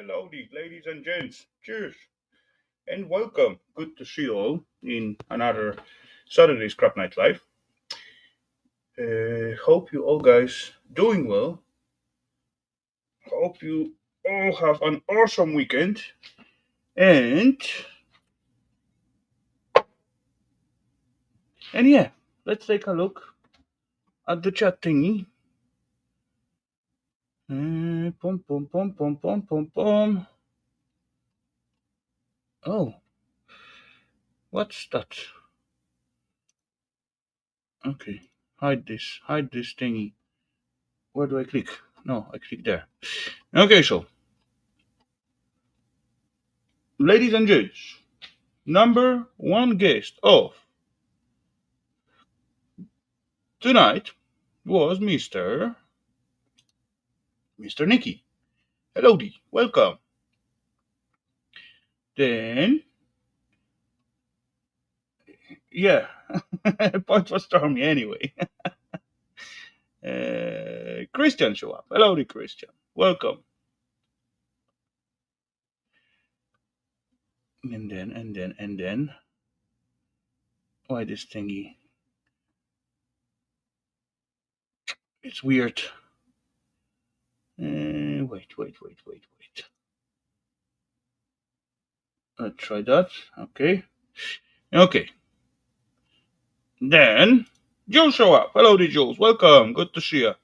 Hellowdy, ladies and gents. Cheers and welcome. Good to see you all in another Saturday Scrap Night Live. Hope you all guys doing well. Hope you all have an awesome weekend. And yeah, let's take a look at the chat thingy. Pom pom pom pom pom pom pom. Oh, what's that? Okay, hide this thingy. Where do I click? No, I click there. Okay, so ladies and gents, number one guest of tonight was Mr. Nicky. Hellowdy, welcome. Then, yeah, point for Stormy anyway. Christian show up. Hellowdy, Christian. Welcome. And then, why this thingy? It's weird. Wait. Let's try that. Okay. Then, Jules show up. Hellowdy, Jules. Welcome. Good to see you.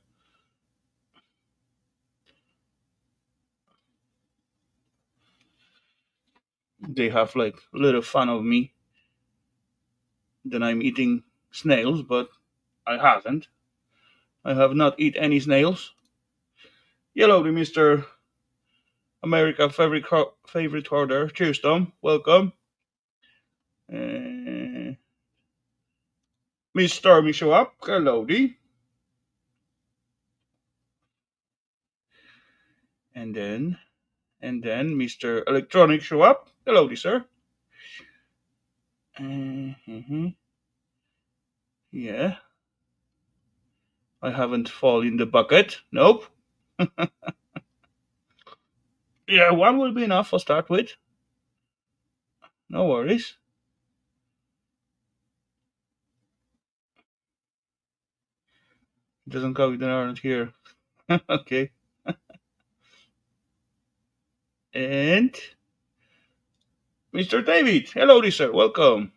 They have like a little fun of me that I'm eating snails, but I haven't. I have not eaten any snails. Hellowdy, Mr. America favorite hoarder. Cheers, Tom. Welcome. Miss Stormy show up. Hellowdy. And then Mr. Electronic show up. Hellowdy, sir. Yeah. I haven't fallen in the bucket. Nope. Yeah, one will be enough for start with. No worries. It doesn't count if they aren't here. Okay. And Mr. David. Hellowdy, sir. Welcome.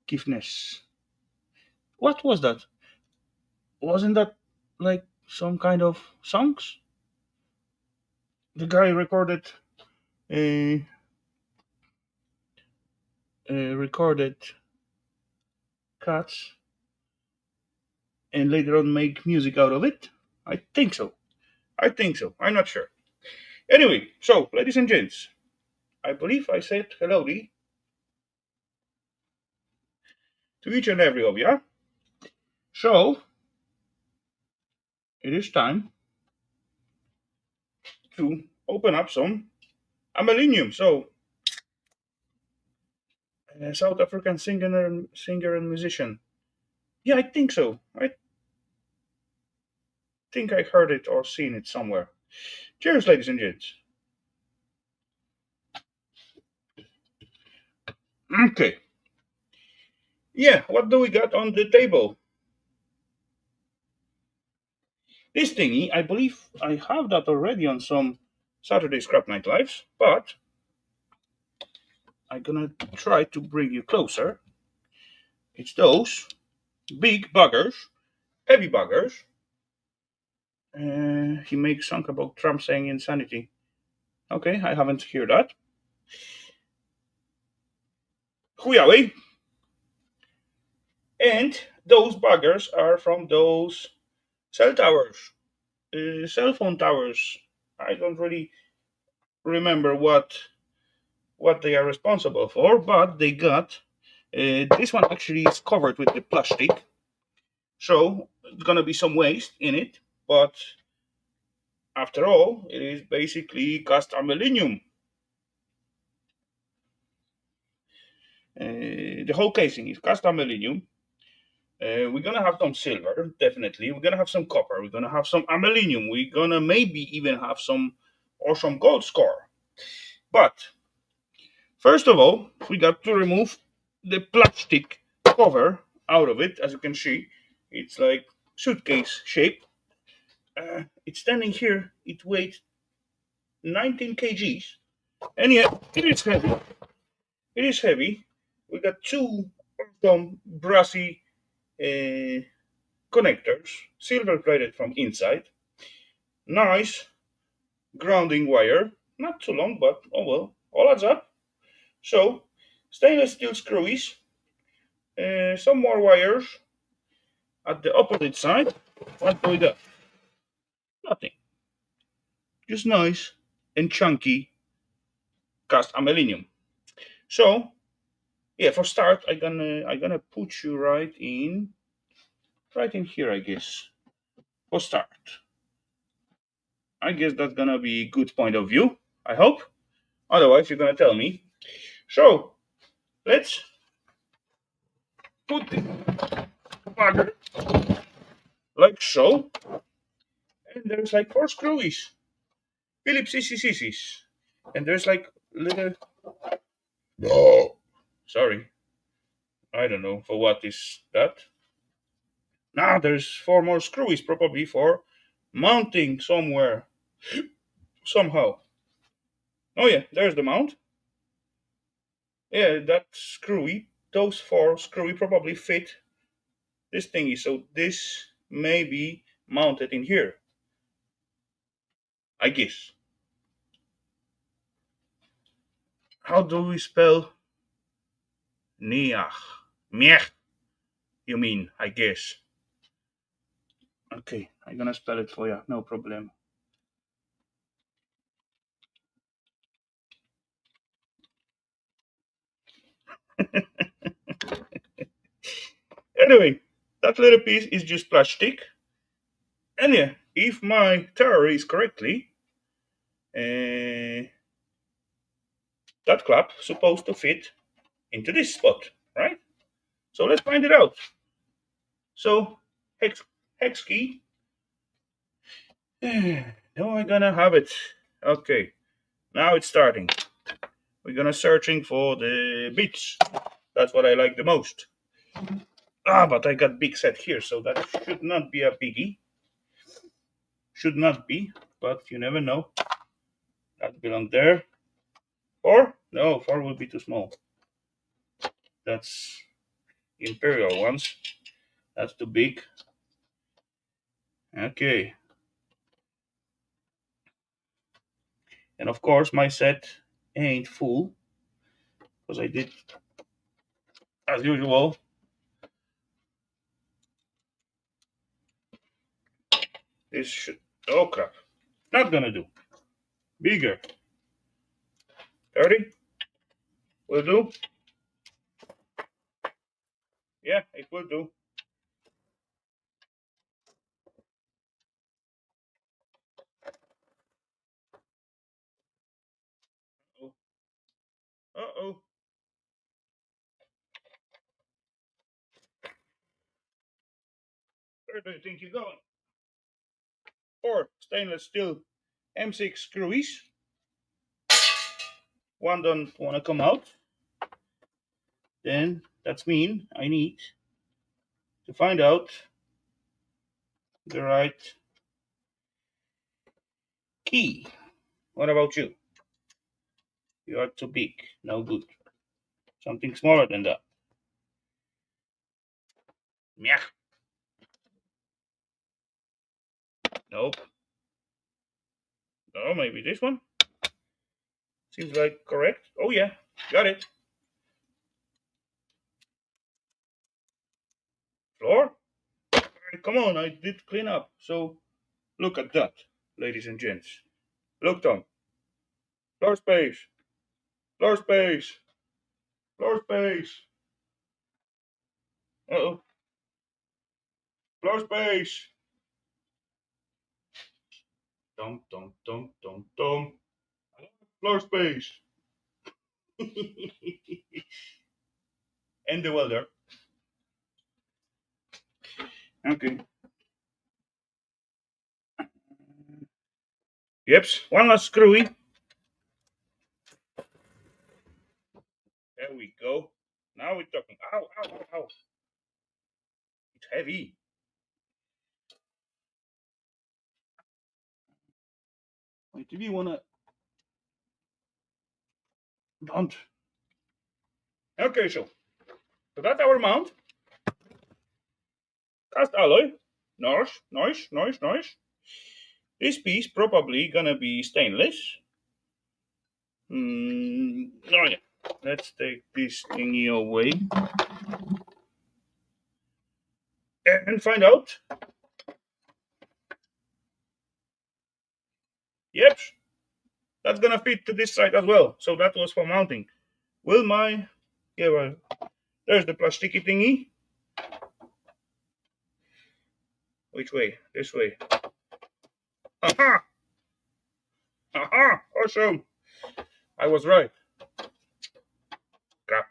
Giftness. What was that? Wasn't that like some kind of songs? The guy recorded cats and later on make music out of it. I think so. I'm not sure. Anyway, so ladies and gents, I believe I said hellowdy to each and every of you. So it is time to open up some millennium. So South African singer and musician. Yeah, I think so. I think I heard it or seen it somewhere. Cheers, ladies and gents. Okay. Yeah, what do we got on the table? This thingy, I believe I have that already on some Saturday Scrap Night Lives, but I'm gonna try to bring you closer. It's those big buggers, heavy buggers. He makes song about Trump saying insanity. Okay, I haven't heard that. HUAWEI. And those buggers are from those cell towers, cell phone towers. I don't really remember what they are responsible for, but they got this one actually is covered with the plastic, so it's gonna be some waste in it, but after all, it is basically cast aluminum. The whole casing is cast aluminum. We're gonna have some silver, definitely. We're gonna have some copper. We're gonna have some aluminium. We're gonna maybe even have some gold score. But first of all, we got to remove the plastic cover out of it. As you can see, it's like suitcase shape. It's standing here. It weighs 19 kgs, and yeah, it is heavy. It is heavy. We got two some brassy uh, connectors, silver plated from inside. Nice grounding wire. Not too long, but oh well, all adds up. So, stainless steel screwies, some more wires at the opposite side. What do we got? Nothing. Just nice and chunky cast aluminium. So, yeah, for start, I gonna put you right in here, I guess. For start, I guess that's gonna be a good point of view. I hope. Otherwise, you're gonna tell me. So, let's put the bugger like so, and there's like four screwies, Phillips CCCs, and there's like little. No. Sorry, I don't know for what is that. Now there's four more screwies, probably for mounting somewhere somehow. Oh yeah, there's the mount. Yeah, that screwy. Those four screwy probably fit this thingy, so this may be mounted in here. I guess. How do we spell Niach? Miech, you mean, I guess. Okay, I'm gonna spell it for you, no problem. Anyway, that little piece is just plastic. And yeah, if my theory is correctly, uh, that clap supposed to fit into this spot, right? So let's find it out. So hex key. Now I'm gonna have it. Okay, now it's starting. We're gonna searching for the bits. That's what I like the most. Ah, but I got big set here, so that should not be a biggie. Should not be, but you never know. That belong there. Four? No, four will be too small. That's imperial ones. That's too big. Okay. And of course, my set ain't full because I did, as usual, this should. Oh crap! Not gonna do. Bigger. 30 will do. Yeah, it will do. Oh, uh-oh. Where do you think you're going? Four stainless steel M6 screwies. One don't want to come out. Then that's mean I need to find out the right key. What about you? You are too big. No good. Something smaller than that. Yeah. Nope. Oh, maybe this one. Seems like correct. Oh yeah, got it. Floor. Come on, I did clean up. So look at that, ladies and gents. Look, Tom. Floor space. Floor space. Floor space. Uh-oh. Floor space. Tom, tom, tom, tom, tom. Floor space. And the welder. Okay. Yep. One last screwy. There we go. Now we're talking. Ow, ow, ow, ow. It's heavy. Wait, do you wanna mount? Okay, so that's our mount. Cast alloy. Nice, nice, nice, nice. This piece probably gonna be stainless. Oh yeah. Let's take this thingy away and find out. Yep, that's gonna fit to this side as well. So that was for mounting. Will my yeah well there's the plasticky thingy. Which way? This way. Aha! Aha! Awesome! I was right. Crap.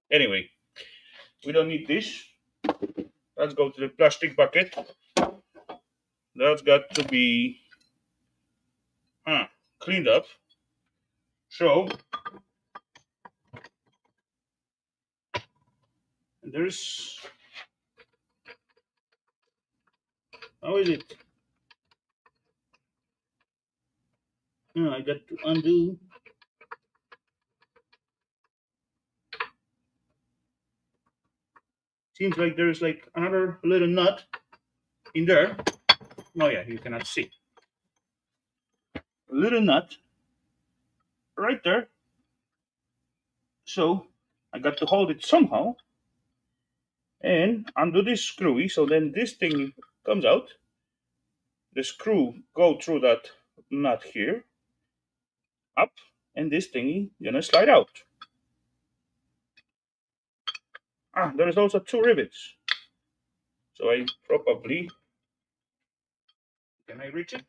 Anyway, we don't need this. Let's go to the plastic bucket. That's got to be cleaned up. So there's how is it? I got to undo. Seems like there's like another little nut in there. Oh yeah, you cannot see. A little nut right there. So I got to hold it somehow and undo this screwy. So then this thing comes out. The screw go through that nut here, up, and this thingy gonna slide out. There is also two rivets. So I probably can I reach it?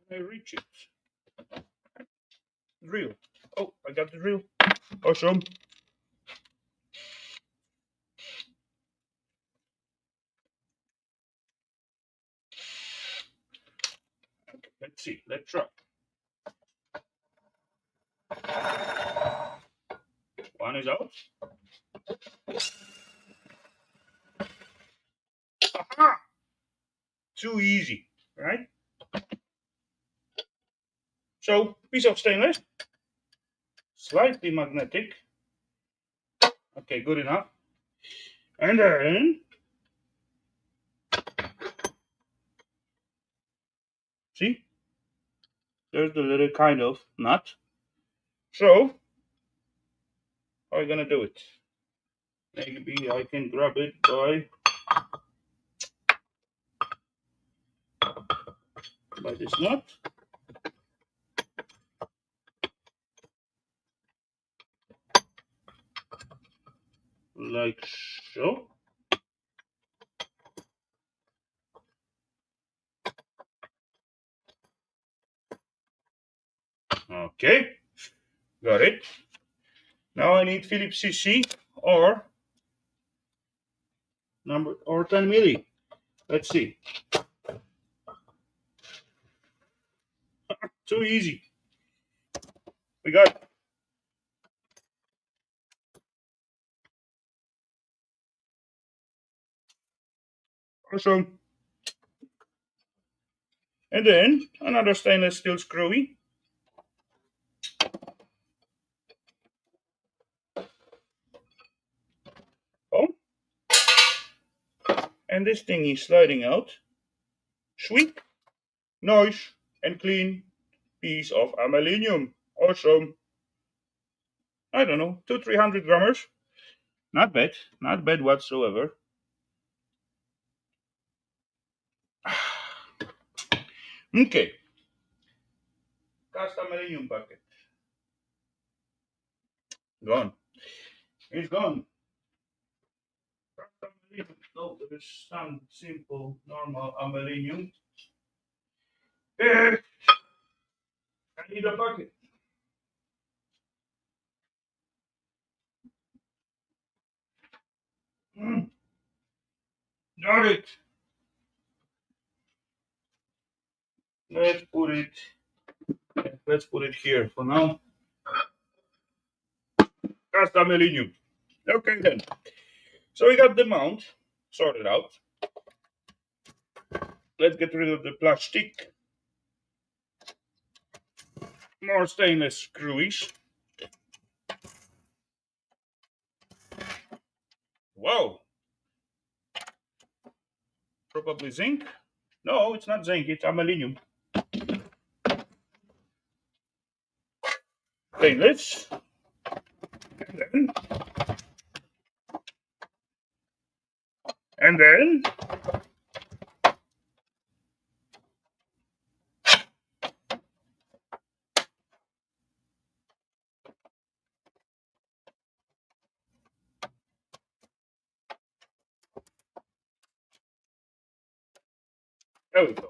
Can I reach it? Drill. Oh, I got the drill. Awesome. Okay, let's see. Let's try. One is out. Aha! Too easy, right? So, piece of stainless, slightly magnetic. Okay, good enough. And then, see, there's the little kind of nut. So, how are you gonna do it? Maybe I can grab it by this nut. Like so. Okay, got it. Now I need Phillips CC or 10 milli. Let's see. Too easy. We got awesome. And then another stainless steel screwy. Oh, and this thing is sliding out. Sweet, nice, and clean piece of aluminium. Awesome. I don't know, 200-300 grammars. Not bad whatsoever. Okay, cast aluminium bucket. Gone. It's gone. No, there's some simple, normal aluminium. Eh, I need a bucket. Mm, got it. Let's put it. Let's put it here for now. Cast aluminium. Okay then. So we got the mount sorted out. Let's get rid of the plastic. More stainless screwies. Wow. Probably zinc. No, it's not zinc. It's aluminium. Stainless. And then. There we go.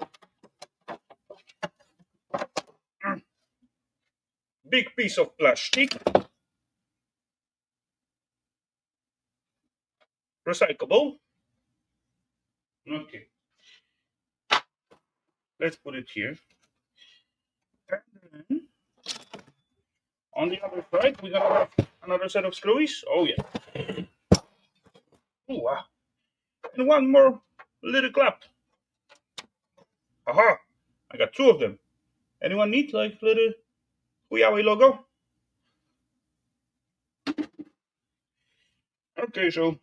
Big piece of plastic. Recyclable. Okay. Let's put it here. And then on the other side, we're gonna have another set of screwies. Oh yeah. Oh wow. And one more little clap. Aha! I got two of them. Anyone need like little HUAWEI logo? Okay, so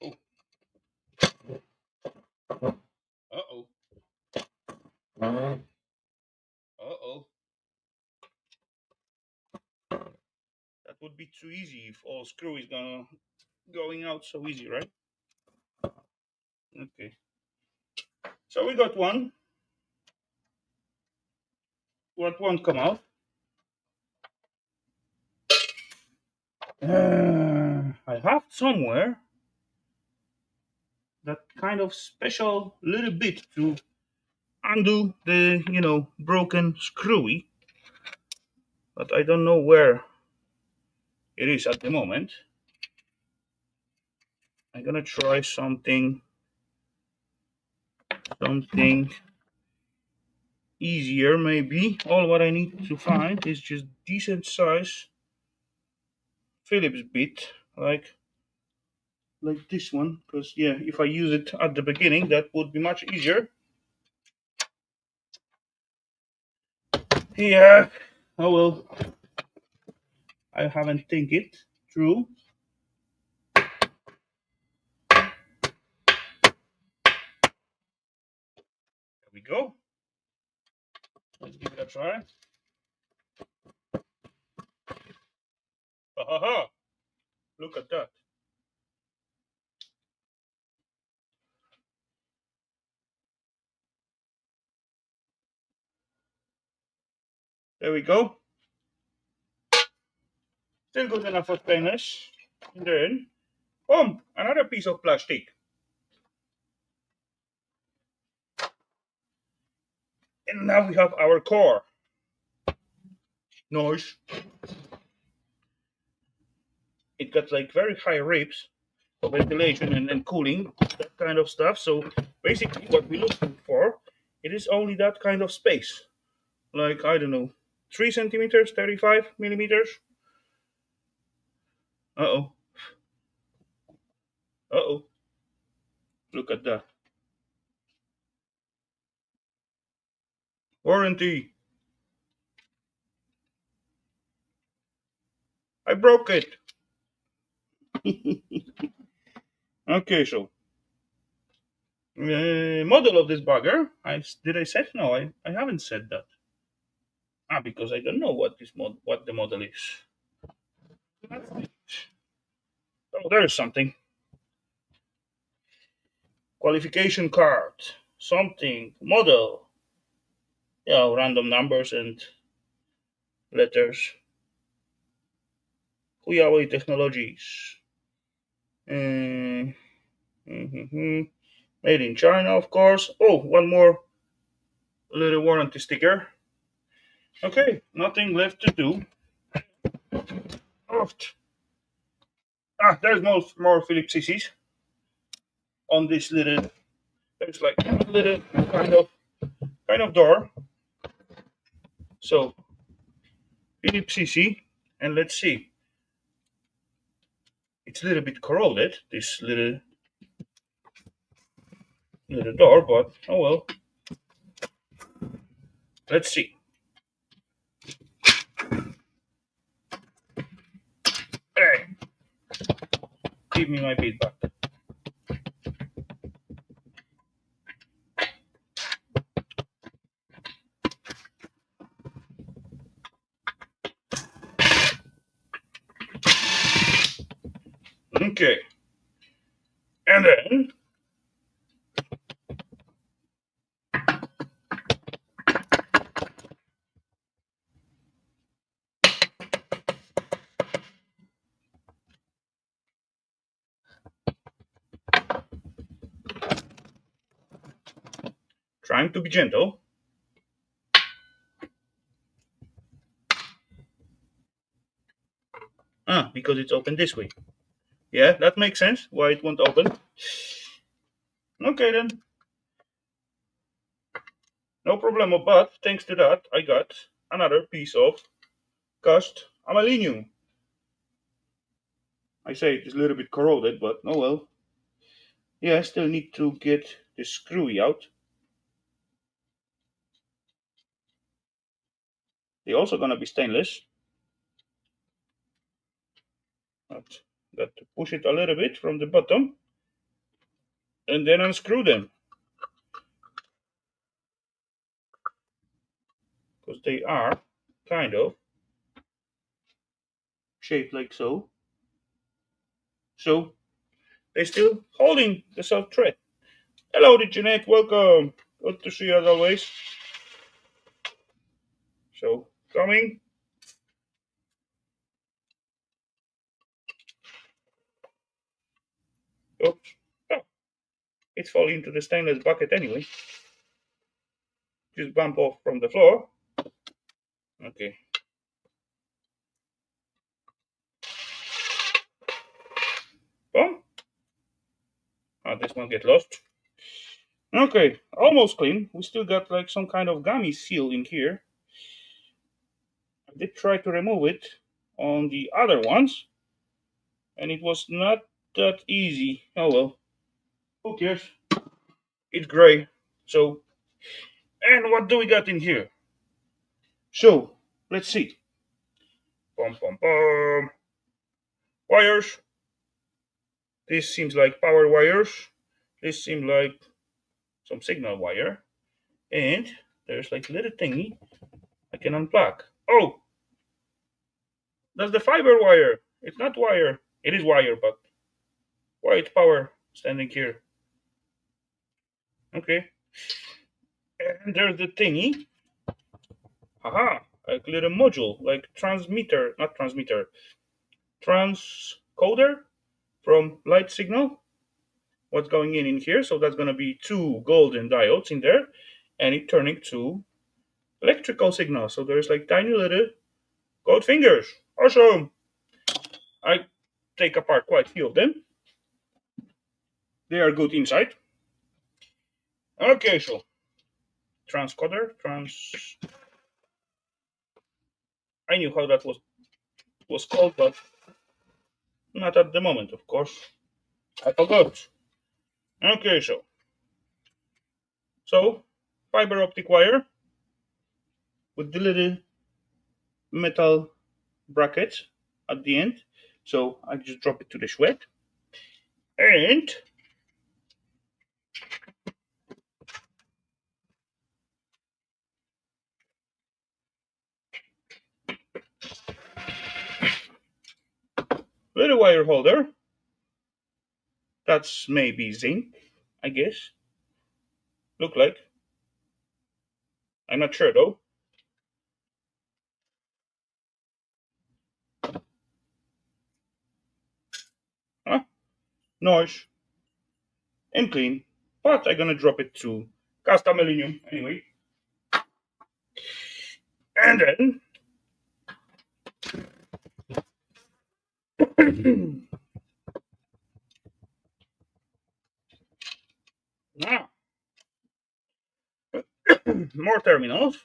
oh. Uh-oh. Uh-oh. That would be too easy if all screw is going out so easy, right? Okay. So we got one. What won't come out? I have somewhere that kind of special little bit to undo the, broken screwy, but I don't know where it is at the moment. I'm gonna try something easier maybe. All what I need to find is just decent size Phillips bit, like this one, because yeah, if I use it at the beginning, that would be much easier. Yeah. Oh well. I haven't think it through. There we go. Let's give it a try. Ha ha ha! Look at that. There we go. Still good enough for stainless. And then, boom, another piece of plastic. And now we have our core. Nice. It got like very high ribs for ventilation and cooling, that kind of stuff. So basically, what we're looking for, it is only that kind of space. Like, I don't know, 3 centimeters, 35 millimeters. Uh oh. Uh oh. Look at that. Warranty. I broke it. Okay, so model of this bugger. Did I said no? I haven't said that. Because I don't know what the model is. Oh, there is something. Qualification card. Something model. Yeah, random numbers and letters. HUAWEI Technologies. Mhm. Made in China, of course. Oh, one more little warranty sticker. Okay, nothing left to do. Oh, there's more Phillips CCs on this little. There's like a little kind of door. So Phillips CC, and let's see. It's a little bit corroded, this little door, but oh well. Let's see. Hey, give me my bead back. Okay, and then trying to be gentle. Because it's open this way. Yeah, that makes sense. Why it won't open. Okay then, no problem. But thanks to that, I got another piece of cast aluminium. I say it's a little bit corroded, but oh well. Yeah, I still need to get the screwy out. They're also gonna be stainless. But got to push it a little bit from the bottom and then unscrew them because they are kind of shaped like so. So they're still holding the soft thread. Hello, Jeanette. Welcome. Good to see you as always. So coming. Oops. Oh, it's falling into the stainless bucket anyway. Just bump off from the floor. Okay. Boom. This one get lost. Okay, almost clean. We still got like some kind of gummy seal in here. I did try to remove it on the other ones, and it was not that easy. Oh well. Who cares? It's gray. So, and what do we got in here? So, let's see. Pom pom pom. Wires. This seems like power wires. This seems like some signal wire. And there's like a little thingy I can unplug. Oh, that's the fiber wire. It's not wire. It is wire, but white power standing here. Okay. And there's the thingy. Haha, like little module, like transmitter, not transmitter, transcoder from light signal. What's going in here? So that's gonna be two golden diodes in there, and it turning to electrical signal. So there's like tiny little gold fingers. Awesome. I take apart quite a few of them. They are good inside. Okay, so transcoder, I knew how that was called, but not at the moment, of course. I forgot. Okay, so fiber optic wire with the little metal bracket at the end. So I just drop it to the sweat and little wire holder. That's maybe zinc, I guess. Look like. I'm not sure though. Huh? Nice and clean. But I'm gonna drop it to cast aluminium anyway. And then now more terminals.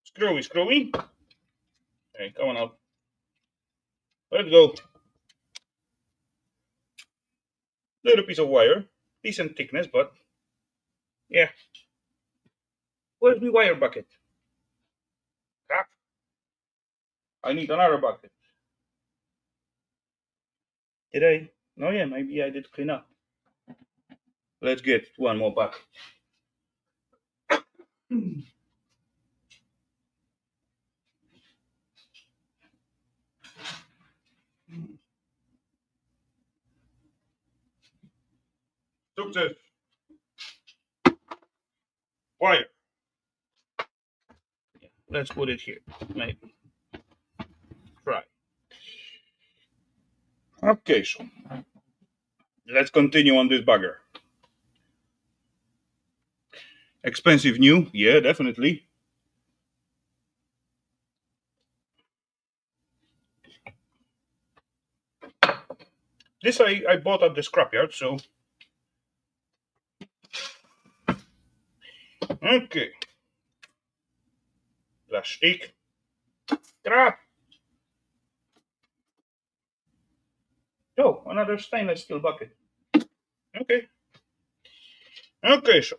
Screwy, screwy. Okay, come on up. Let's go. Little piece of wire, decent thickness, but yeah. Where's my wire bucket? Crap. I need another bucket. Did I? No, yeah, maybe I did clean up. Let's get one more bucket. Success. Wire. Let's put it here. Maybe. Try. Okay, so let's continue on this bugger. Expensive new, yeah, definitely. This I bought at the scrapyard, so okay. Plastic. Crap. Oh, another stainless steel bucket. Okay. Okay, so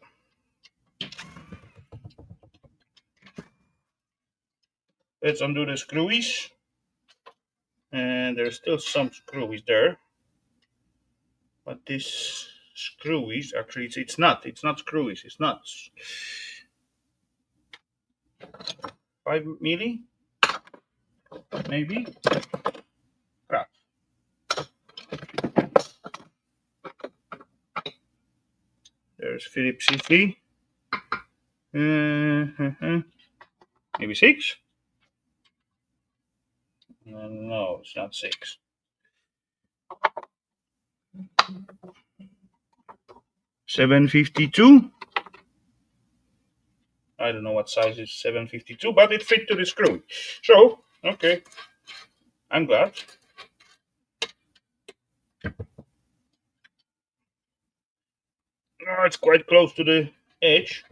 let's undo the screwies. And there's still some screwies there. But this screwies, actually, it's not screwies, it's nuts. 5 milli? Maybe? Crap. There's Phillips CC. Maybe 6? No, it's not 6. 752. I don't know what size is 752, but it fit to the screw. So, okay, I'm glad. It's quite close to the edge.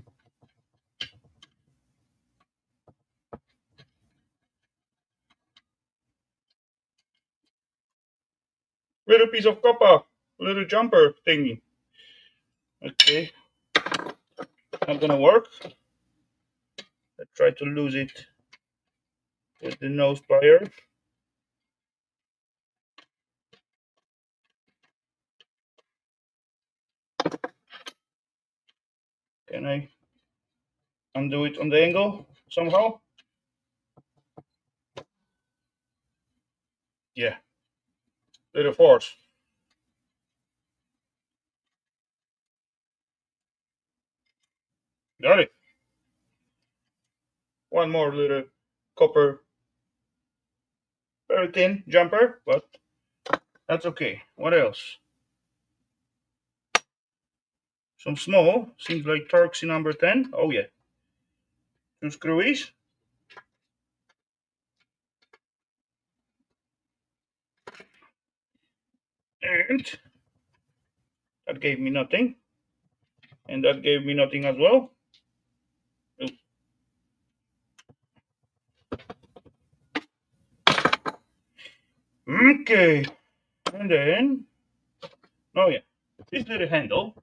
Little piece of copper, little jumper thingy. Okay, not gonna work. Let's try to lose it with the nose plier. Can I undo it on the angle somehow? Yeah, little force. Got it. One more little copper, very thin jumper, but that's okay. What else? Some small, seems like Torxy number 10. Oh yeah. 2 screwies. And that gave me nothing. And that gave me nothing as well. Okay. And then, oh yeah, this little handle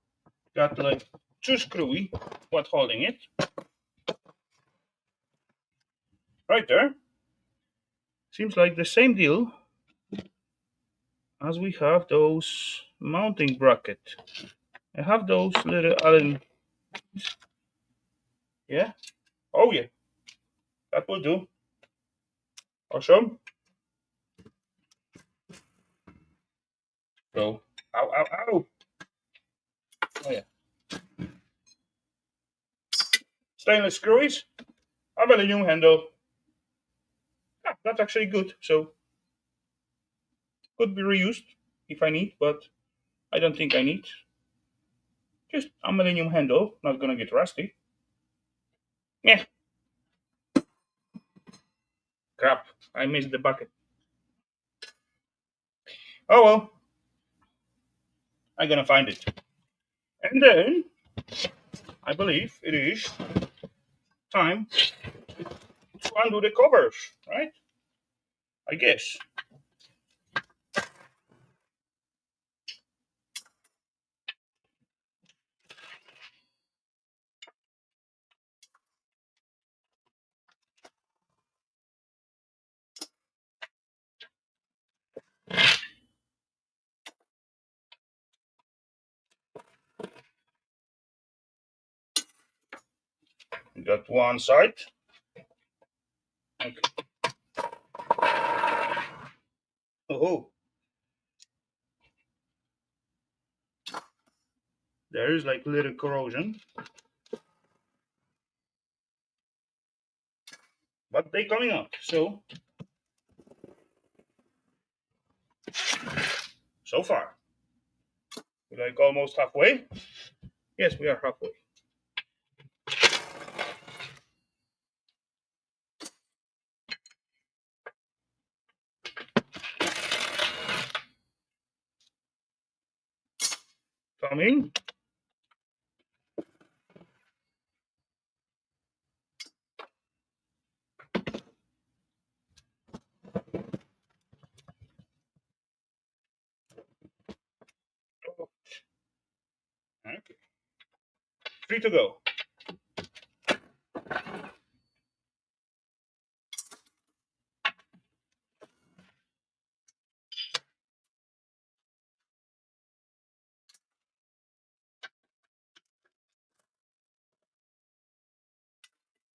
got like 2 screwy, what holding it. Right there. Seems like the same deal as we have those mounting bracket. I have those little Allen. Yeah. Oh yeah. That will do. Awesome. So, ow, ow, ow. Oh yeah. Stainless screwies. Aluminum handle. Yeah, that's actually good. So, could be reused if I need, but I don't think I need. Just aluminum handle, not gonna get rusty. Yeah, crap. I missed the bucket. Oh well, I'm gonna find it. And then I believe it is time to undo the covers, right? I guess. We got one side. Okay. Oh, there is like little corrosion, but they coming out. So far, we're like almost halfway. Yes, we are halfway. Coming. Okay. Three to go.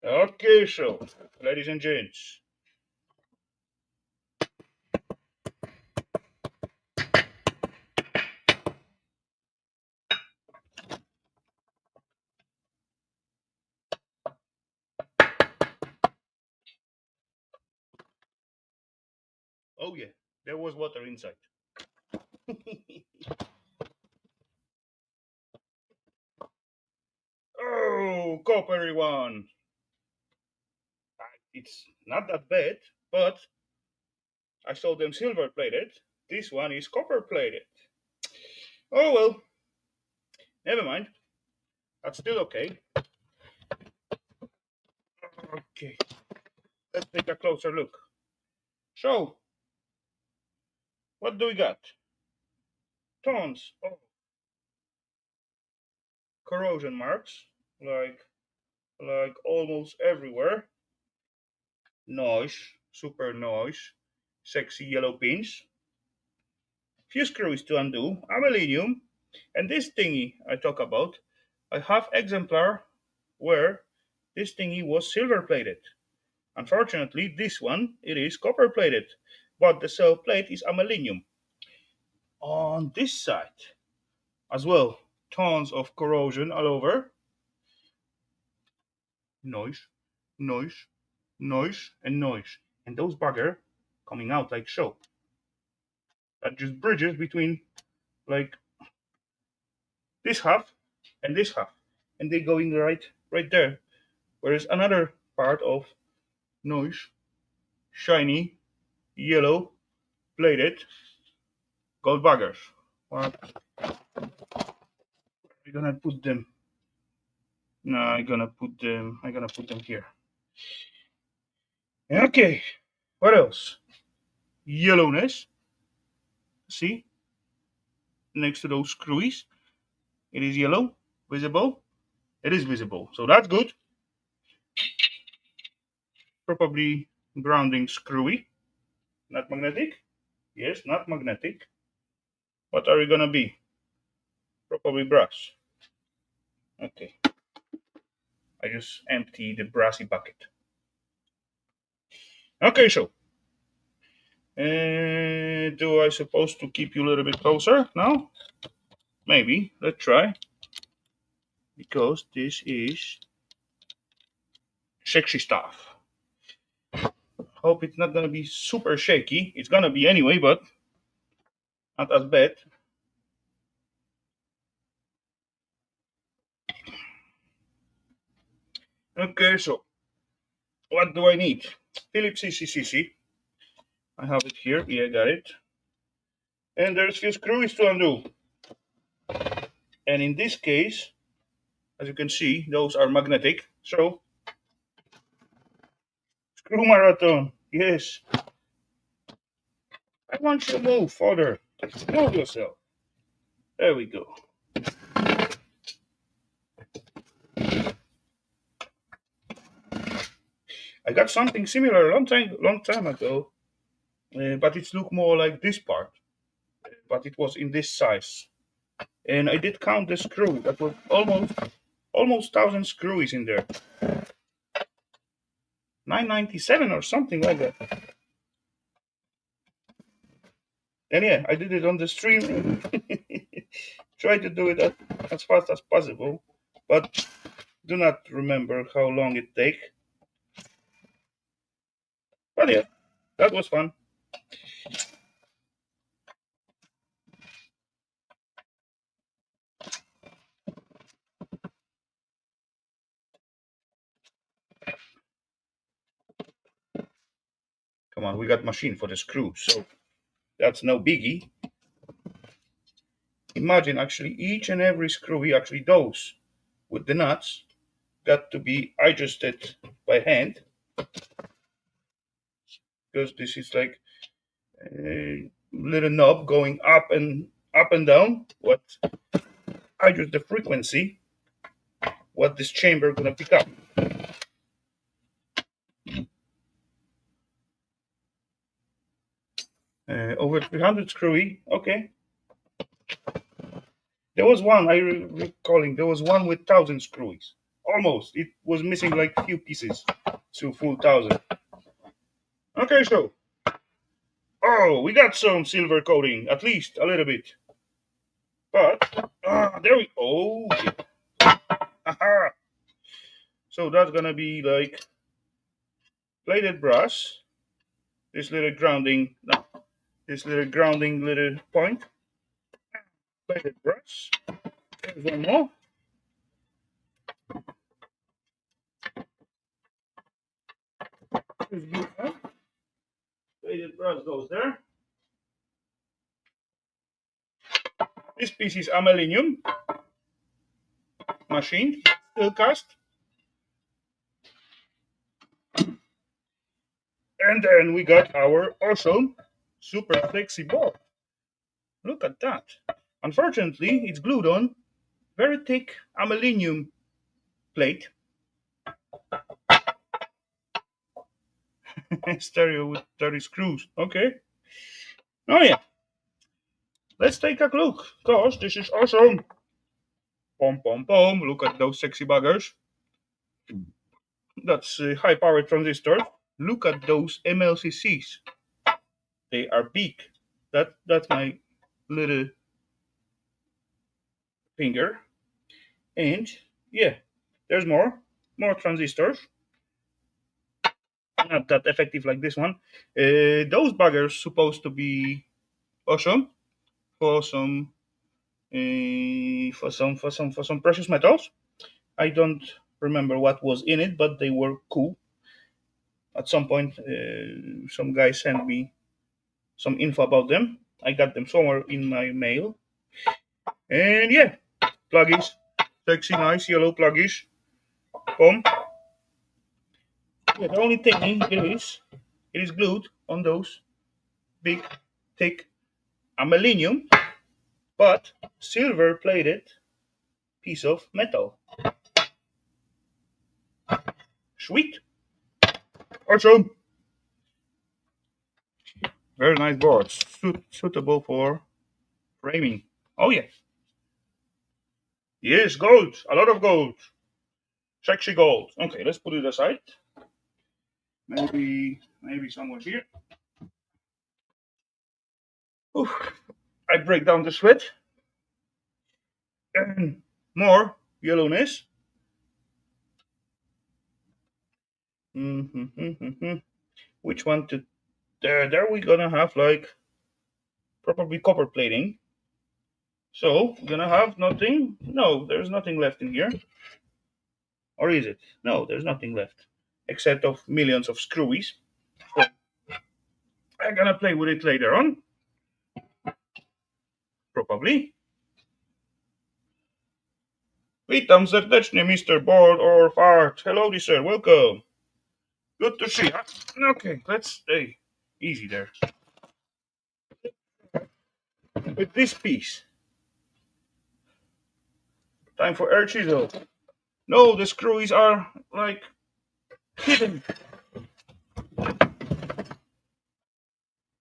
Okay, so ladies and gents, oh yeah, there was water inside. Oh, coppery one. It's not that bad, but I saw them silver plated. This one is copper plated. Oh well, never mind. That's still okay. Okay, let's take a closer look. So, what do we got? Tons of corrosion marks, like almost everywhere. Noise, super noise, sexy yellow pins. Few screws to undo, aluminium, and this thingy I talk about. I have exemplar where this thingy was silver plated. Unfortunately, this one it is copper plated, but the cell plate is aluminium. On this side as well, tons of corrosion all over. Noise, noise, noise, and noise. And those bugger coming out like so. That just bridges between like this half and this half. And they going right there. Whereas another part of noise, shiny, yellow, plated, gold buggers. What are gonna put them? No, I'm gonna put them here. Okay. What else? Yellowness. See? Next to those screws. It is yellow. Visible. It is visible. So that's good. Probably grounding screwy. Not magnetic. Yes, not magnetic. What are we gonna be? Probably brass. Okay. I just empty the brassy bucket. Okay, so do I supposed to keep you a little bit closer now? Maybe. Let's try. Because this is sexy stuff. Hope it's not gonna be super shaky. It's gonna be anyway, but not as bad. Okay, so what do I need? Phillips CCCC. I have it here. Yeah, I got it. And there's few screws to undo. And in this case, as you can see, those are magnetic. So, screw marathon. Yes. I want you to move further. Move yourself. There we go. I got something similar a long time ago, but it looked more like this part. But it was in this size. And I did count the screw. That was almost 1,000 screws in there. 997 or something like that. And yeah, I did it on the stream. Try to do it as fast as possible, but do not remember how long it take. But yeah, that was fun. Come on, we got machine for the screw, so that's no biggie. Imagine actually each and every screw, actually those with the nuts, got to be adjusted by hand, because this is like a little knob going up and down. What adjust the frequency? What this chamber gonna pick up? Over 300 screwy. Okay. There was one recalling. There was one with 1,000 screws. Almost. It was missing like few pieces to full 1,000. Okay, so we got some silver coating, at least a little bit. But there we. Oh, aha. So that's gonna be like plated brass. This little grounding. No, this little grounding little point. Plated brass. There's one more. Plated brass goes there. This piece is aluminum machine, steel cast. And then we got our awesome super flexi board. Look at that. Unfortunately, it's glued on very thick aluminum plate. Stereo with 30 screws. Okay. Oh yeah. Let's take a look, cause this is awesome. Pom pom pom. Look at those sexy buggers. That's high power transistor. Look at those MLCCs. They are big. That's my little finger. And yeah, there's more transistors. Not that effective like this one. Those buggers supposed to be awesome for some for some precious metals. I don't remember what was in it, but they were cool. At some point, some guy sent me some info about them. I got them somewhere in my mail. And yeah, pluggies, sexy, nice yellow pluggies. Boom. Yeah, the only thing is, it is glued on those big, thick aluminum, but silver plated piece of metal. Sweet. Awesome. Very nice boards. Suitable for framing. Oh yeah. Yes, gold. A lot of gold. Sexy gold. Okay, let's put it aside. Maybe somewhere here. Oof. I break down the sweat. And more yellowness. Which one to there we're gonna have like probably copper plating. So we're gonna have nothing. No, there's nothing left in here. Or is it? No, there's nothing left. Except of millions of screwies. So I'm gonna play with it later on. Probably. Witam serdecznie, Mr. Board or Fart. Hello, sir. Welcome. Good to see you. Okay, let's stay easy there. With this piece. Time for air chisel. No, the screwies are like hidden.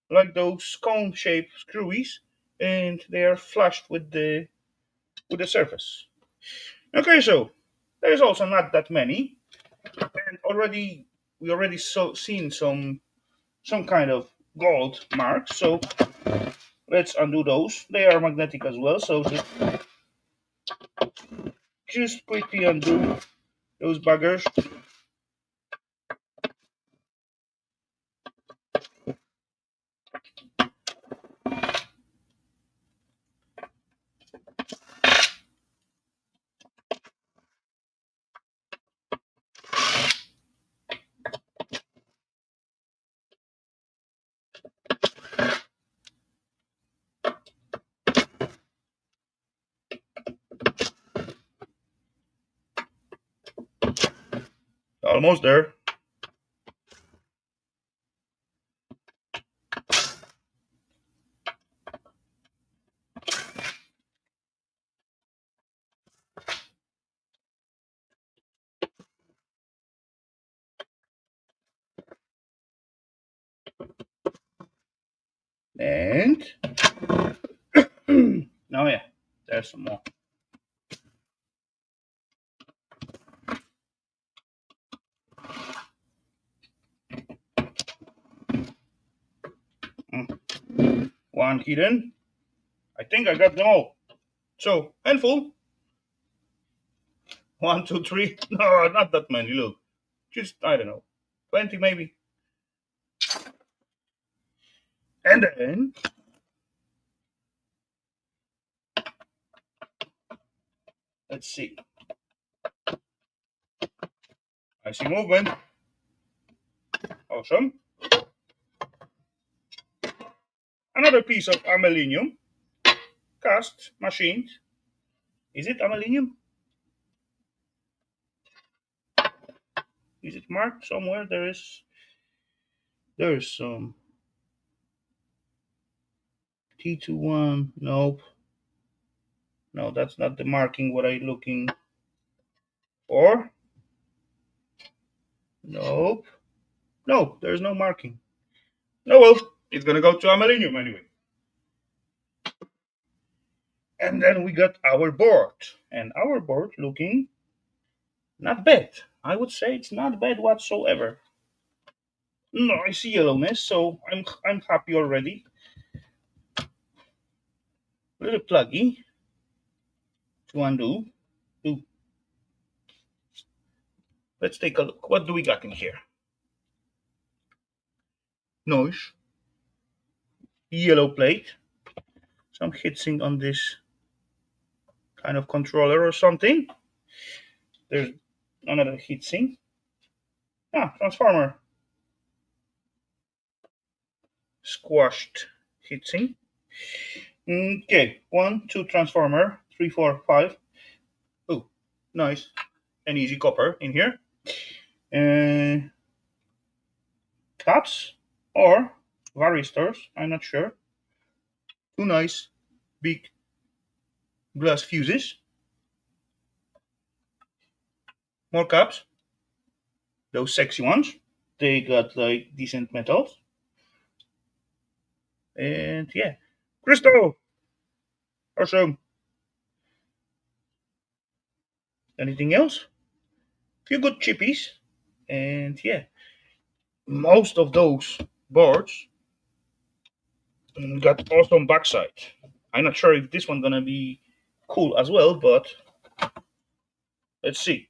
Like those cone-shaped screwies. And they are flushed with the surface. Okay, so there's also not that many. And we already seen some kind of gold marks. So let's undo those. They are magnetic as well. So just quickly undo those buggers. Almost there. And oh yeah, there's some more. One hidden. I think I got them all. So handful. 1, 2, 3. No, not that many. Look, just I don't know, 20 maybe. And then let's see. I see movement. Awesome. Another piece of aluminium, cast, machined. Is it aluminium? Is it marked somewhere? There is some T21. Nope. No, that's not the marking what I'm looking for. Nope. No, there's no marking. No, well, it's gonna go to aluminium anyway. And then we got our board. And our board looking not bad. I would say it's not bad whatsoever. No, I see yellowness, so I'm happy already. A little pluggy to undo. Ooh. Let's take a look. What do we got in here? Noise. Yellow plate. Some heatsink on this kind of controller or something. There's another heatsink. Ah, transformer. Squashed heatsink. Okay, 1, 2 transformer, 3, 4, 5. Oh, nice and easy copper in here. Caps or varistors, I'm not sure. Two nice big glass fuses. More caps. Those sexy ones. They got like decent metals. And yeah, crystal. Awesome. Anything else? Few good chippies. And yeah, most of those boards got awesome backside. I'm not sure if this one gonna be cool as well, but let's see.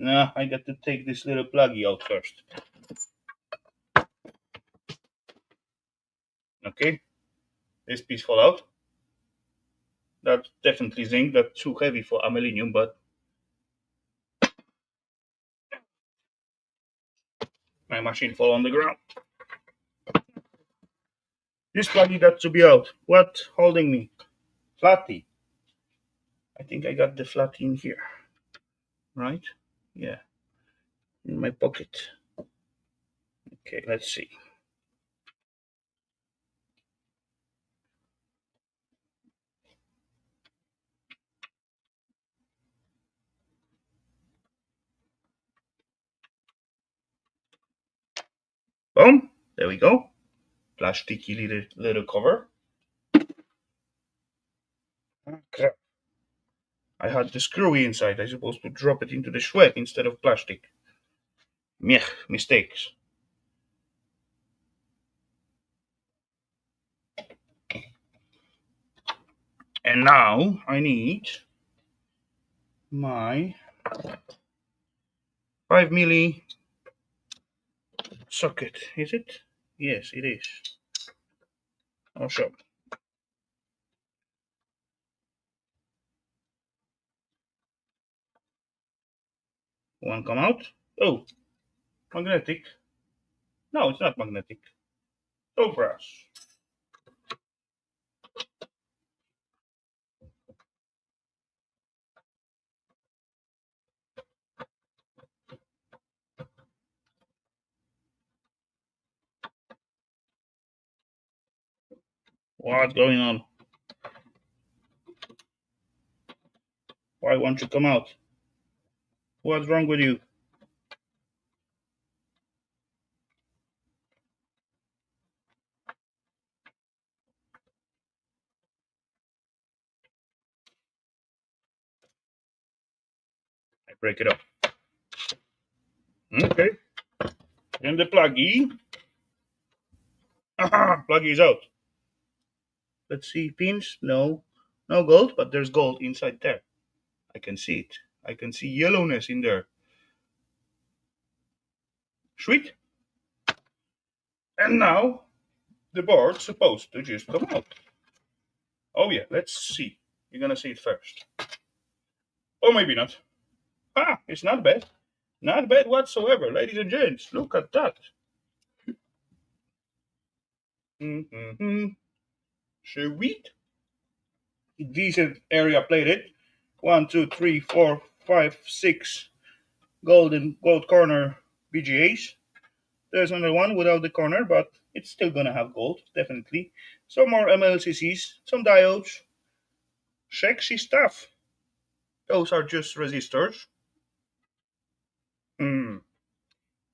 Nah, I got to take this little pluggy out first. Okay, this piece fall out. That's definitely zinc. That's too heavy for aluminium, but my machine fall on the ground. This pluggy got to be out. What holding me? Flatty. I think I got the flatty in here. Right? Yeah, in my pocket. Okay, let's see. Boom. There we go. Plasticky little cover. Ah, crap. I had the screwy inside. I supposed to drop it into the sweat instead of plastic. Meh, mistakes. And now I need my 5 milli socket. Is it? Yes, it is. Awesome. One come out. Oh, magnetic. No, it's not magnetic. Oh, brass. What's going on? Why won't you come out? What's wrong with you? I break it up. Okay. And the pluggy. Aha, pluggy is out. Let's see, pins. No, no gold, but there's gold inside there. I can see it. I can see yellowness in there. Sweet. And now the board's supposed to just come out. Oh yeah, let's see. You're gonna see it first. Or maybe not. Ah, it's not bad. Not bad whatsoever, ladies and gents. Look at that. Mm-hmm. Sweet. Decent area plated. 1, 2, 3, 4, 5, 6 gold corner BGAs. There's another one without the corner, but it's still gonna have gold, definitely. Some more MLCCs, some diodes. Sexy stuff. Those are just resistors. Hmm.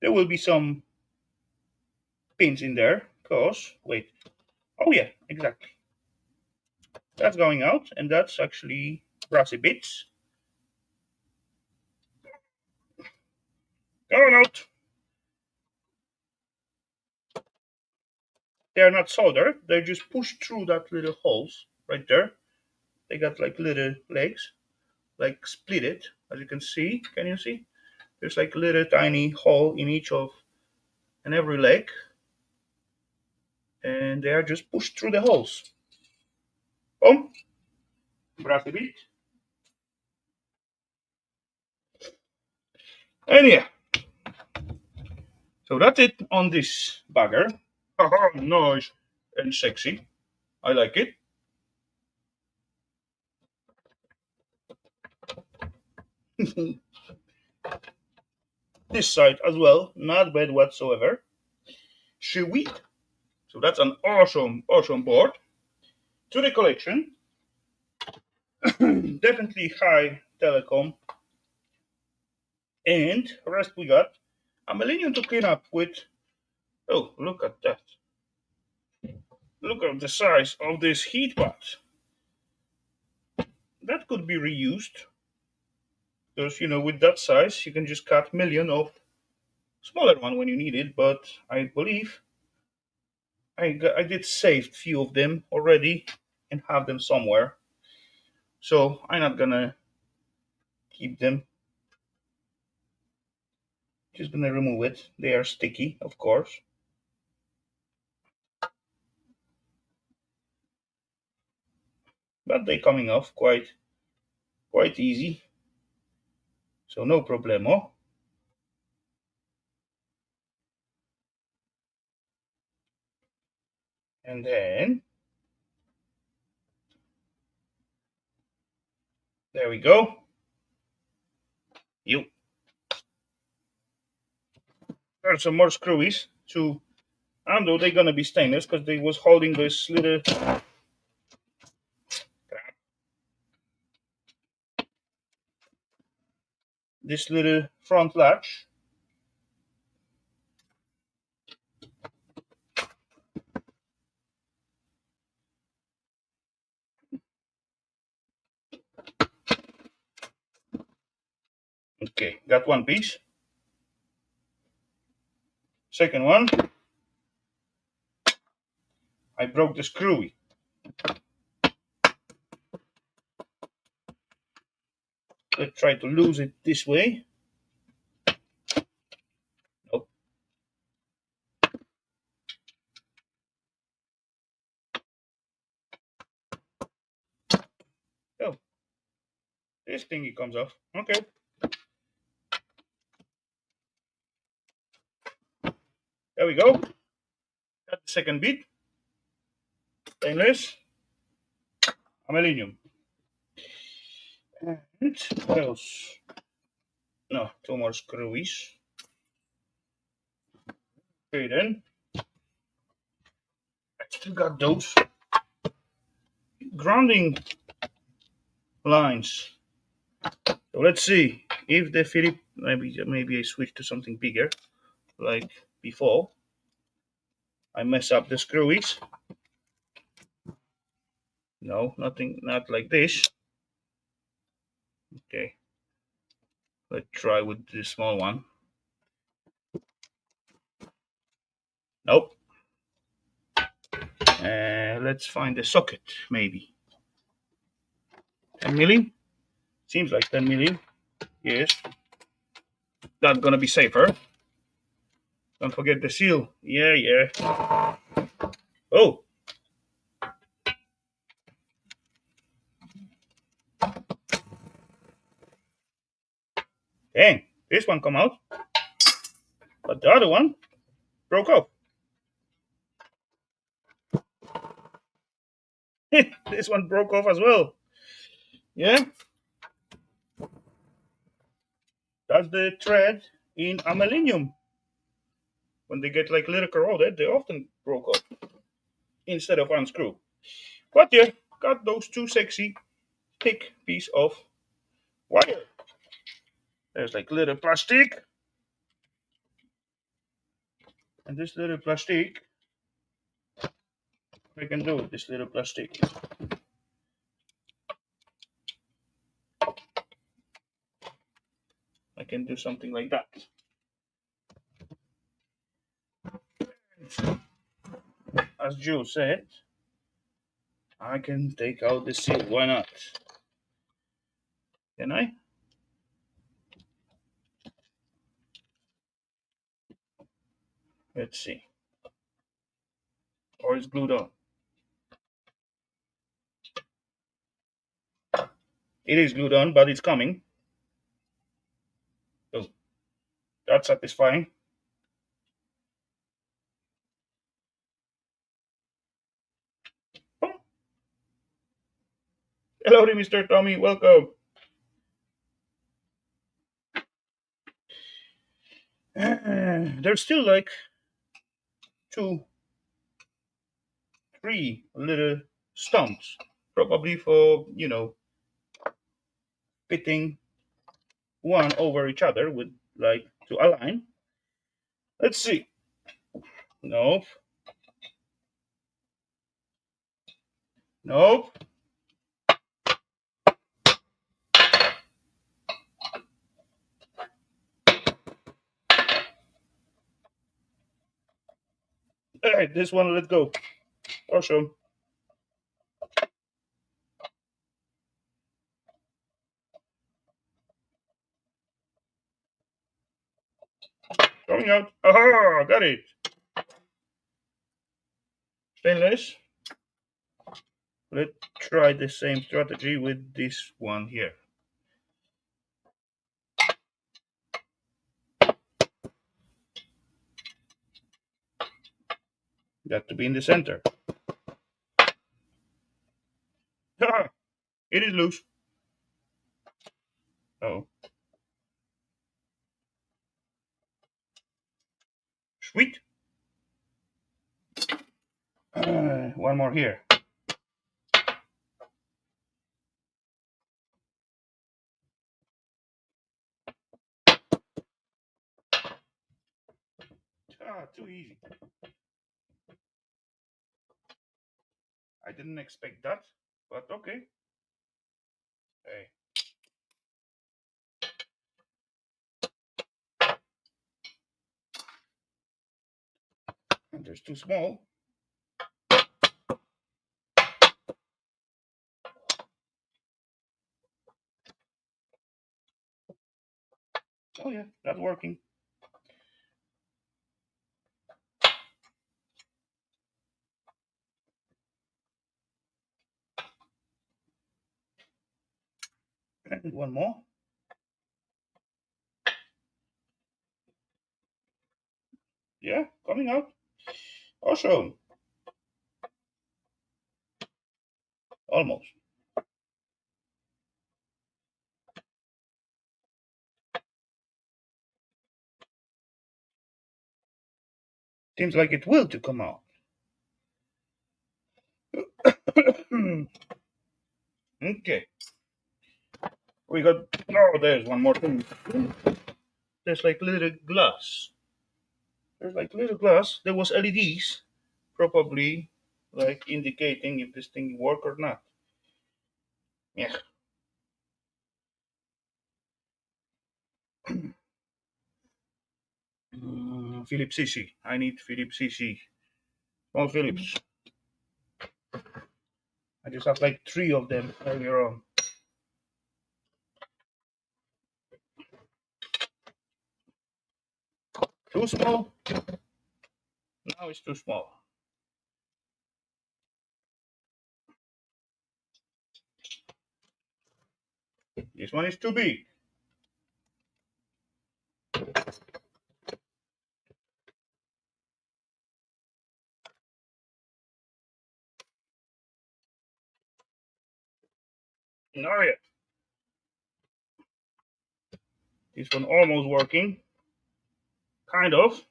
There will be some pins in there, cause wait. Oh yeah, exactly. That's going out, and that's actually brassy bits. Going out. They're not soldered, they're just pushed through that little holes right there. They got like little legs, like split it, as you can see. Can you see? There's like a little tiny hole in each of and every leg, and they are just pushed through the holes. Boom. Brassy bit. And yeah, so that's it on this bagger. Haha, nice and sexy. I like it. This side as well, not bad whatsoever. Sweet. So that's an awesome, awesome board to the collection. Definitely high telecom. And rest we got a millennium to clean up with. Oh, look at that. Look at the size of this heat pot. That could be reused. Because, with that size, you can just cut million of smaller one when you need it. But I believe I did save few of them already and have them somewhere. So I'm not gonna keep them. Just gonna remove it. They are sticky, of course. But they're coming off quite easy. So no problemo. And then there we go. You There's some more screwies to undo. They're gonna be stainless because they was holding this little front latch. Okay, got one piece. Second one, I broke the screwy. Let's try to lose it this way. Nope. Oh, this thingy comes off. Okay. There we go. Got the second bit. Stainless. Aluminium. And what else? No, two more screwies. Okay then. I still got those grounding lines. So let's see if the Philip maybe I switch to something bigger like before. I mess up the screwies. No, nothing, not like this. Okay, let's try with the small one. Nope. Let's find the socket maybe. 10 milli? Seems like 10 milli. Yes. That's gonna be safer. Don't forget the seal. Yeah, yeah. Oh, dang. This one come out. But the other one broke off. This one broke off as well. Yeah, that's the thread in aluminium. When they get like little corroded, they often broke off instead of unscrew. But yeah, got those two sexy thick piece of wire. There's like little plastic, and this little plastic, we can do with this little plastic. I can do something like that. As Joe said, I can take out the seal. Why not? Can I? Let's see. Or it's glued on. It is glued on, but it's coming. So that's satisfying. Oh, hello, Mr. Tommy. Welcome. There's still like two, three little stumps, probably for fitting one over each other with like to align. Let's see. Nope. Nope. All right, this one, let's go. Awesome. Coming out. Aha! Got it. Stainless. Let's try the same strategy with this one here. Got to be in the center. Ah, it is loose. Oh, sweet. One more here. Ah, too easy. I didn't expect that, but okay. Hey. And there's too small. Oh yeah, that's working. And one more. Yeah, coming out. Awesome. Almost. Seems like it will to come out. Okay. We got. Oh, there's one more thing. There's like little glass. There's like little glass. There was LEDs, probably like indicating if this thing work or not. Yeah. Philips CC. I need Philips CC. Small Philips. I just have like 3 of them earlier on. Too small. Now it's too small. This one is too big. Not yet. This one almost working. Kind of.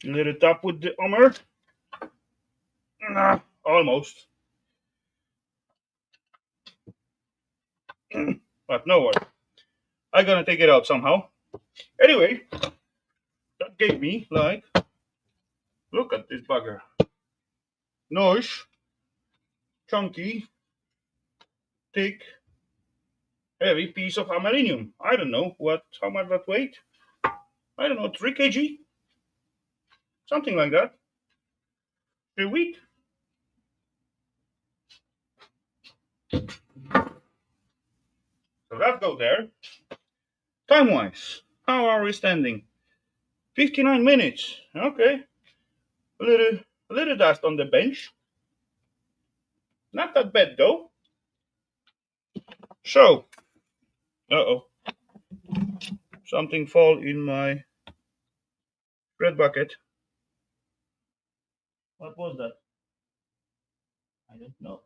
Little tap with the hammer. Nah, almost. But no worry. I'm gonna take it out somehow. Anyway, that gave me like, look at this bugger. Nice, chunky, thick, heavy piece of aluminium. I don't know how much that weight. I don't know, 3 kg, something like that. 3 week. So that go there. Time wise, how are we standing? 59 minutes. Okay, a little dust on the bench. Not that bad though. So, oh, something fall in my bread bucket. What was that? I don't know.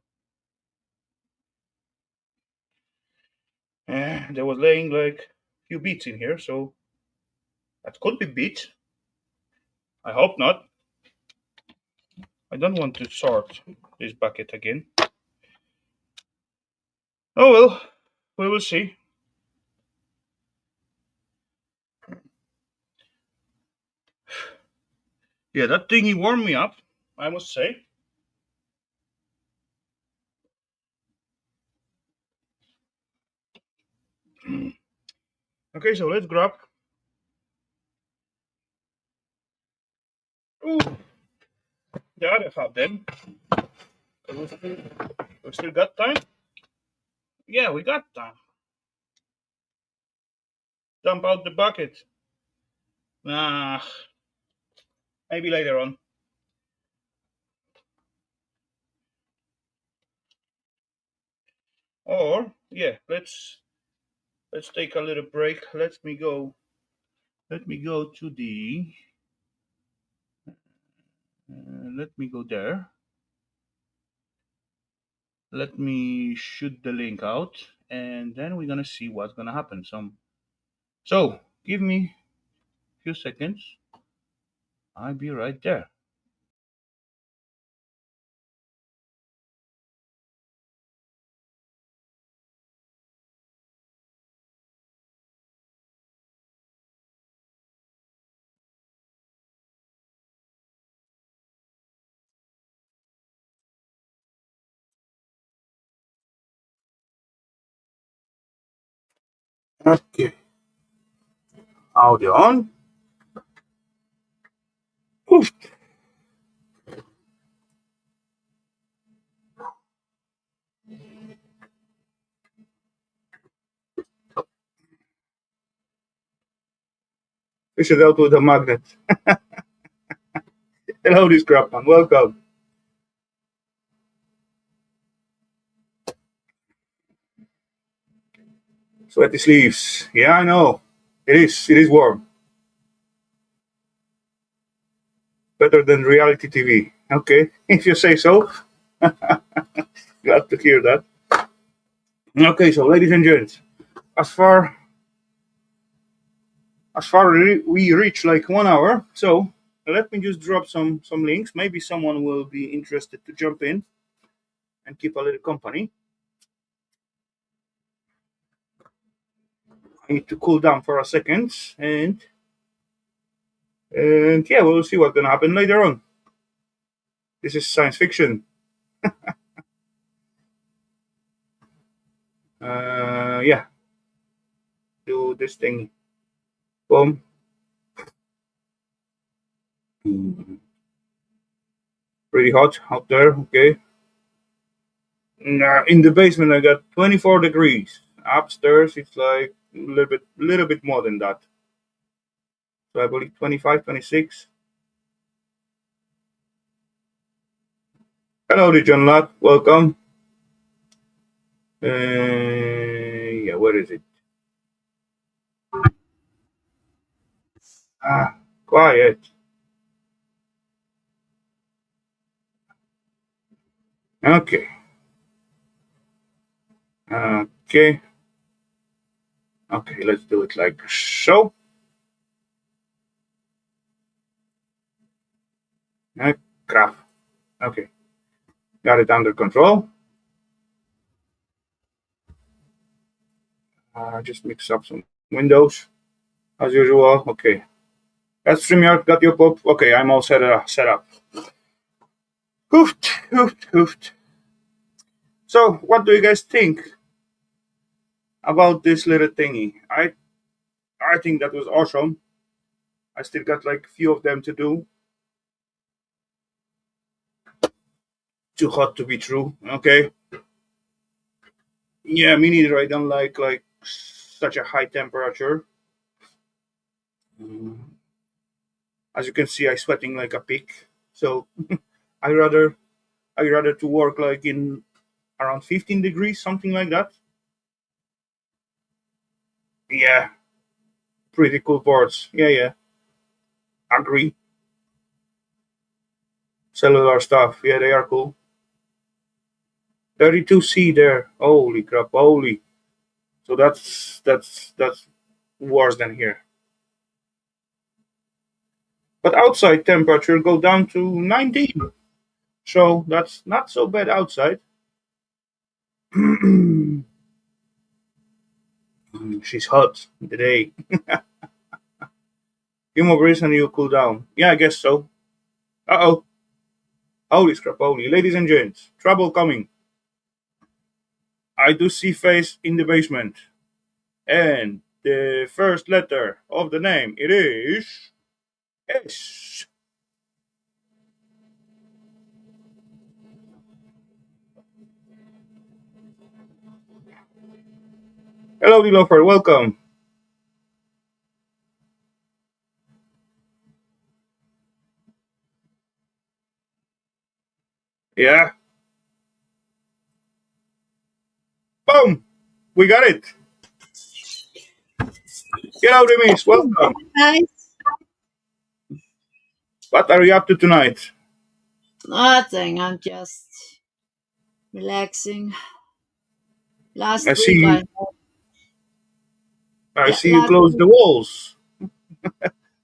There was laying like a few beets in here, so that could be beets. I hope not. I don't want to sort this bucket again. Oh well, we will see. Yeah, that thingy warmed me up, I must say. Okay, so let's grab. Ooh, the other half then. We still got time? Yeah, we got time. Dump out the bucket. Nah, maybe later on. Or yeah, let's take a little break. Let me go to the. Let me go there. Let me shoot the link out, and then we're gonna see what's gonna happen. So give me a few seconds. I'll be right there. Okay, audio on. Oof. Fish it out with a magnet. Hello, this crap man. Welcome. Sweaty sleeves. Yeah, I know. It is. It is warm. Better than reality TV. Okay, if you say so. Glad to hear that. Okay, so ladies and gents, as far we reach like 1 hour, so let me just drop some links. Maybe someone will be interested to jump in and keep a little company. I need to cool down for a second, and yeah, we'll see what's gonna happen later on. This is science fiction. Yeah, do this thing. Boom. Pretty hot out there. Okay. In the basement, I got 24 degrees. Upstairs, it's like little bit more than that. So I believe 25, 26. Hello, John Lott. Welcome. Yeah, where is it? Ah, quiet. Okay. Okay. Okay, let's do it like so. Crap. Okay, got it under control. Just mix up some windows as usual. Okay. That's StreamYard. Got your pop. Okay, I'm all set up. Hoofed, hoofed, hoofed. So, what do you guys think about this little thingy? I think that was awesome. I still got like a few of them to do. Too hot to be true. Okay. Yeah, me neither. I don't like such a high temperature. Mm. As you can see, I sweating like a pig. So I rather I rather to work like in around 15 degrees, something like that. Yeah, pretty cool boards. Yeah, yeah. Agree. Cellular stuff. Yeah, they are cool. 32C there. Holy crap. Holy. So that's worse than here. But outside temperature go down to 19. So that's not so bad outside. She's hot today. Few more breeze and you'll cool down. Yeah, I guess so. Uh oh. Holy scrap, holy. Ladies and gents, trouble coming. I do see face in the basement. And the first letter of the name, it is S. Hello, Lofer. Welcome. Yeah. Boom. We got it. Hello, Demis. Welcome. Nice. What are you up to tonight? Nothing. I'm just relaxing. I Last see week you. I I yeah, see you last close week the walls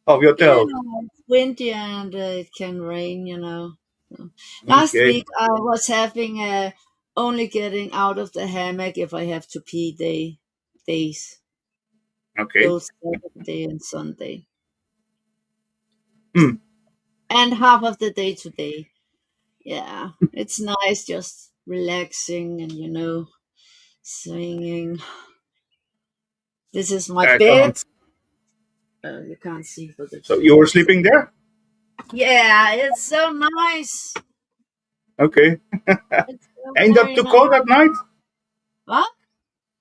of your yeah, hotel. it's windy and it can rain. So, last Okay. week I was having only getting out of the hammock if I have to pee days. Okay. Those Saturday and Sunday. Hmm. And half of the day today. Yeah. It's nice just relaxing and swinging. This is my Come on. bed. You can't see, but So it's you were sleeping there? yeah, it's so nice. Okay. It's so Ain't that very too nice. cold at night? What?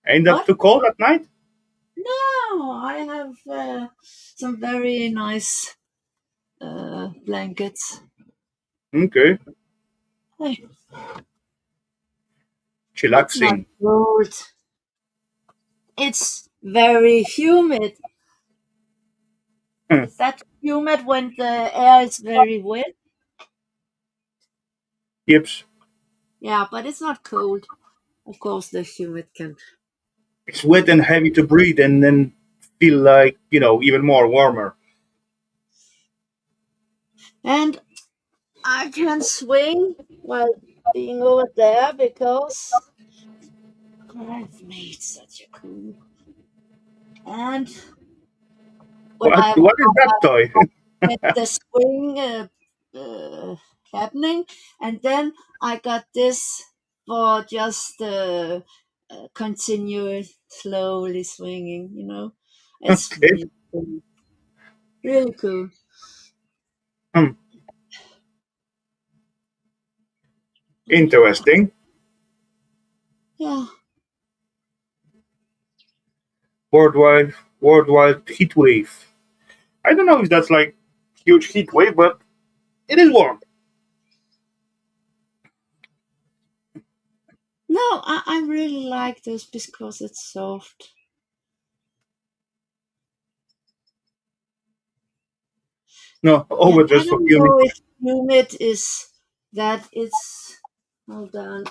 Ain't that What? too cold at night? No, I have some very nice blankets. Okay. Hey, it's not Chillaxing. cold. It's very humid. Huh. Is that humid when the air is very wet? Yips. Yeah, but it's not cold. Of course, the humid can. It's wet and heavy to breathe and then feel like, even more warmer. And I can swing while being over there because I've made such a cool. And when What? I'm What is that toy? at the swing happening, and then I got this for just continue slowly swinging. It's Okay. really cool. Really cool. Hmm. Yeah. Interesting. Yeah. Worldwide heat wave. I don't know if that's like huge heat wave, but it is warm. No, I really like this because it's soft. No, Yeah, over I just for don't humid. know if humid is that it's. Hold on.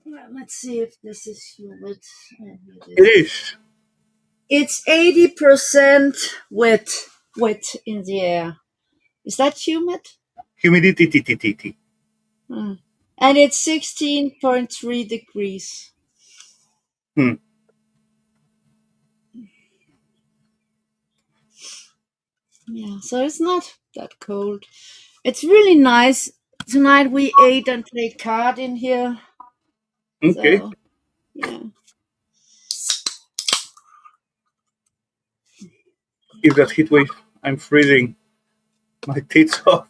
Let's see if this is humid. Here it It is. is. It's 80% wet in the air. Is that humid? Humidity. Hmm. And it's 16.3 degrees. Hmm. Yeah, so it's not that cold. It's really nice. Tonight we ate and played card in here. Okay. So, yeah. If that heat wave, I'm freezing my tits off.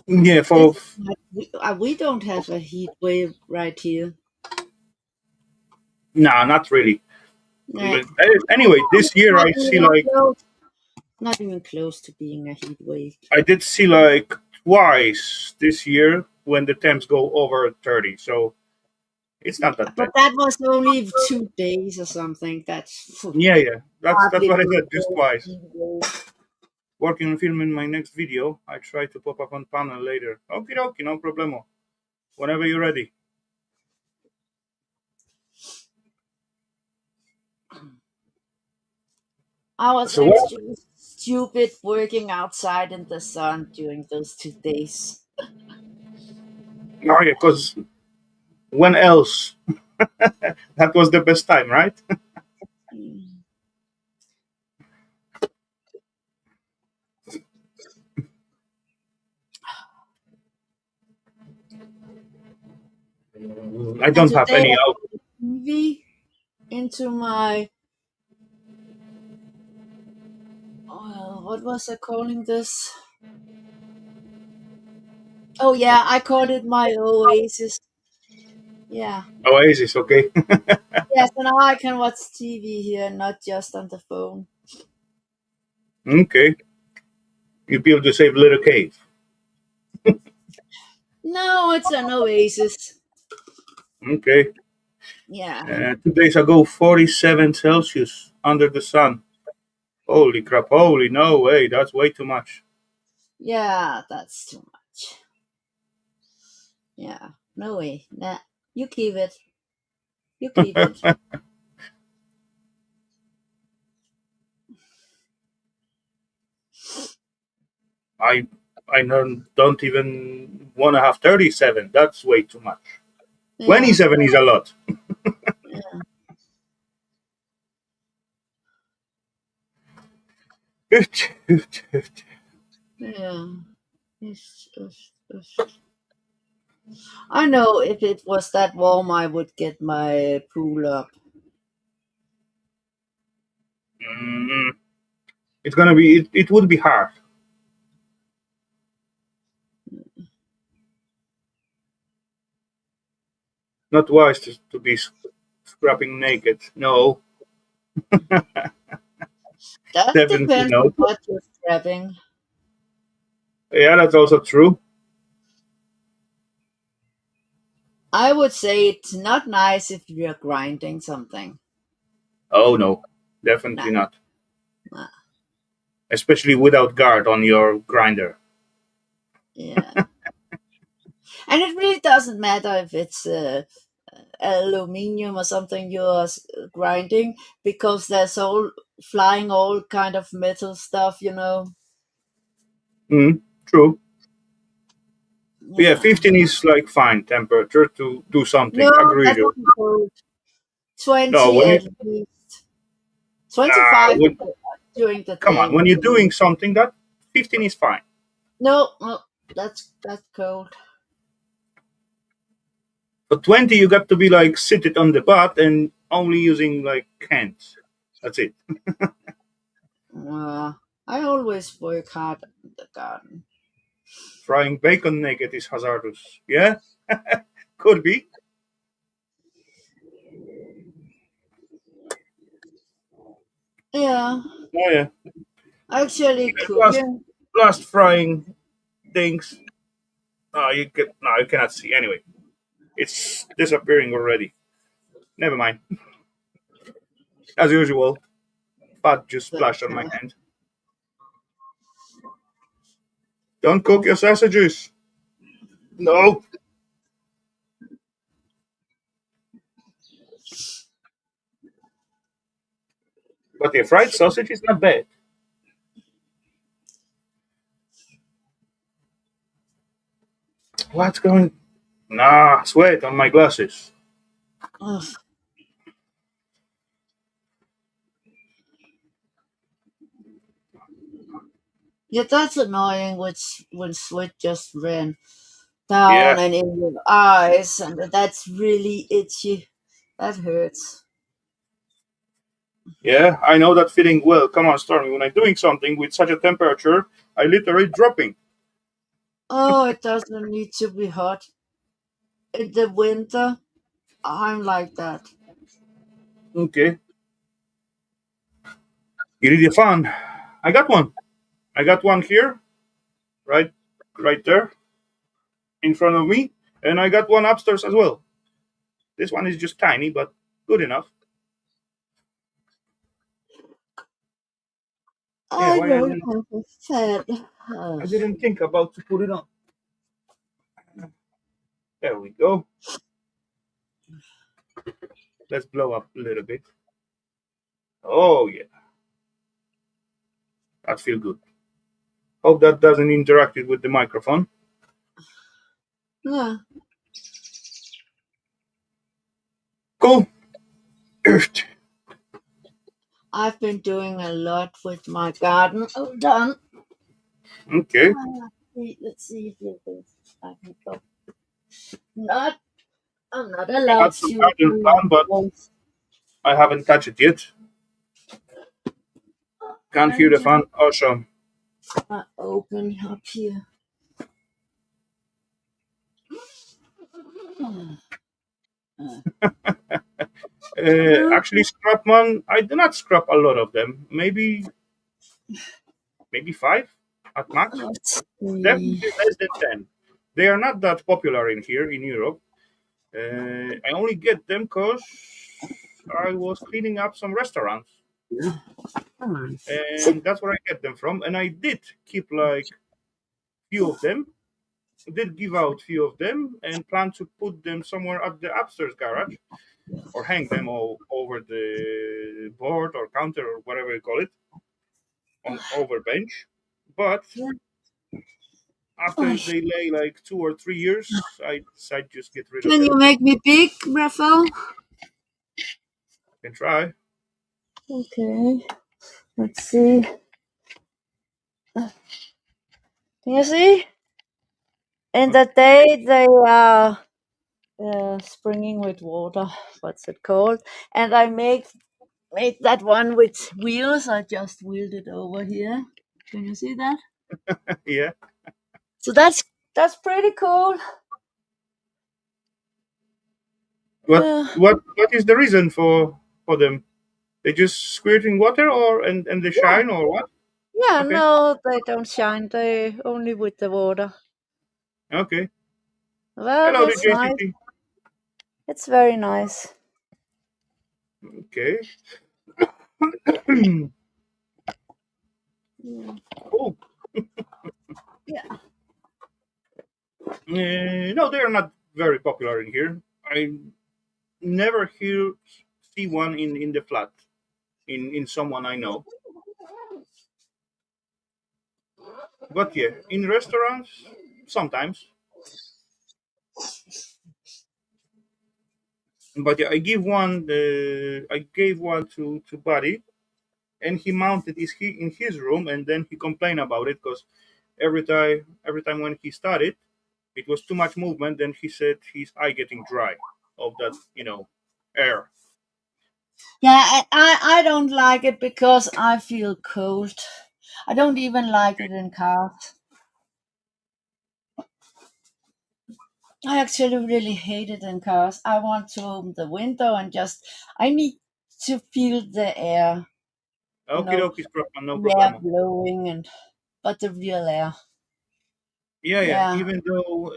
Yeah, This for is not, we don't have a heat wave right here. nah, not really. Nah. But anyway, this year Not I see even like close. Not even close to being a heat wave. I did see like twice this year when the temps go over 30. So it's not that But bad. that was only 2 days or something. That's Yeah. That's hardly what I being said. Just close to twice. heat wave. Working on filming my next video. I try to pop up on panel later. Okay, okay, no problemo. Whenever you're ready. I was So what? actually stupid working outside in the sun during those 2 days. Oh yeah, because when else? That was the best time, right? Mm. I And don't have today any I out. put a TV into my, what was I calling this? Oh yeah, I called it my oasis. Yeah. Oasis, okay. Yes, and now I can watch TV here, not just on the phone. Okay. You build a safe little cave. No, it's an oasis. Okay. Yeah. 2 days ago, 47 Celsius under the sun. Holy crap. Holy no way. That's way too much. Yeah, that's too much. Yeah. No way. Nah. You keep it. You keep it. I I don't even want to have 37. That's way too much. Yeah. 27 is a lot. Yeah. Yeah. It's- I know if it was that warm, I would get my pool up. Mm, it's gonna be. It would be hard. Not wise to be scrapping naked. No, That definitely depends on not. what you're grabbing. Yeah, that's also true. I would say it's not nice if you're grinding something. Oh no, definitely Nah, not. nah. Especially without guard on your grinder. Yeah. And it really doesn't matter if it's aluminium or something you're grinding, because there's all flying all kind of metal stuff. True. Yeah, Yeah. 15 is like fine temperature to do No, something. Agree. that's not cold. No, 20 when you at least. nah, 25 when, during the come on, day. when you're doing something, that 15 is fine. No, no, that's cold. But 20, you got to be like seated on the butt and only using like hands. That's it. Uh, I always work hard in the garden. Frying bacon naked is hazardous. Yeah, could be. Yeah, Oh yeah. actually Plus, cooking. plus frying things. No, you cannot see. Anyway, it's disappearing already. Never mind. As usual, fat just But, splashed on my hand. Don't cook your sausages. No, but the fried sausage is not bad. What's going? Nah, sweat on my glasses. ugh, yeah, that's annoying. When sweat just ran down Yeah, and in your eyes, and that's really itchy. That hurts. yeah, I know that feeling well. Come on, Stormy. When I'm doing something with such a temperature, I literally dropping. Oh, it doesn't need to be hot. In the winter, I'm like that. Okay, you need a fan. I got one. I got one here, right, right there in front of me, and I got one upstairs as well. This one is just tiny, but good enough. Yeah, I why don't have a fan. I Ugh. didn't think about to put it on. There we go. Let's blow up a little bit. Oh yeah, that feel good. Hope that doesn't interact it with the microphone. Yeah, Cool. I've been doing a lot with my garden. Oh, done. Okay. Let's see if you can. I can go. Not. I'm not I allowed had some to garden do plan, but once. I haven't touched it yet. Can't hear I'm the just fan. Awesome. open up here. Uh, Actually, scrap one, I do not scrap a lot of them. Maybe five at max. let's see. Definitely less than 10. They are not that popular in here in Europe. I only get them because I was cleaning up some restaurants, Come on. and that's where I get them from. And I did keep like few of them, did give out few of them, and plan to put them somewhere at the upstairs garage or hang them all over the board or counter or whatever you call it on over bench. But Oh, after they lay like 2 or 3 years, I decided just get rid of can you them. make me big, Rafal? Can try. Okay. Let's see. Can you see? In the day they are springing with water. What's it called? And I made that one with wheels. I just wheeled it over here. Can you see that? Yeah. So that's pretty cool. What Yeah. what is the reason for them? They just squirting water and they Yeah. shine or what? Yeah. Okay. No, they don't shine. They only with the water. Okay. Well, Hello, the that's nice. JCT. It's very nice. Okay. Yeah. Cool. Yeah. No, they are not very popular in here. I never hear see one in the flat in someone I know. But yeah, in restaurants sometimes. But yeah, I gave one to Buddy, and he mounted in his room, and then he complained about it because every time when he started, it was too much movement. Then he said his eye getting dry of that air. Yeah, I don't like it because I feel cold. I don't even like it in cars. I actually really hate it in cars. I want to open the window and just I need to feel the air, you Okay, know, dokie, Scrapman, no the air problemo. blowing and but the real air. Yeah, yeah. Yeah. Even though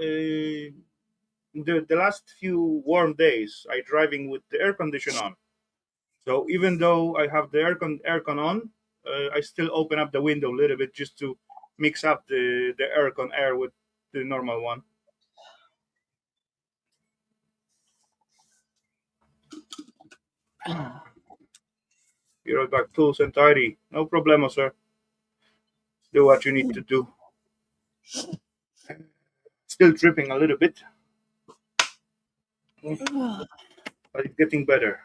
the last few warm days I driving with the air condition on, so even though I have the aircon on, I still open up the window a little bit just to mix up the aircon air with the normal one. Be right back, tools and tidy. No problemo, sir. Do what you need to do. Still dripping a little bit, but it's getting better.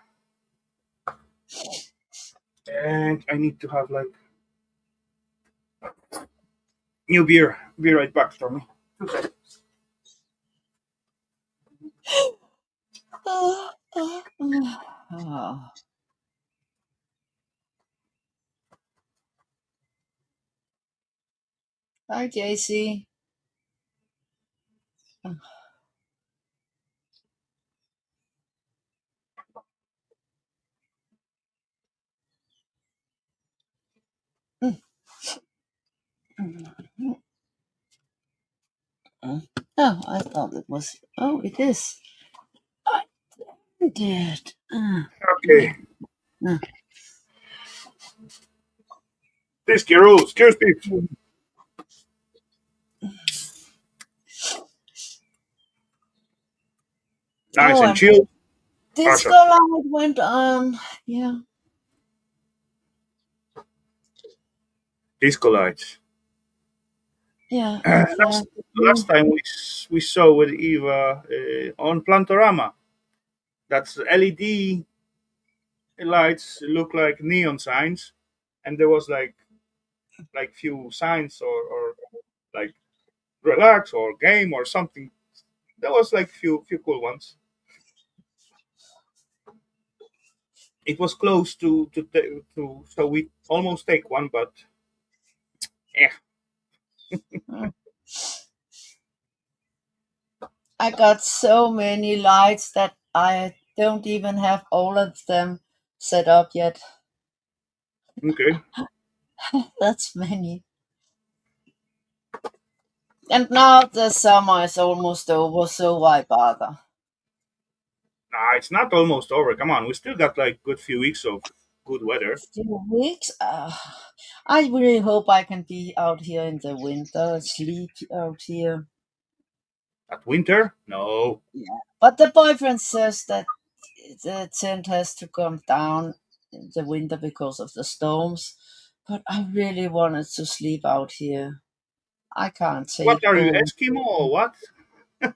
And I need to have like new beer. Be right back, Stormy. Oh. Hi, JC. Oh, I thought it was. Oh, it is. I did. Okay. Uh. Disky rules. Cheers, peeps. Nice Oh, and and chill. disco Awesome. light went on. Yeah, Disco lights. yeah, yeah. Last time we saw with Eva on Plantorama. That's LED lights look like neon signs, and there was like few signs or like relax or game or something. There was like few cool ones. It was close to so we almost take one, but eh. Mm. I got so many lights that I don't even have all of them set up yet. Okay. That's many. And now the summer is almost over, so why bother? Nah, it's not almost over. Come on, we still got like good few weeks of good weather. Few weeks? I really hope I can be out here in the winter, sleep out here. At winter? No. Yeah. But the boyfriend says that the tent has to come down in the winter because of the storms. But I really wanted to sleep out here. I can't What take are you, cold. Eskimo or what?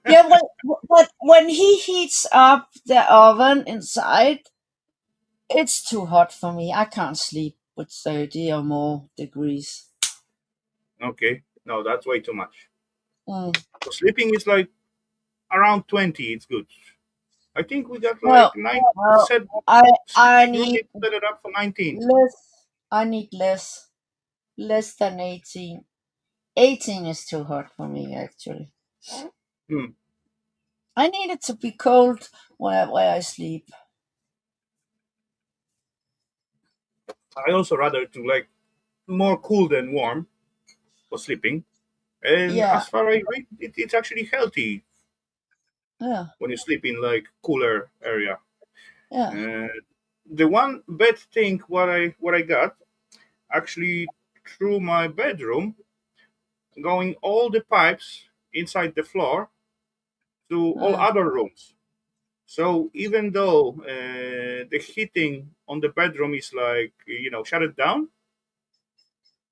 Yeah, well, but when he heats up the oven inside, it's too hot for me. I can't sleep with 30 or more degrees. Okay. No, that's way too much. Mm. So sleeping is like around 20. It's good. I think we got like Well, nine well, set. I You need need to set it up for 19. less. I need less than 18. 18 is too hot for me, actually. Hmm. I need it to be cold where I sleep. I also rather to like more cool than warm for sleeping. And Yeah, as far as I read, it's actually healthy yeah, when you sleep in like cooler area. yeah. Uh, the one bad thing what I got actually through my bedroom, going all the pipes inside the floor to all Uh, other rooms. So even though the heating on the bedroom is like shut it down,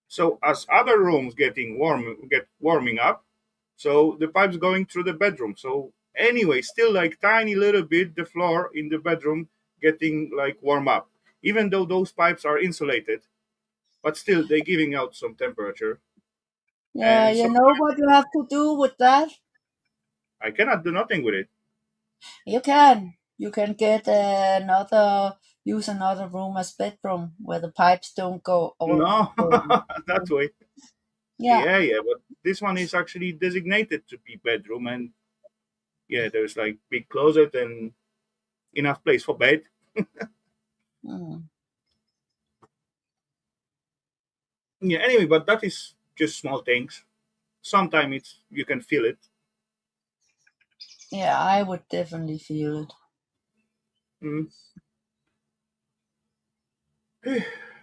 so as other rooms get warming up, so the pipes going through the bedroom. So anyway, still like tiny little bit the floor in the bedroom getting like warm up, even though those pipes are insulated, but still they giving out some temperature. yeah, And you know sometimes what you have to do with that? I cannot do nothing with it. You can. You can get use another room as bedroom where the pipes don't go all. No, Go. that way. Yeah. Yeah, yeah, but this one is actually designated to be bedroom, and yeah, there's like big closet and enough place for bed. Mm. Yeah, anyway, but that is just small things. Sometimes it's you can feel it. Yeah, I would definitely feel it. Mm.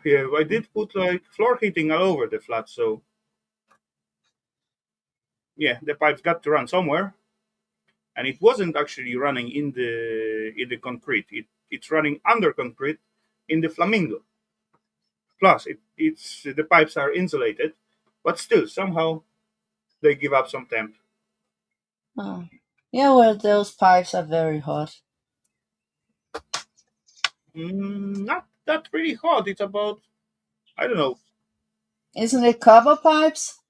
Yeah, I did put like floor heating all over the flat, so yeah, the pipes got to run somewhere, and it wasn't actually running in the concrete. It's running under concrete in the flamingo. Plus, it's the pipes are insulated, but still somehow they give up some temp. Oh. Yeah, well, those pipes are very hot. Not that really hot. It's about I don't know. Isn't it copper pipes?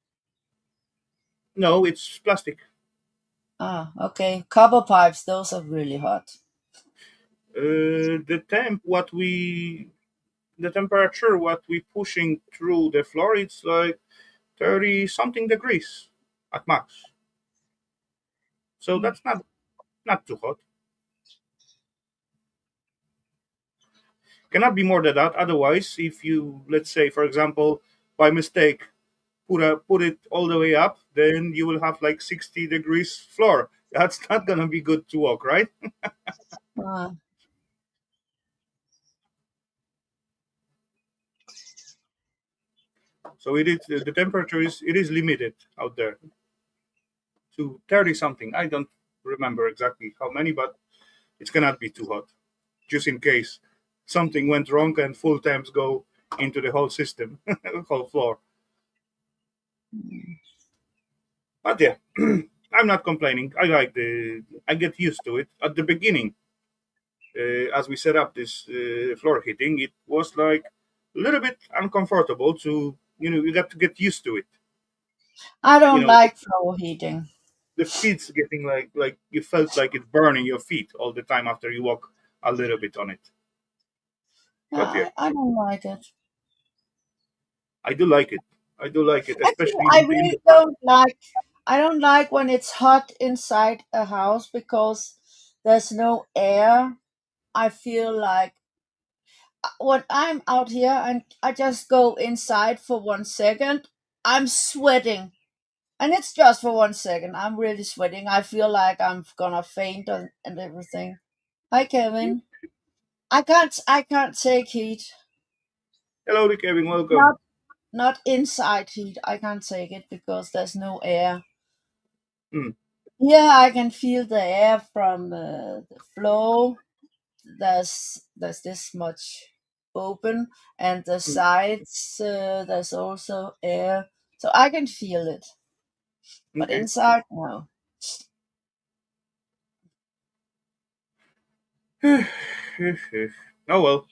No, it's plastic. Ah, okay. Copper pipes, those are really hot. The temperature what we pushing through the floor, it's like 30 something degrees at max. So Mm. that's not too hot. Cannot be more than that. Otherwise, if you let's say for example by mistake put it all the way up, then you will have like 60 degrees floor. That's not gonna be good to walk, right? Ah, So it is the temperature is it is limited out there to 30 something. I don't remember exactly how many, but it cannot be too hot. Just in case something went wrong and full temps go into the whole system, whole floor. But yeah, I'm not complaining. I get used to it. At the beginning, as we set up this floor heating, it was like a little bit uncomfortable to, you got to get used to it. I You don't know, like floor heating. the feet's getting like you felt like it's burning your feet all the time after you walk a little bit on it. Yeah, But yeah, I don't like it. I do like it. I do like it, Actually, especially I in the really summer. don't like. I don't like when it's hot inside a house because there's no air. I feel like when I'm out here and I just go inside for 1 second, I'm sweating. And it's just for 1 second. I'm really sweating. I feel like I'm gonna faint and everything. Hi, Kevin. I can't take heat. Hello, Kevin. Welcome. Not not inside heat. I can't take it because there's no air. Hmm. Yeah, I can feel the air from the flow. There's this much open, and the Hmm. sides there's also air, so I can feel it. But Okay. inside, no. Oh well.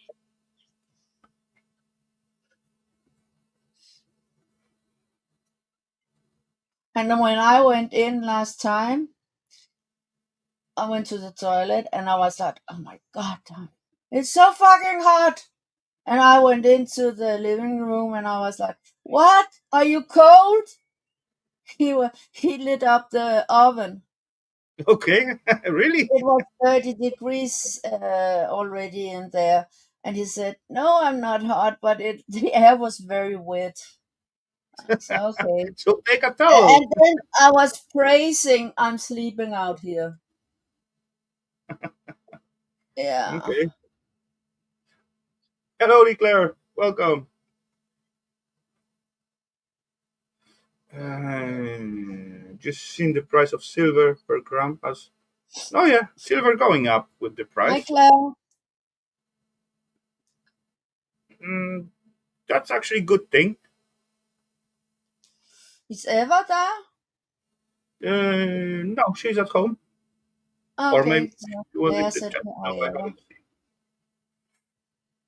And then when I went in last time, I went to the toilet and I was like, oh my god, it's so fucking hot. And I went into the living room and I was like, what? Are you cold? He lit up the oven. Okay. Really? It was 30 degrees already in there. And he said, no, I'm not hot, but the air was very wet. So, okay. So take a towel. And then I was praising, I'm sleeping out here. Yeah. Okay. Hello, Claire. Welcome. Just seen the price of silver per gram has. Oh yeah, silver going up with the Hi, price. Claire. Mm, that's actually a good thing. Is Eva there? No, she's at home, or maybe Okay. So, she was yeah, in I the said, chat. No, hi, I Eva. haven't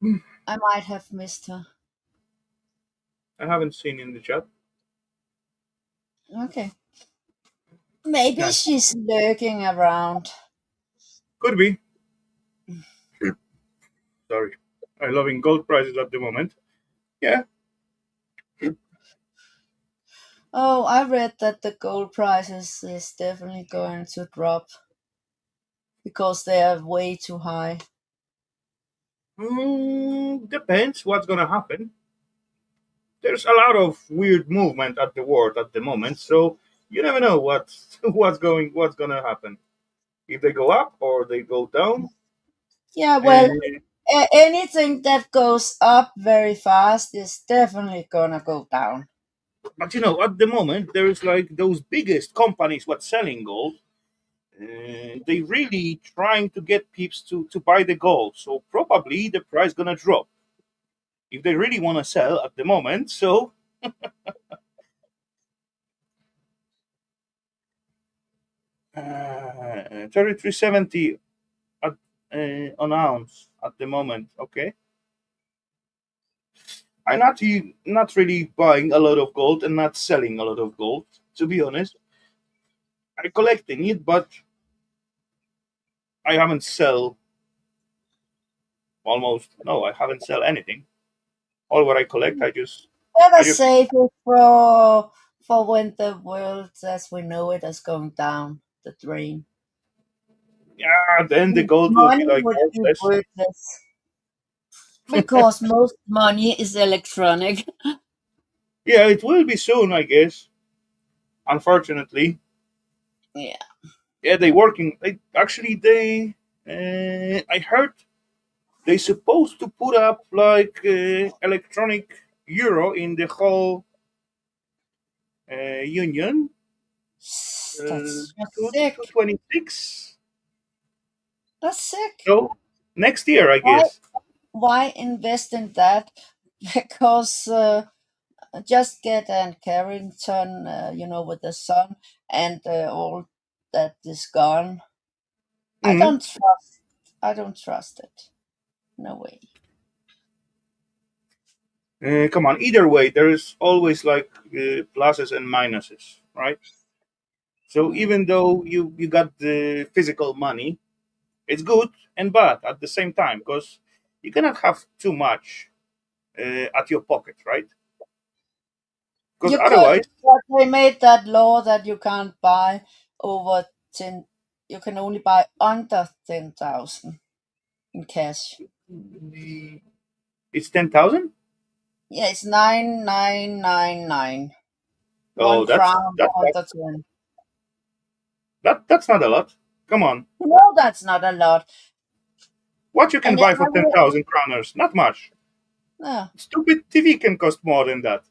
seen. I might have missed her. I haven't seen in the chat. Okay. Maybe Yeah, she's lurking around. could be. Sorry, I'm loving gold prices at the moment. Yeah. Oh, I read that the gold prices is definitely going to drop because they are way too high. Depends what's gonna happen. There's a lot of weird movement at the world at the moment, so you never know what's what's gonna happen. If they go up or they go down. Yeah, well, Uh, anything that goes up very fast is definitely gonna go down. but at the moment, there's like those biggest companies what's selling gold. They really trying to get peeps to buy the gold, so probably the price gonna drop if they really want to sell at the moment. So 33.70 at, an ounce at the moment. Okay, I'm not really buying a lot of gold and not selling a lot of gold. To be honest, I'm collecting it, but I haven't sell almost. No, I haven't sell anything. All what I collect, I Better just save it for when the world as we know it is going down the drain. yeah. Then the gold will be Money like would be worthless. worthless because most money is electronic. Yeah, it will be soon, I guess. Unfortunately, Yeah. yeah, they working. They actually they. I heard they supposed to put up like electronic euro in the whole union. That's just To sick. 26. That's sick. So next year, I Why guess. why invest in that? Because just get an Carrington, with the sun and all that is gone. I Hmm. don't trust. I don't trust it. No way. Come on. Either way, there is always like pluses and minuses, right? So Mm. even though you got the physical money, it's good and bad at the same time because you cannot have too much at your pocket, right? Because You could, otherwise, but they made that law that you can't buy over 10. you can only buy under 10,000 in cash. It's 10,000. Yeah, it's 9999. Oh, One crown that under 10. that's not a lot. Come on, No, that's not a lot. what you can And buy I for 10,000 kroners? Not much. yeah, Stupid TV can cost more than that.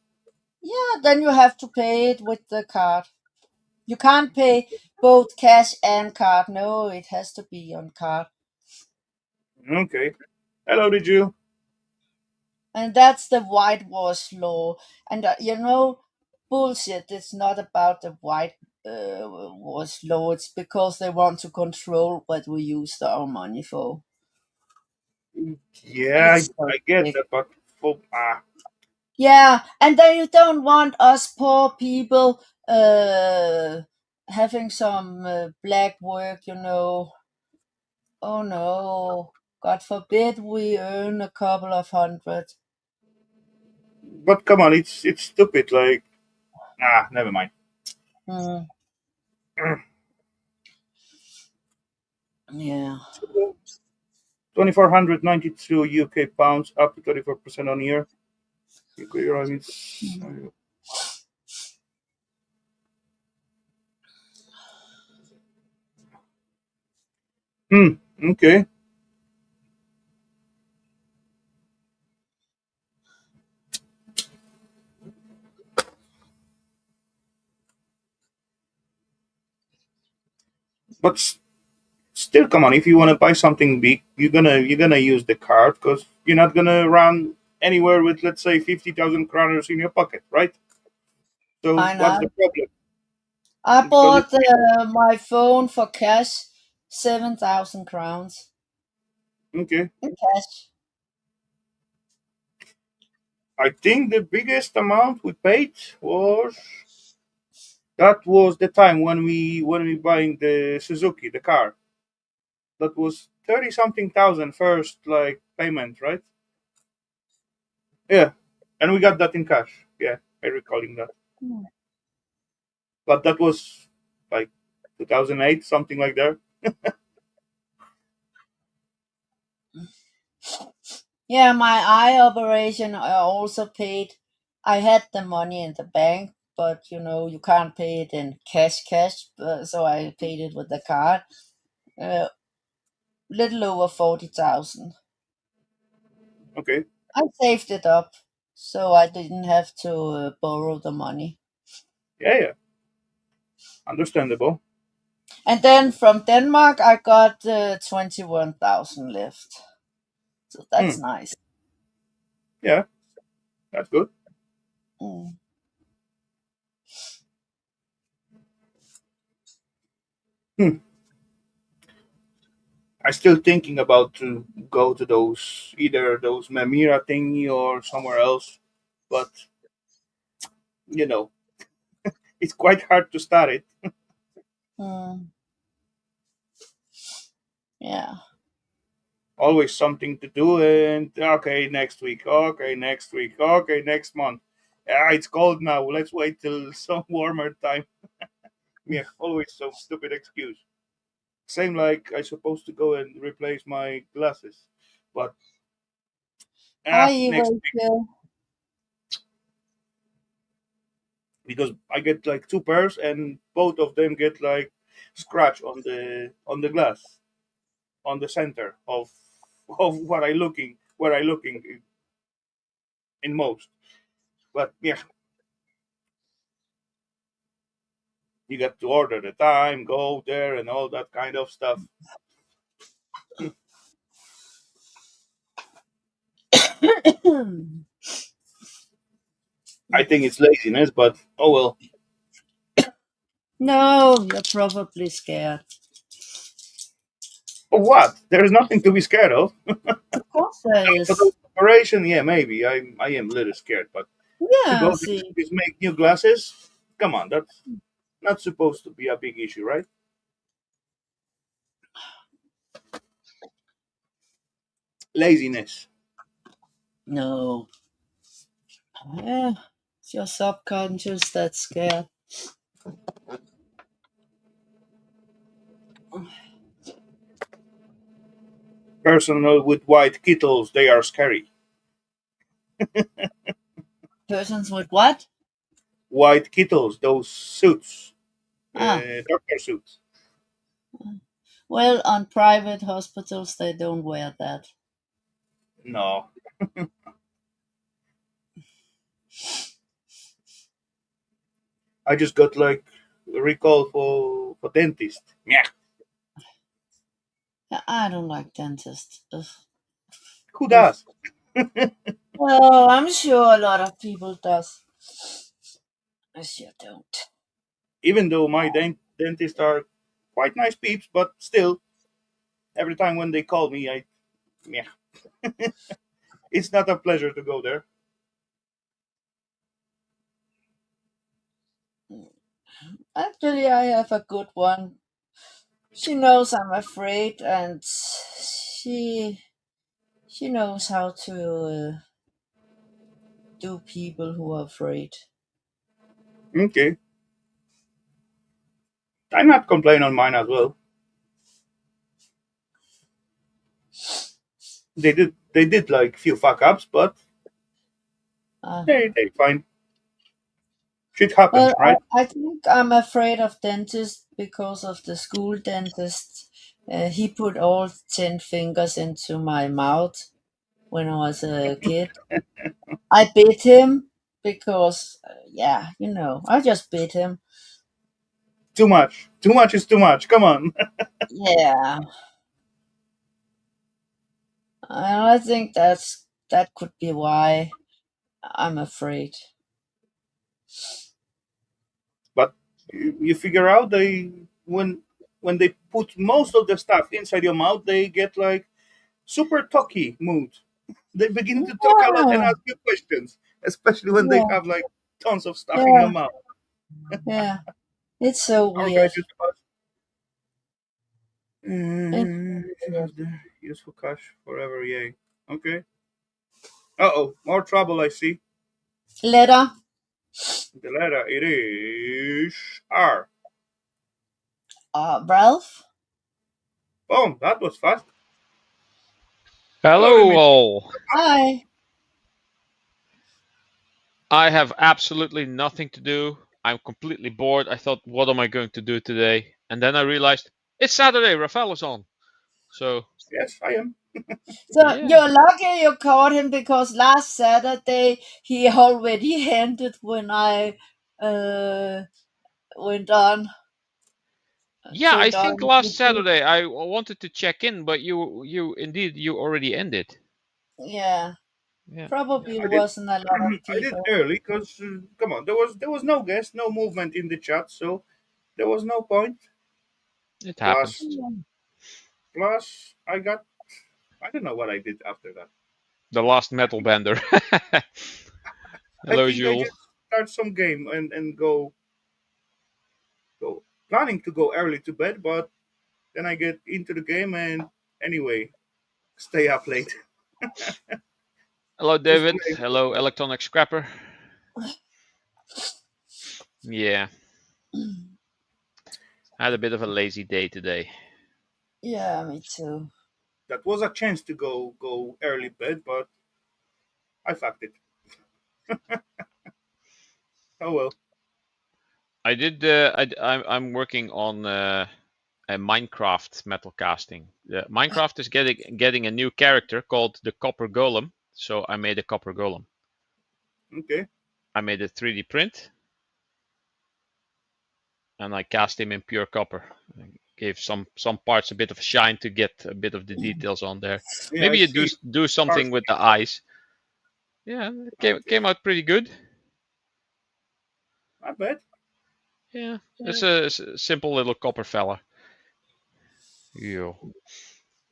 yeah, then you have to pay it with the card. You can't pay both cash and card. No, it has to be on card. Okay. Hello, did you? And that's the whitewash law. And bullshit. It's not about the whitewash law. It's because they want to control what we use our money for. Yeah, It's so I get sick. that, but for Yeah, and then you don't want us poor people having some black work. Oh no, God forbid we earn a couple of hundred. but come on, it's stupid. Like, never mind. Hmm. Yeah. 2,492 UK pounds, up to 34% on year. UK euro, I mean, hmm, okay. But still, come on. If you want to buy something big, you're gonna use the card because you're not gonna run anywhere with, let's say, 50,000 kroners in your pocket, right? So I what's the know. problem? I Because bought my phone for cash, 7,000 crowns okay, in cash. I think the biggest amount we paid was the time when we buying the Suzuki, the car. That was 30 something thousand first like payment, right? Yeah, and we got that in cash. Yeah, I recalling that. Hmm. But that was like 2008, something like that. Yeah, my eye operation I also paid. I had the money in the bank, but you can't pay it in cash, so I paid it with the card. Uh, Little over 40,000. Okay, I saved it up, so I didn't have to borrow the money. yeah, yeah, understandable. And then from Denmark, I got 21,000 left. So that's Hmm. nice. Yeah, that's good. Mm. Hmm. I still thinking about to go to those either those Memira thingy or somewhere else, but you know it's quite hard to start it. Mm. Yeah. Always something to do, and okay, next week, okay, next week, okay, next month. Ah, it's cold now. Let's wait till some warmer time. Yeah, always some stupid excuse. Same like I supposed to go and replace my glasses, but Hi, next week Rachel. because I get like two pairs and both of them get like scratch on the glass on the center of what I looking where I looking in most. But yeah, you got to order the time, go there, and all that kind of stuff. I think it's laziness, but oh well. No, you're probably scared. For what? There's nothing to be scared of. Of course there For is. the operation, yeah, maybe I am a little scared, but to Yeah, go to see. just make new glasses, come on, that's not supposed to be a big issue, right? Laziness. No. Yeah, it's your subconscious that's scared. Personnel with white kittles, they are scary. Persons with what? White kittles, those suits, Ah, doctor suits. well, on private hospitals they don't wear that. No, I just got like a recall for dentist. Yeah, Yeah, I don't like dentists. Ugh. who Ugh. does? Oh, I'm sure a lot of people does. I sure don't. Even though my dentists are quite nice peeps, but still, every time when they call me, yeah, it's not a pleasure to go there. Actually, I have a good one. She knows I'm afraid, and she knows how to do people who are afraid. Okay, I'm not complaining on mine as well. They did like few fuck ups, but Uh, they fine. Shit well, happens, right? I think I'm afraid of dentists because of the school dentist. He put all 10 fingers into my mouth when I was a kid. I bit him because, yeah, I just bit him. Too much. Too much is too much. Come on. Yeah, and I think that could be why I'm afraid. But you figure out when they put most of the stuff inside your mouth, they get like super talky mood. They begin to talk a lot and Yeah, ask you questions, especially when they yeah, have like tons of stuff in your yeah, mouth. yeah. It's so Our guy weird. just asked, It's use the useful cash forever, yay. Okay. Uh oh, more trouble I see. letter. The letter it is R. Ralph. Boom, that was fast. Hello, Hello, Dimitri. all. Hi. I have absolutely nothing to do. I'm completely bored. I thought, what am I going to do today? And then I realized it's Saturday. Rafal is on. So, Yes, I am. So yeah. you're lucky you caught him because last Saturday he already ended when I uh, went on, Yeah, I turned think on last YouTube. Saturday I wanted to check in, but you already ended. Yeah, Yeah. probably I did. wasn't a lot of I did people. early because come on, there was no guest, no movement in the chat, so there was no point. It Plus, happens. I got I don't know what I did after that. The last metal bender. I Hello, think I Jewel. just start some game and go planning to go early to bed, but then I get into the game and anyway stay up late. Hello, Just David. playing. Hello, Electronic Scrapper. Yeah, I had a bit of a lazy day today. Yeah, me too. That was a chance to go early bed, but I fucked it. Oh well. I did. I'm working on a Minecraft metal casting. Minecraft is getting a new character called the Copper Golem. So I made a Copper Golem. Okay. I made a 3D print and I cast him in pure copper. I gave some parts a bit of shine to get a bit of the details on there. Yeah, I Maybe you see. do something with the eyes. Yeah, it came Okay. out pretty good. Not bad. Yeah, it's a simple little copper fella. Yeah.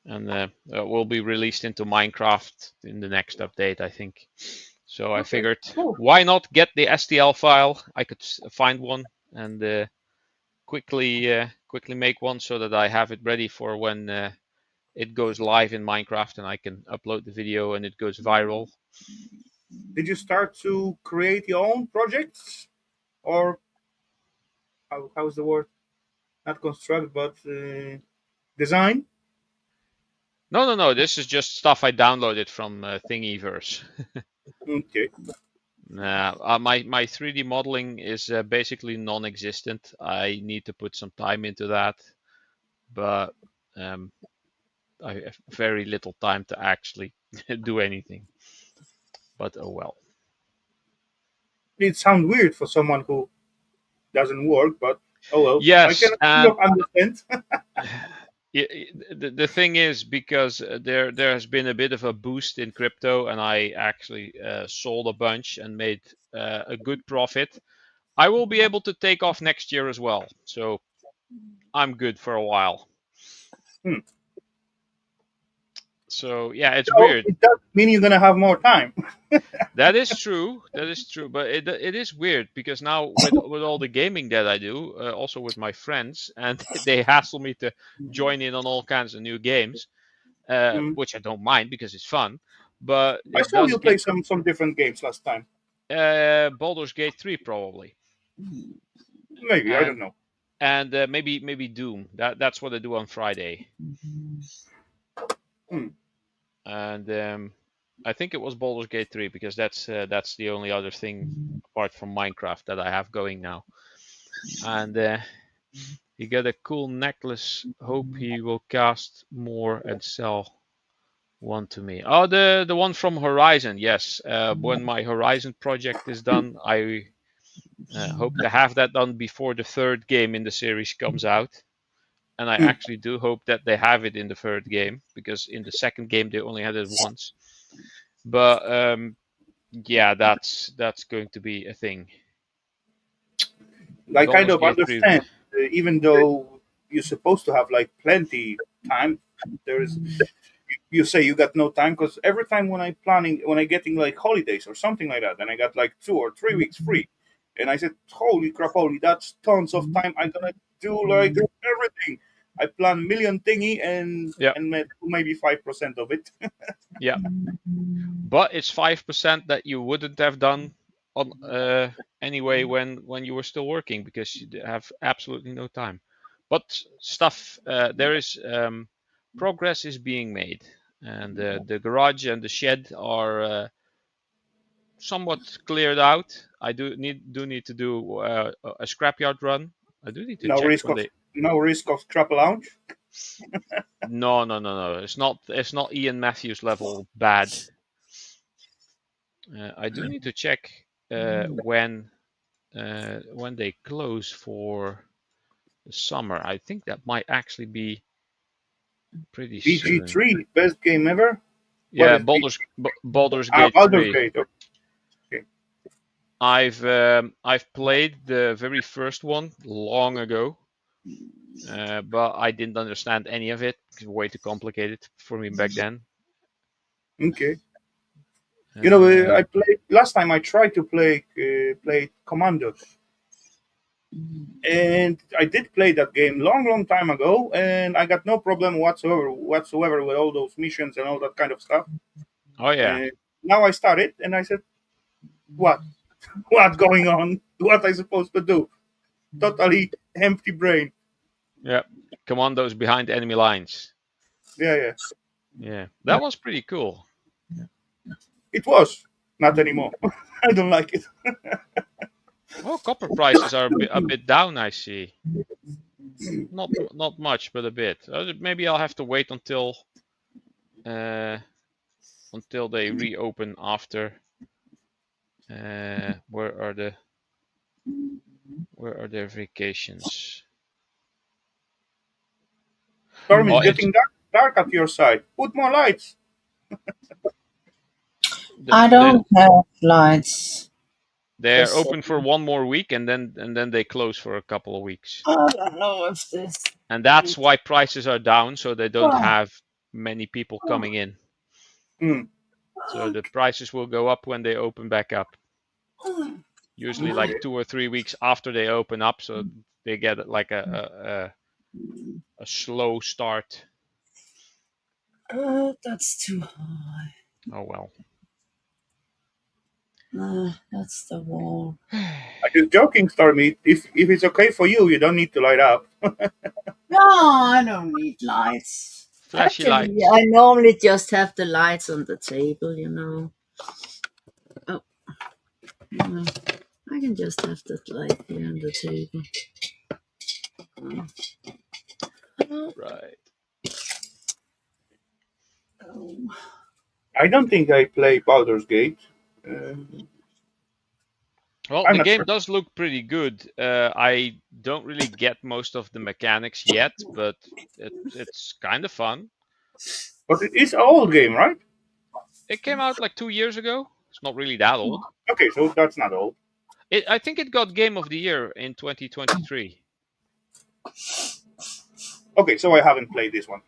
And will be released into Minecraft in the next update, I think. So I Okay. figured, Cool. why not get the STL file? I could find one and quickly make one so that I have it ready for when it goes live in Minecraft and I can upload the video and it goes viral. Did you start to create your own projects, or how's the word? Not construct, but design? No. This is just stuff I downloaded from Thingiverse. Okay. Nah, my 3D modeling is basically non-existent. I need to put some time into that, but um, I have very little time to actually do anything. But oh well. It sounds weird for someone who doesn't work, but oh well. I can Yes, kind and of understand. the thing is because there has been a bit of a boost in crypto, and I actually sold a bunch and made a good profit. I will be able to take off next year as well, so I'm good for a while. Hmm. So yeah, it's So weird. it does mean you're gonna have more time. That is true. That is true. But it is weird because now with all the gaming that I do, also with my friends, and they hassle me to join in on all kinds of new games, Hmm. which I don't mind because it's fun. But I it saw does you get play some different games last time. Baldur's Gate 3 probably, Maybe I don't and know. maybe Doom. That's what I do on Friday, Hmm. and I think it was Baldur's Gate 3 because that's the only other thing apart from Minecraft that I have going now. And he got a cool necklace. Hope he will cast more and sell one to me. Oh, the one from Horizon. Yes. When my Horizon project is done, I hope to have that done before the third game in the series comes out. And I Hmm. actually do hope that they have it in the third game because in the second game they only had it once. But yeah, that's going to be a thing. I kind Baldur's of Gate 3. understand, even though you're supposed to have like plenty time. There's you say you got no time because every time when I getting like holidays or something like that, then I got like 2 or 3 weeks free, and I said, "Holy crap, holy, that's tons of time. I'm gonna do like everything. I plan million thingy Yeah, and maybe 5% of it." yeah. But it's 5% that you wouldn't have done on anyway when you were still working because you have absolutely no time. But stuff there is progress is being made, and the garage and the shed are somewhat cleared out. I do need to do a scrapyard run. I do need to No check risk when of they. no risk of scrap lounge. No. It's not Ian Matthews level bad. I do need to check when they close for the summer. I think that might actually be pretty soon. BG3, best game ever. What Yeah, is BG? Baldur's Ah, Gate Baldur's 3. Gate. Okay. I've played the very first one long ago, but I didn't understand any of it. It's way too complicated for me back then. Okay. I Uh, played last time. I tried to play Commando, and I did play that game long time ago, and I got no problem whatsoever with all those missions and all that kind of stuff. oh yeah, And now I started, and I said, "What? What's going on? What I supposed to do? Totally empty brain." yeah. Commandos behind enemy lines. Yeah, yeah. Yeah, that was pretty cool. It was not anymore. I don't like it. Oh, copper prices are a bit down, I see. Not much, but a bit. Maybe I'll have to wait uh, until they reopen after. Where are their vacations? Storm Oh, is it's getting dark at your side. Put more lights. I the don't have lights. they're Just open for one more week and then they close for a couple of weeks. I don't know if this. And that's why prices are down, so they don't have many people coming in. Hmm. So the prices will go up when they open back up. Usually like Okay. 2 or 3 weeks after they open up, so they get like a slow start. That's too high. Oh well. That's the wall. I'm just joking, Stormy. If it's okay for you, you don't need to light up. No, I don't need lights. Flashy Actually, I lights. normally just have the lights on the table, you know. Oh, no, I can just have that light here on the table. Oh, Right. oh. I don't think I play Baldur's Gate. Uh, Well, I'm the not game sure, does look pretty good. I don't really get most of the mechanics yet, but it's kind of fun. but it is an old game, right? It came out like 2 years ago. It's not really that old. Okay, so that's not old. I think it got Game of the Year in 2023. Okay, so I haven't played this one.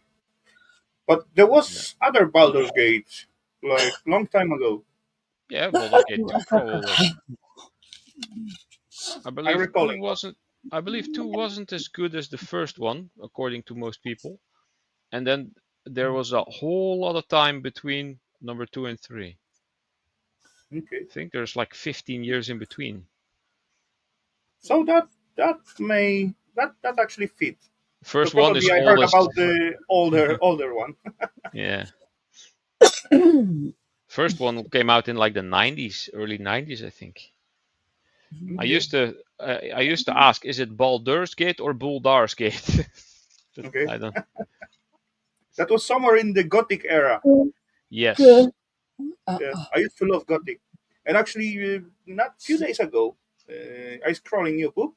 But there Yeah. was other Baldur's Gate, like long time ago. Yeah, Baldur's Gate 2 probably. I I'm believe 2 recalling one. wasn't I believe 2 wasn't as good as the first one, according to most people. And then there was a whole lot of time between number 2 and 3. Okay, I think there's like 15 years in between. so that actually fit. So First one is probably I heard oldest. about the older one. Yeah. First one came out in like the 90s, early 90s, I think. Okay, I used to ask, is it Baldur's Gate or Buldar's Gate? But okay, I don't. that was somewhere in the Gothic era. Yes. Yeah, I used to love Gothic, and actually, not few days ago, I was scrolling YouTube,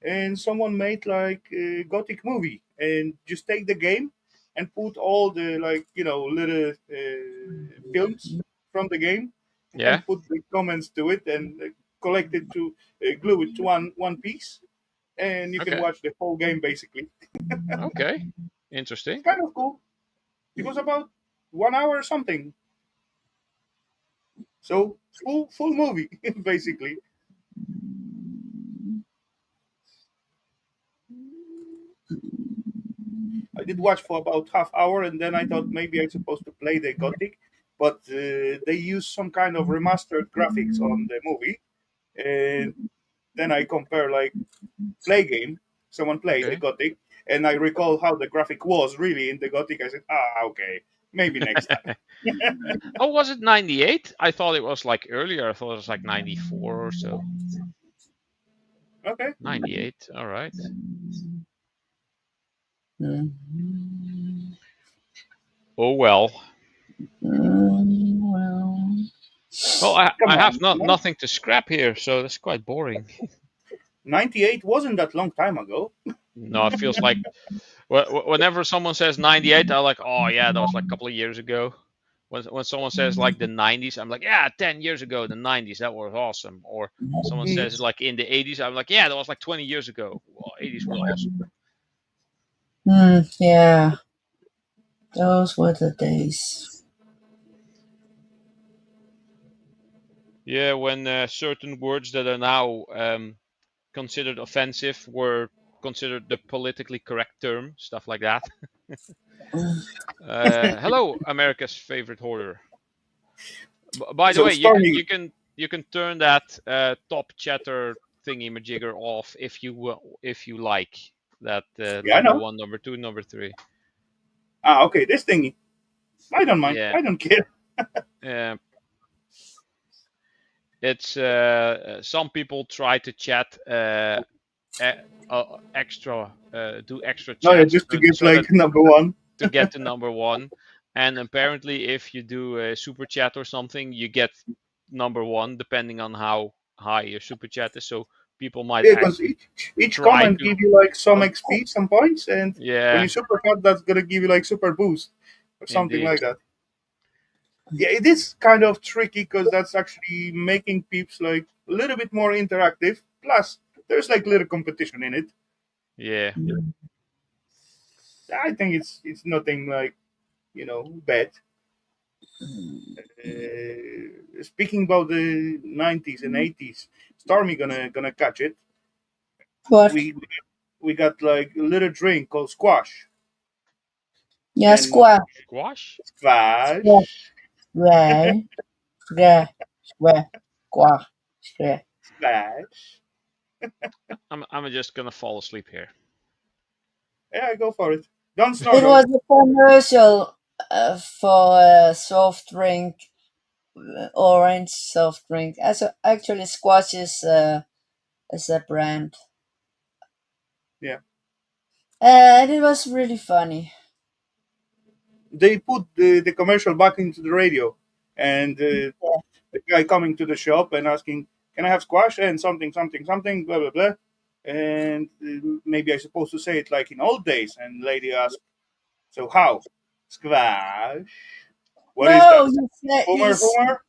and someone made like a Gothic movie, and just take the game and put all the like little films from the game, Yeah. and put the comments to it, and collect it to glue it to one piece, and you can Okay. watch the whole game basically. Okay. It's Interesting. kind of cool. It was about 1 hour or something, so full movie basically. I did watch for about half hour, and then I thought maybe I'm supposed to play the Gothic, but they use some kind of remastered graphics on the movie, and then I compare like play game. Someone play the Okay. Gothic, and I recall how the graphic was really in the Gothic. I said, okay, maybe next time. Oh, was it 98? I thought it was like earlier. I thought it was like 94 or so. Okay, 98. All right. Oh well. Well, come I have on, not come on. nothing to scrap here, so that's quite boring. 98 wasn't that long time ago. No, it feels like whenever someone says 98, I'm like, oh yeah, that was like a couple of years ago. When someone says like the 90s, I'm like, yeah, 10 years ago, the 90s, that was awesome. Or someone Mhm. says like in the 80s, I'm like, yeah, that was like 20 years ago. Well, 80s was awesome. Yeah, those were the days. Yeah, when certain words that are now considered offensive were considered the politically correct term, stuff like that. Hello, America's favorite hoarder. By the So way, Stormy, you can turn that top chatter thingy majigger off if you like that yeah, I number know. one, number two, number three. Okay, this thingy. I don't mind. Yeah, I don't care. uh, it's some people try to chat e- extra do extra No, yeah, chats just to get so that like number one. to get to number one. And apparently, if you do a super chat or something, you get number one depending on how high your super chat is. So people might Yeah, because actually each try comment to. give you like some Oh, XP, some points, and when you yeah, super cut, that's gonna give you like super boost or something indeed. like that. Yeah, it is kind of tricky because that's actually making peeps like a little bit more interactive. Plus, there's like little competition in it. Yeah, I think it's nothing like bad. Speaking about the 90s and 80s, Stormy gonna catch it. What? We got like a little drink called squash Yeah, and square, squash. square, squash, square, square, square, square, square. I'm just gonna fall asleep here. Yeah, go for it. Don't It snort was a commercial for a soft drink, orange soft drink. Actually, Squash is a brand, Yeah, and it was really funny. they put the commercial back into the radio, and Yeah. the guy coming to the shop and asking, "Can I have squash and something, something, something, blah blah blah." And maybe I supposed to say it like in old days. And lady asked, "So how? Squash? What is No, that? he said Homer, Homer?"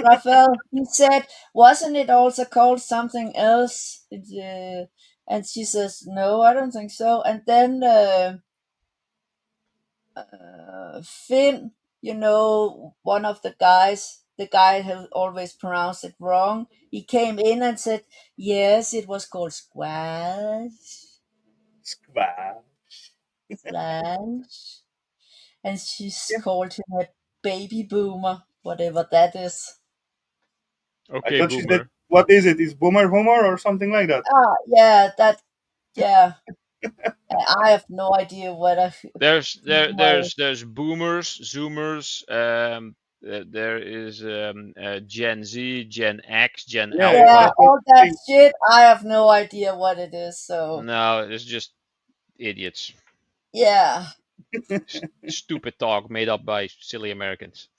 Raphael. He said, wasn't it also called something else? And she says, no, I don't think so. And then Finn, one of the guy who always pronounced it wrong, he came in and said, yes, it was called squash, Squash. splash. And Yeah, called him a baby boomer, whatever that is. I Okay, thought she said, boomer. "What is it? Is Boomer Homer or something like that?" Ah, yeah, yeah. I have no idea whether why. There's boomers, zoomers. There is Gen Z, Gen X, Gen Yeah, Yeah, Alpha. that was all the that thing. shit. I have no idea what it is. So No, it's just idiots. yeah. Stupid talk made up by silly Americans.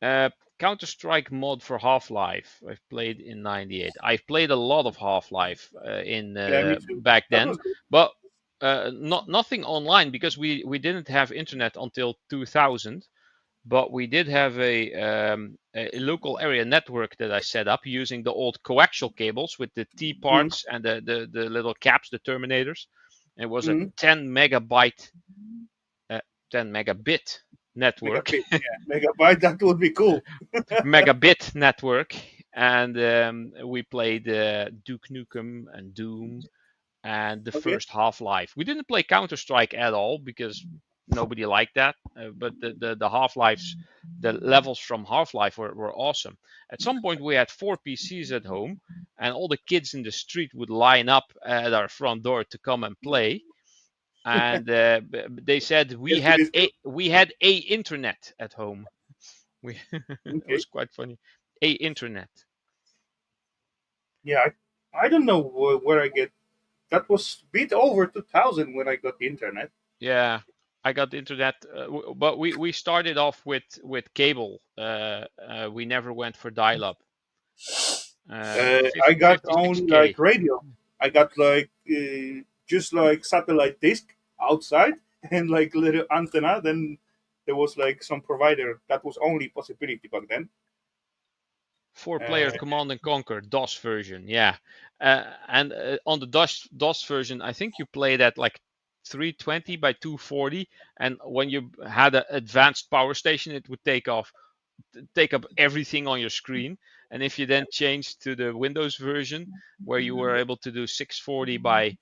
Uh, Counter Strike mod for Half Life. I've played in '98. I've played a lot of Half Life in Yeah, me too. back That then, was good. but nothing online because we didn't have internet until 2000. But we did have a local area network that I set up using the old coaxial cables with the T Mm, parts and the little caps, the terminators. It was a mm. 10 megabyte, uh, 10 megabit network, Megabit, yeah, megabyte. That would be cool. megabit network, and we played Duke Nukem and Doom and the Okay. first Half-Life. We didn't play Counter-Strike at all because nobody liked that. But the Half-Lives, the levels from Half-Life were awesome. At some point, we had 4 PCs at home, and all the kids in the street would line up at our front door to come and play. And they said Yes, it is true. we had a internet at home. We it Okay. was quite funny. A internet. Yeah, I don't know where I get. That was a bit over 2000 when I got the internet. Yeah, I got the internet, but we started off with cable. We never went for dial-up. I got only 56K. like radio. I got like just like satellite disk outside and like little antenna. Then there was like some provider that was only possibility back then. Four-player Uh, Command and Conquer DOS version. Yeah, and on the DOS version, I think you played at like 320 by 240, and when you had an advanced power station, it would take up everything on your screen. And if you then change to the Windows version, where you were able to do 640 by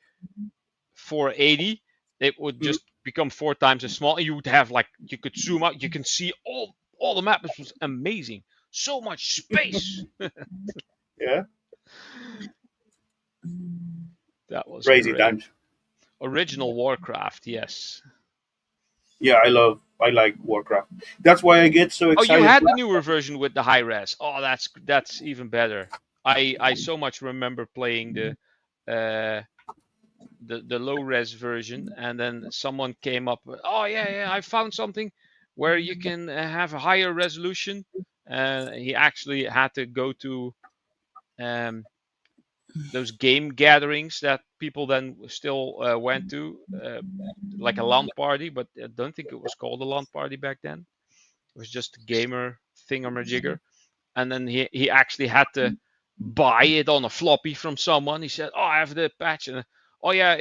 480, it would mm, just become 4 times as small. You would have like you could zoom out, you can see all the maps. It was amazing. So much space. yeah, That was crazy great. times. Original Warcraft, yes. Yeah, I like Warcraft. That's why I get so Oh, you excited. had the newer version with the high res. Oh, that's even better. I so much remember playing uh, the low res version, and then someone came up with, oh yeah, I found something where you can have a higher resolution. He actually had to go to um, those game gatherings that people then still went to, like a LAN party, but I don't think it was called a LAN party back then. It was just a gamer thingamajigger. And then he actually had to buy it on a floppy from someone. He said, "Oh, I have the patch." And oh yeah,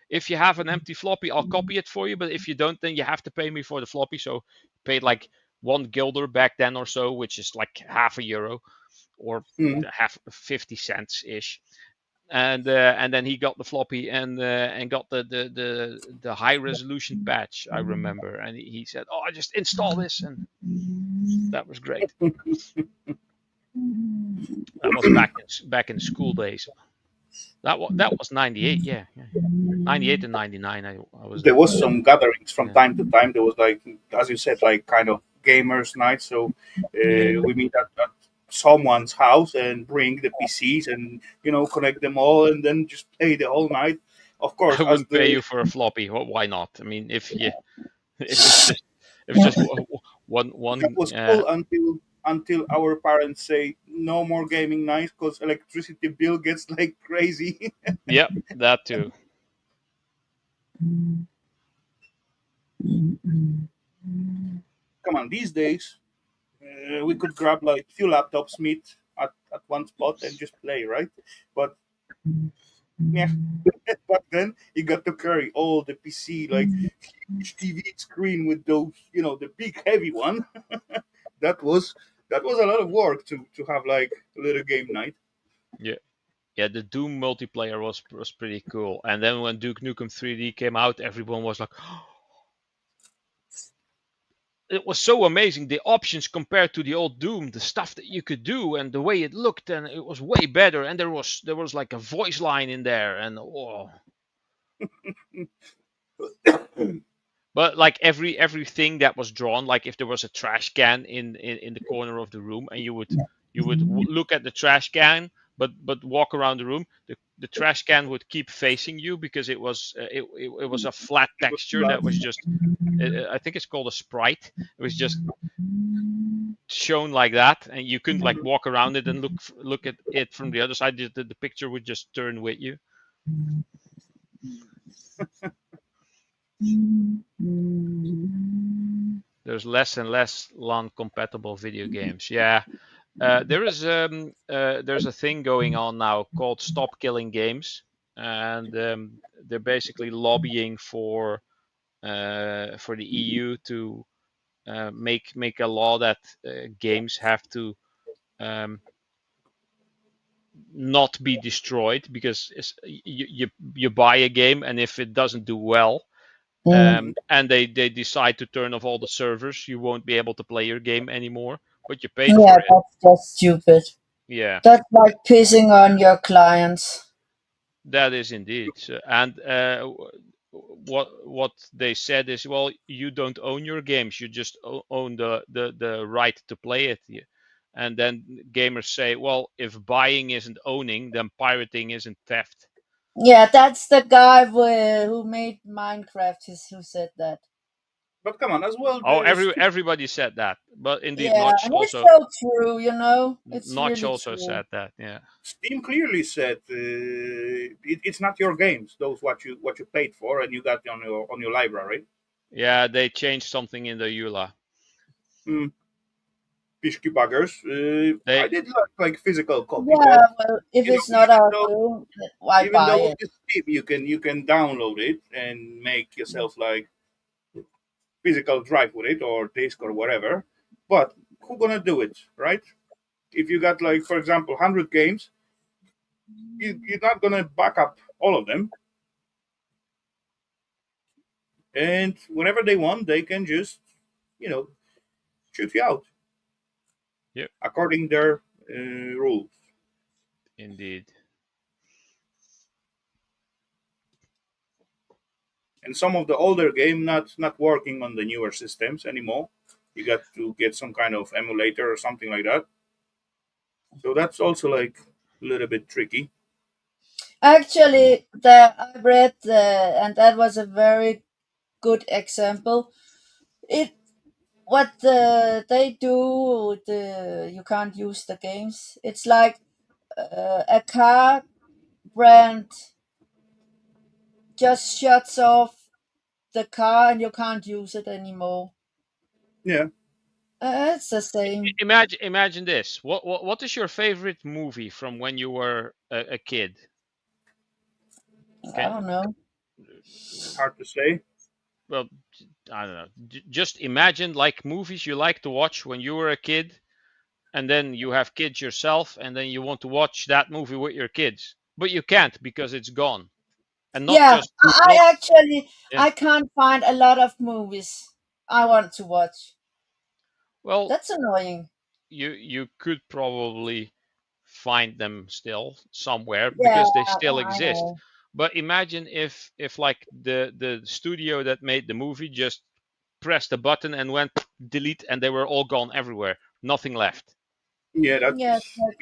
if you have an empty floppy, I'll copy it for you. But if you don't, then you have to pay me for the floppy. So paid like 1 guilder back then or so, which is like half a euro or Mm, half 50 cents ish. And then he got the floppy and got the high resolution patch. I remember, and he said, "Oh, I just install this," and that was great. That was back in school days. That was 98. Yeah, yeah, yeah. 98 and 99. I was There there. was some gatherings from Yeah. time to time. There was like, as you said, like kind of gamers night. So we meet at someone's house and bring the PCs and connect them all and then just play the whole night. Of course, I as wouldn't pay the you for a floppy. Why not? I mean, if it's just if it's just one that one. was cool until our parents say no more gaming nights because electricity bill gets like crazy. Yep, that too. Come on, these days we could grab like few laptops, meet at one spot, and just play, right? But yeah, but then you got to carry all the PC, like huge TV screen with those, the big heavy one. that was that was a lot of work to have like a little game night. Yeah. Yeah, the Doom multiplayer was pretty cool. And then when Duke Nukem 3D came out, everyone was like, it was so amazing. The options compared to the old Doom, the stuff that you could do, and the way it looked, and it was way better. And there was like a voice line in there, and oh, but like everything that was drawn, like if there was a trash can in the corner of the room, and you would look at the trash can, but walk around the room, the trash can would keep facing you because it was a flat It was texture flat. that was just I think it's called a sprite. It was just shown like that, and you couldn't like walk around it and look at it from the other side. The picture would just turn with you. There's less and less LAN compatible video games. Yeah, there's a thing going on now called Stop Killing Games, and they're basically lobbying for the EU to make a law that games have to um, not be destroyed because you buy a game, and if it doesn't do well, Mm. and they decide to turn off all the servers, you won't be able to play your game anymore, but you paid Yeah, for it. that's just stupid. Yeah, That's like pissing on your clients. that is indeed. And what they said is, well, you don't own your games, you just own the right to play it. And then gamers say, well, if buying isn't owning, then pirating isn't theft. Yeah, that's the guy who made Minecraft. Who said that? But come on, as well, Oh, the everybody said that, but indeed, Yeah, Notch and it's also so true. It's Notch really also true. said that. Yeah, Steam clearly said it's not your games; those what you paid for and you got on your library. yeah, they changed something in the EULA. Mm, Pishki buggers. I They did like physical copy, but Yeah, well, if it's not even our though doing, why even buy though it? it's Steam, you can download it and make yourself like physical drive with it or disk or whatever. But who gonna do it, right? If you got like, for example, 100 games, you're not gonna back up all of them, and whenever they want, they can just you know shoot you out Yep, according their rules. indeed. And some of the older game not working on the newer systems anymore. You got to get some kind of emulator or something like that. So that's also like a little bit tricky. Actually, I read and that was a very good example. It what they do. You can't use the games. It's like a car brand just shuts off the car and you can't use it anymore. Yeah. It's the same. Imagine this. What is your favorite movie from when you were a kid? I Can don't know. Hard to say. well, I don't know. Just imagine like movies you like to watch when you were a kid, and then you have kids yourself, and then you want to watch that movie with your kids, but you can't because it's gone. And not Yeah, just not I actually yeah. I can't find a lot of movies I want to watch. Well, That's annoying. you could probably find them still somewhere Yeah, because they still I exist. know. But imagine if like the studio that made the movie just pressed a button and went delete, and they were all gone everywhere, nothing left. Yeah, Yeah, that's but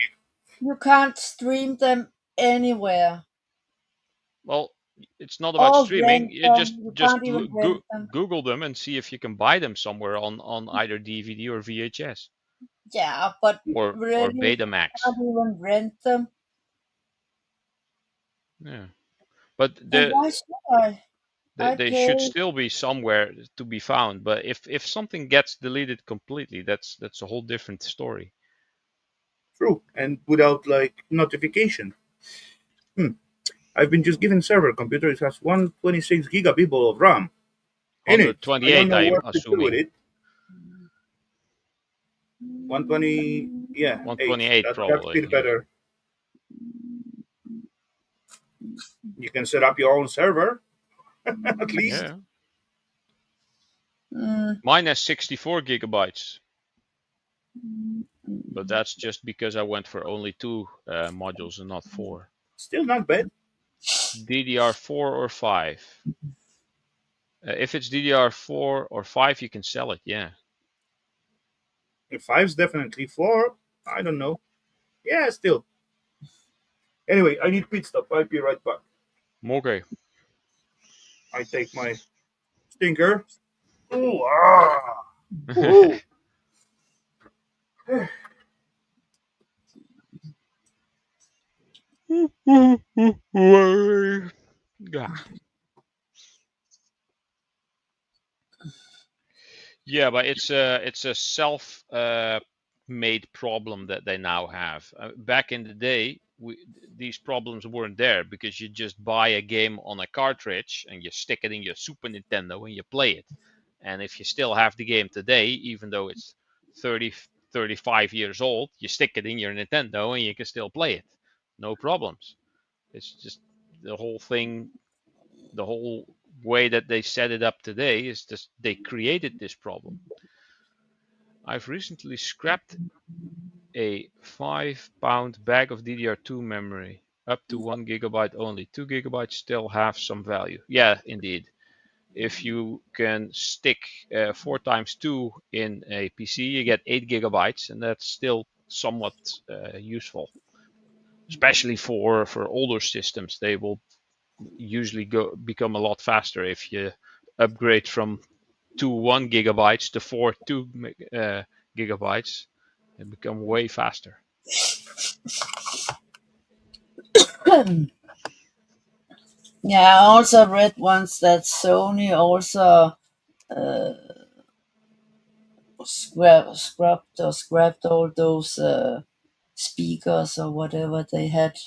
you can't stream them anywhere Well, it's not about or streaming. rent You them. You just can't even rent them. Google them and see if you can buy them somewhere on either DVD or VHS Yeah, but or really, you Betamax. can't even rent them. Yeah, but And why should I? I they pay. should still be somewhere to be found. But if something gets deleted completely, that's a whole different story. true. And without like notification. Hmm. I've been just given server computer. It has 126 gigabit of RAM in it. I don't 128, know I'm what to do with assuming. it. 120. Yeah, 8. 128 That's probably. still Yeah. better. You can set up your own server at least. Yeah. Mm, Mine has 64 gigabytes, but that's just because I went for only two modules and not four. Still not bad. DDR4 or 5. If it's DDR4 or 5, you can sell it. Yeah. If 5's definitely 4. I don't know. Yeah, still. Anyway, I need pit stop. I'll be right back. Okay. I take my stinker. Ooh, ah. Ooh. Yeah. Yeah, but it's a self made problem that they now have. Back in the day, these problems weren't there because you just buy a game on a cartridge and you stick it in your Super Nintendo and you play it. And if you still have the game today, even though it's 30, 35 years old, you stick it in your Nintendo and you can still play it. No problems. It's just the whole thing, the whole way that they set it up today is just they created this problem. I've recently scrapped a 5-pound bag of DDR2 memory, up to 1 gigabyte only. 2 gigabytes still have some value. Yeah, indeed. If you can stick 4 times 2 in a PC, you get 8 gigabytes, and that's still somewhat useful, especially for older systems. They will usually become a lot faster if you upgrade from 2 1 gigabytes to 4 2 gigabytes. They become way faster. yeah, I also read once that Sony also uh, scrapped all those speakers or whatever they had.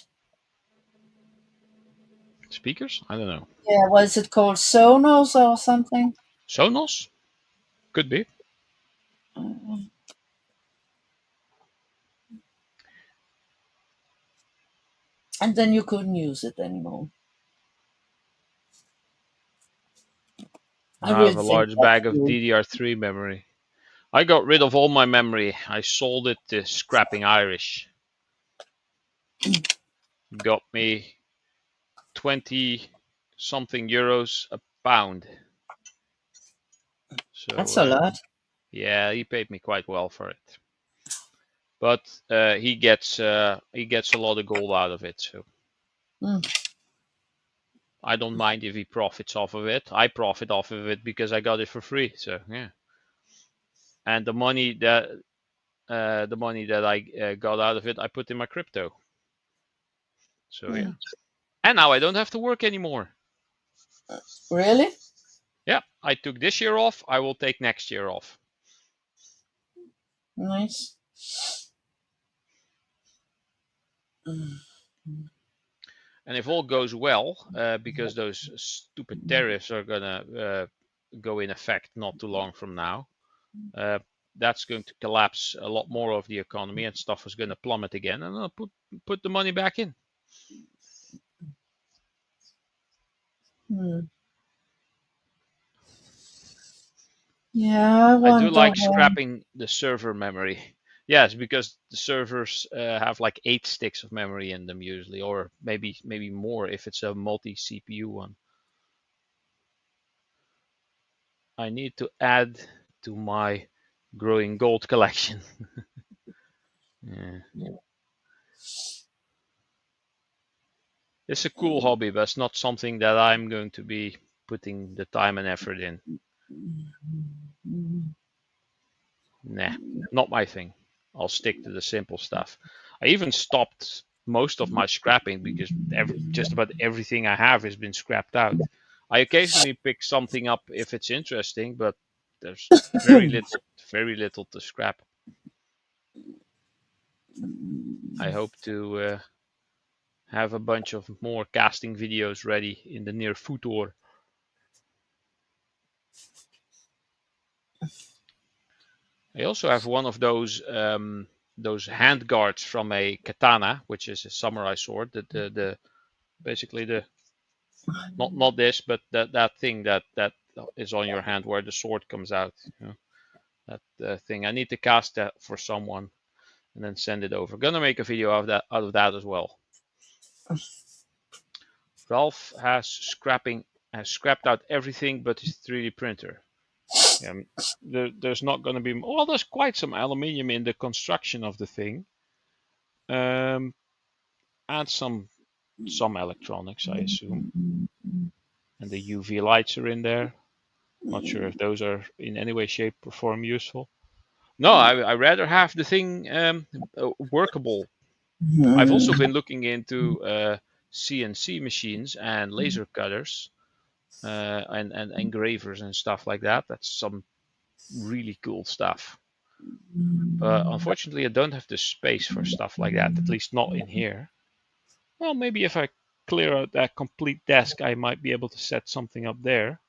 Speakers? I don't know. Yeah, what is it called? Sonos or something? Sonos? Could be. And then you couldn't use it anymore. I I have really a think large that's bag of cool. DDR3 memory. I got rid of all my memory. I sold it to Scrapping Irish. Got me 20 something euros a pound. That's So a lot. yeah, he paid me quite well for it. But he gets a lot of gold out of it. So Mm. I don't mind if he profits off of it. I profit off of it because I got it for free. So yeah, and the money that I got out of it, I put in my crypto. So yeah, Mm. and now I don't have to work anymore. Really? Yeah, I took this year off. I will take next year off. Nice. And if all goes well, because those stupid tariffs are gonna go in effect not too long from now, uh, that's going to collapse a lot more of the economy, and stuff is going to plummet again, and I'll put the money back in. Hmm. Yeah, I I do wonder like when. scrapping the server memory. Yes, because the servers have like 8 sticks of memory in them usually, or maybe more if it's a multi CPU one. I need to add to my growing gold collection. Yeah. It's a cool hobby, but it's not something that I'm going to be putting the time and effort in. Nah, not my thing. I'll stick to the simple stuff. I even stopped most of my scrapping because just about everything I have has been scrapped out. I occasionally pick something up if it's interesting, but there's very little to scrap. I hope to have a bunch of more casting videos ready in the near future. I also have one of those hand guards from a katana, which is a samurai sword. The basically the not this, but that thing that is on your hand where the sword comes out. You know, that thing. I need to cast that for someone and then send it over. Gonna make a video out of that as well. Ralph has scrapped out everything but his 3D printer. There's not going to be. Well, there's quite some aluminium in the construction of the thing, and some electronics, I assume, and the UV lights are in there. Not sure if those are in any way, shape, or form useful. No, I rather have the thing workable. I've also been looking into CNC machines and laser cutters and engravers and stuff like that. That's some really cool stuff. But unfortunately, I don't have the space for stuff like that, at least not in here. Well, maybe if I clear out that complete desk, I might be able to set something up there.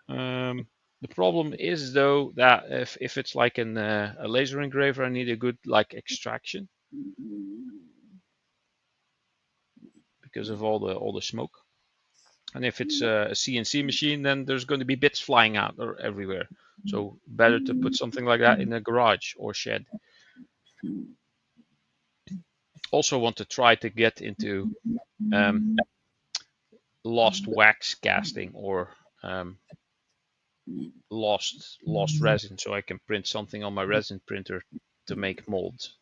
The problem is, though, that if it's like a laser engraver, I need a good like extraction because of all the smoke. And if it's a CNC machine, then there's going to be bits flying out or everywhere. So better to put something like that in a garage or shed. Also want to try to get into lost wax casting or lost resin, so I can print something on my resin printer to make molds.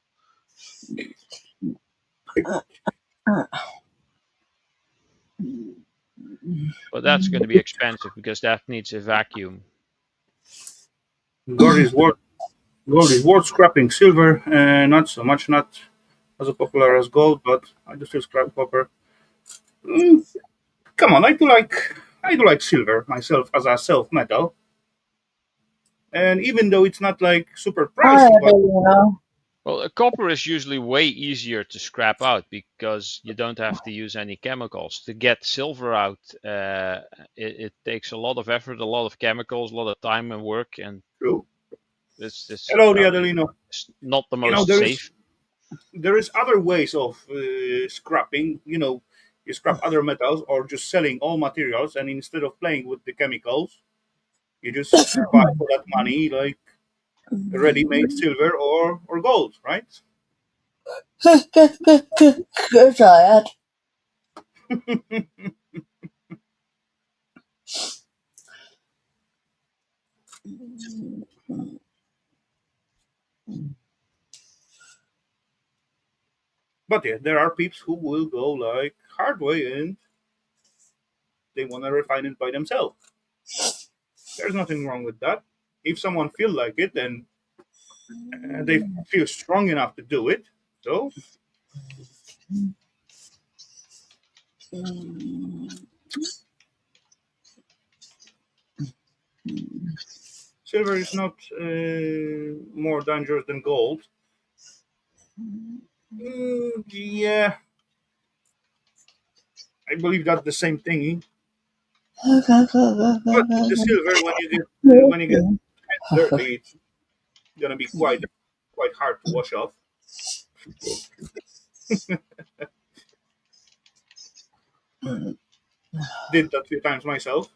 But that's going to be expensive because that needs a vacuum. Gold is worth scrapping. Silver, not so much, not as popular as gold, but I do still scrap copper. Mm, come on, I do like silver myself as a self metal, and even though it's not like super pricey, but Well, copper is usually way easier to scrap out because you don't have to use any chemicals. To get silver out, it takes a lot of effort, a lot of chemicals, a lot of time and work, and true. this Hello, the well, Adelino. it's not the You know most safe. there is other ways of scrapping. You scrap other metals or just selling all materials, and instead of playing with the chemicals, you just buy for that money like ready-made silver or gold, right? Trời ơi. But yeah, there are peeps who will go like hard way and they want to refine it by themselves. There's nothing wrong with that. If someone feel like it, then they feel strong enough to do it. So silver is not more dangerous than gold. Yeah, I believe that's the same thing. But the silver, when you get dirty, it's gonna be quite hard to wash off. Did that a few times myself.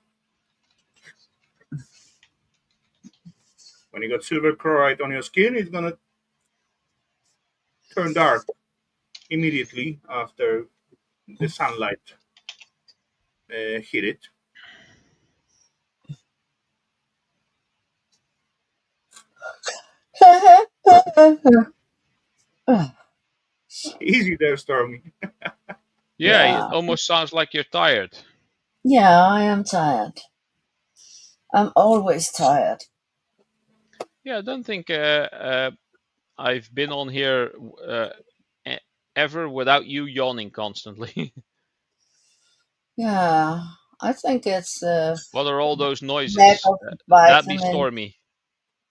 When you got silver chloride on your skin, it's gonna turn dark immediately after the sunlight hit it. Easy there, Stormy. Yeah, it Yeah, almost sounds like you're tired. yeah, I am tired. I'm always tired. Yeah, I don't think I've been on here uh, e- ever without you yawning constantly. Yeah, I think it's What are all those lack noises? of That'd be vitamin. Stormy.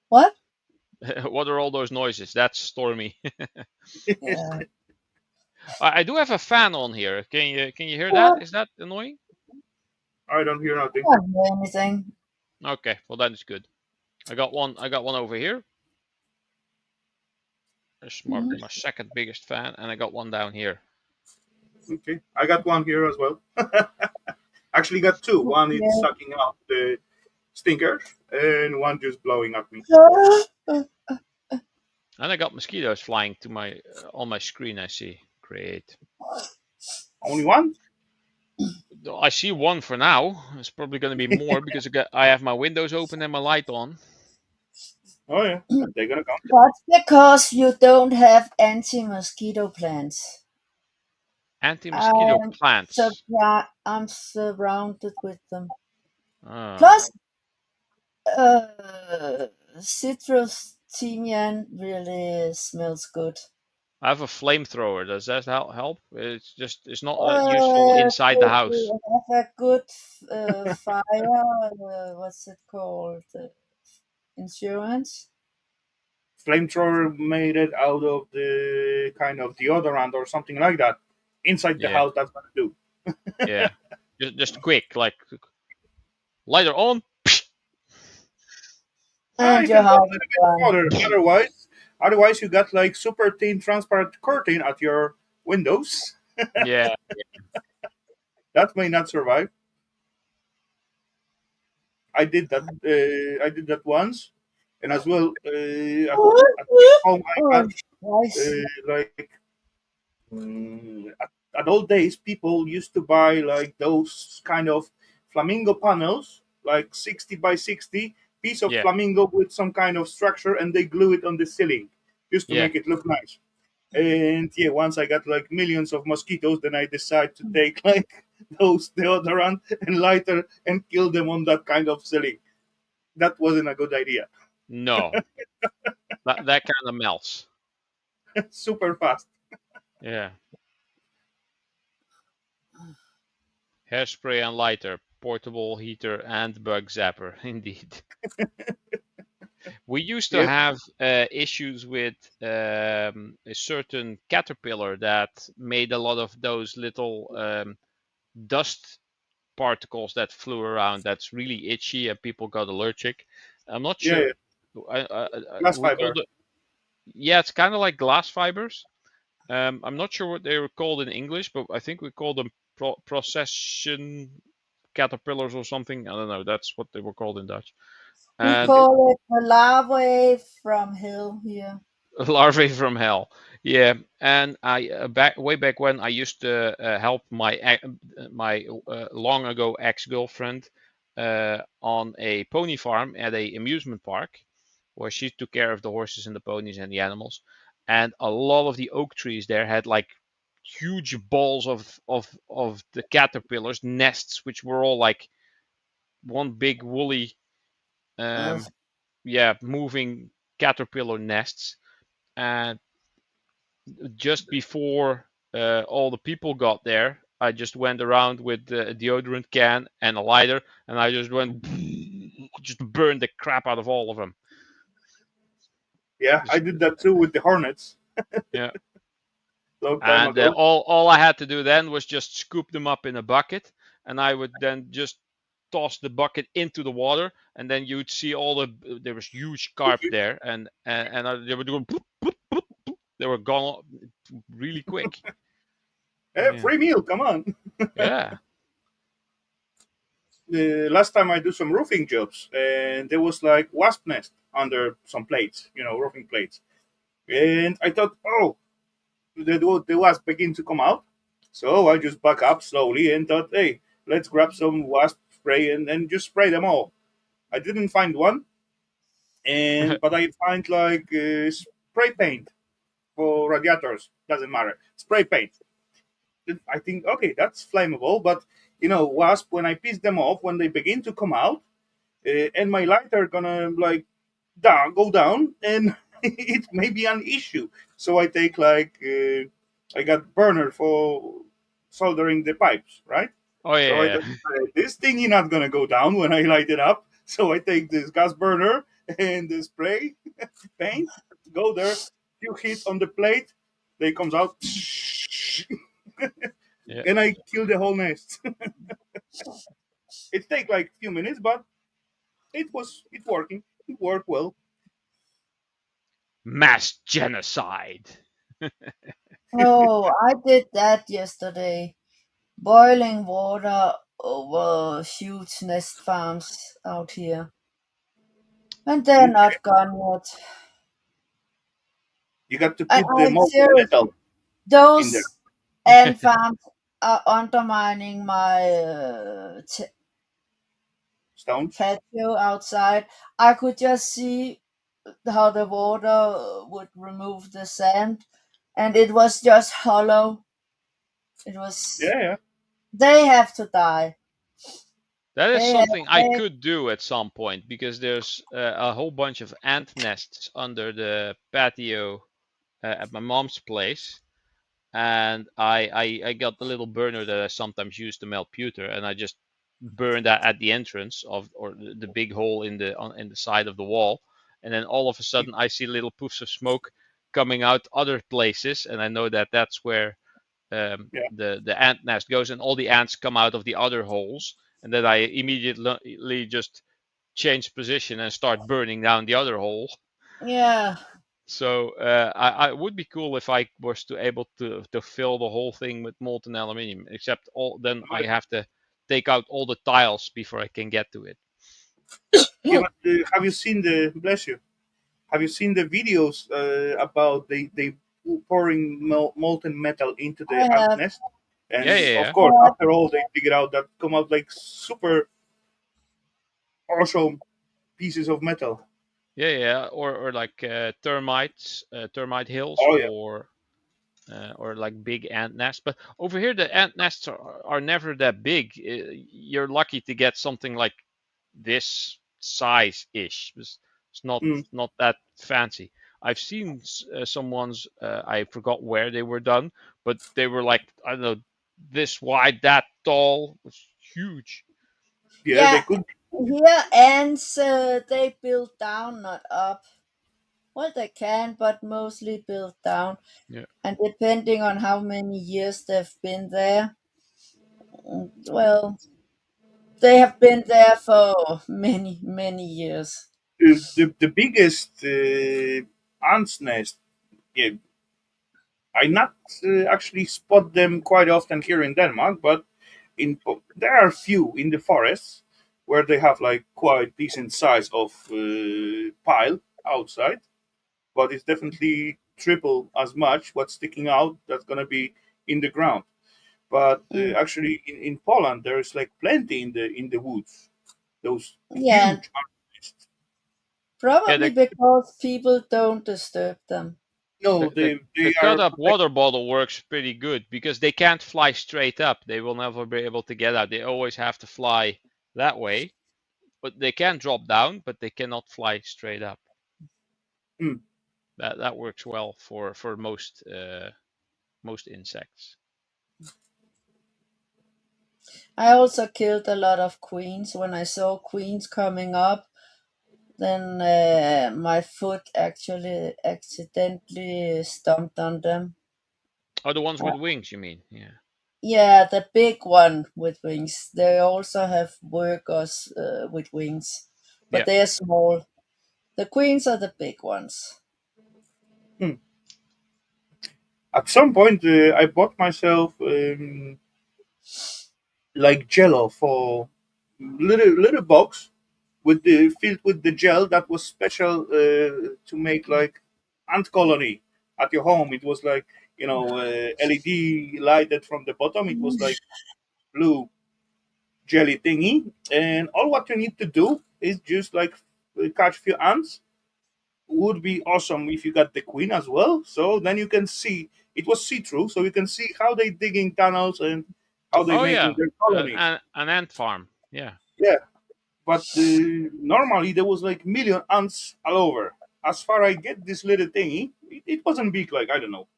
What? What are all those noises? That's Stormy. Yeah. I do have a fan on here. Can you hear that? What? Is that annoying? I don't hear nothing. I don't do anything. Okay, well that is good. I got one. I got one over here. It's my second biggest fan, and I got one down here. Okay, I got one here as well. Actually, got two. One is Yeah. sucking out the stinkers, and one just blowing at me. And I got mosquitoes flying to my on my screen. I see. Great. Only one? I see one for now. It's probably going to be more because I have my windows open and my light on. Oh yeah, they're gonna come. That's because you don't have anti-mosquito plants. Anti-mosquito plants. I'm surrounded with them. Ah, Plus, citrus timian really smells good. I have a flamethrower. Does that help? It's not useful inside the house. To have a good fire, what's it called? Insurance? Flamethrower made it out of the kind of deodorant or something like that. Inside the Yeah, house, that's gonna do. yeah. Just quick, like lighter on. And You your can go a house little is bit done. further. Otherwise, you got like super thin transparent curtain at your windows. Yeah, That may not survive. I did that. I did that once, and as well at home I Oh, had nice. like at old days people used to buy like those kind of flamingo panels, like 60 by 60 piece of yeah, flamingo with some kind of structure, and they glue it on the ceiling just to yeah. make it look nice. And yeah, once I got like millions of mosquitoes, then I decided to take like those deodorant and lighter and kill them on that kind of ceiling. That wasn't a good idea. No, that kind of melts. Super fast. Yeah, hairspray and lighter, portable heater and bug zapper. Indeed. We used to Yep. have issues with a certain caterpillar that made a lot of those little dust particles that flew around. That's really itchy, and people got allergic. I'm not Yeah, sure. yeah. Glass We called fiber. it. Yeah, it's kind of like glass fibers. I'm not sure what they were called in English, but I think we called them procession caterpillars or something. I don't know. That's what they were called in Dutch. We And Okay. call it the larvae from hell here. larvae from hell. Yeah, and I back way back when I used to help my long ago ex girlfriend on a pony farm at a amusement park, where she took care of the horses and the ponies and the animals, and a lot of the oak trees there had like huge balls of the caterpillars nests, which were all like one big woolly Uh, um yeah moving caterpillar nests. And just before all the people got there, I just went around with a deodorant can and a lighter, and I just went just burned the crap out of all of them. Yeah, I Just, did that too with the hornets yeah, long time and ago. all I had to do then was just scoop them up in a bucket, and I would then just toss the bucket into the water, and then you'd see all there was huge carp there, and they were doing they were gone really quick. Yeah, Free meal, come on. yeah, The last time I do some roofing jobs, and there was like wasp nest under some plates, roofing plates. And I thought, oh, the wasp begin to come out. So I just back up slowly and thought, hey, let's grab some wasp spray and just spray them all. I didn't find one, and but I find like spray paint for radiators. Doesn't matter. Spray paint. I think okay, that's flammable, but wasp when I piss them off when they begin to come out, and my lighter gonna like go down, and it may be an issue. So I take like I got burner for soldering the pipes, right? Oh So I yeah, thought this thing is not gonna go down when I light it up. So I take this gas burner and the spray paint, go there, few hit on the plate, they comes out, yeah. and I kill the whole nest. It take like few minutes, but it working. It worked well. Mass genocide. Oh, I did that yesterday. Boiling water over huge nest farms out here. And they're Okay. not gone yet. You got to And put the I'm molten serious. metal in there. Those ant farms are undermining my Stones. patio outside. I could just see how the water would remove the sand, and it was just hollow. It was. Yeah, yeah. They have to die. That is They have. something I They, could do at some point because there's a whole bunch of ant nests under the patio at my mom's place, and I got the little burner that I sometimes use to melt pewter, and I just burn that at the entrance of or the big hole in the side of the wall, and then all of a sudden I see little poofs of smoke coming out other places, and I know that that's where Yeah. the ant nest goes, and all the ants come out of the other holes, and then I immediately just change position and start burning down the other hole. yeah, So I would be cool if I was to able to fill the whole thing with molten aluminium. Except all then I But, have to take out all the tiles before I can get to it. yeah, but have you seen the bless you? Have you seen the videos about they pouring molten metal into the I ant have. nest? Yeah, And yeah, of yeah, course, after all, they figure out that come out like super awesome pieces of metal. yeah, yeah. Or like termites, termite hills, Oh yeah. or like big ant nests. But over here, the ant nests are never that big. You're lucky to get something like this size ish. It's Mm, not that fancy. I've seen some ones. I forgot where they were done, but they were like I don't know, this wide, that tall. It was huge. yeah, they Yeah, could. here ants they build down, not up. Well, they can, but mostly build down. Yeah. And depending on how many years they've been there, well, they have been there for many, many years. The biggest ants nest. Yeah, I not actually spot them quite often here in Denmark, but there are a few in the forests where they have like quite decent size of pile outside, but it's definitely triple as much what's sticking out that's gonna be in the ground. But Mm, actually, in Poland, there's like plenty in the woods. Those yeah, huge ant nests. Yeah, probably because people don't disturb them. No, the they cut are up protected. water bottle works pretty good because they can't fly straight up. They will never be able to get out. They always have to fly that way, but they can drop down, but they cannot fly straight up. Mm, That works well for most insects. I also killed a lot of queens. When I saw queens coming up, then my foot actually accidentally stomped on them. Oh, the ones with wings, you mean? Yeah. Yeah, the big one with wings. They also have workers with wings, but Yeah. they are small. The queens are the big ones. mm. At some point, I bought myself like Jello for little box with the filled with the gel that was special to make like ant colony at your home. It was like LED lighted from the bottom. It was like blue jelly thingy, and all what you need to do is just like catch few ants. Would be awesome if you got the queen as well. So then you can see it was see through, so you can see how they digging tunnels and how they Oh making yeah, their colonies. an ant farm. Yeah. Yeah, but normally there was like million ants all over. As far I get this little thingy, it wasn't big, like I don't know,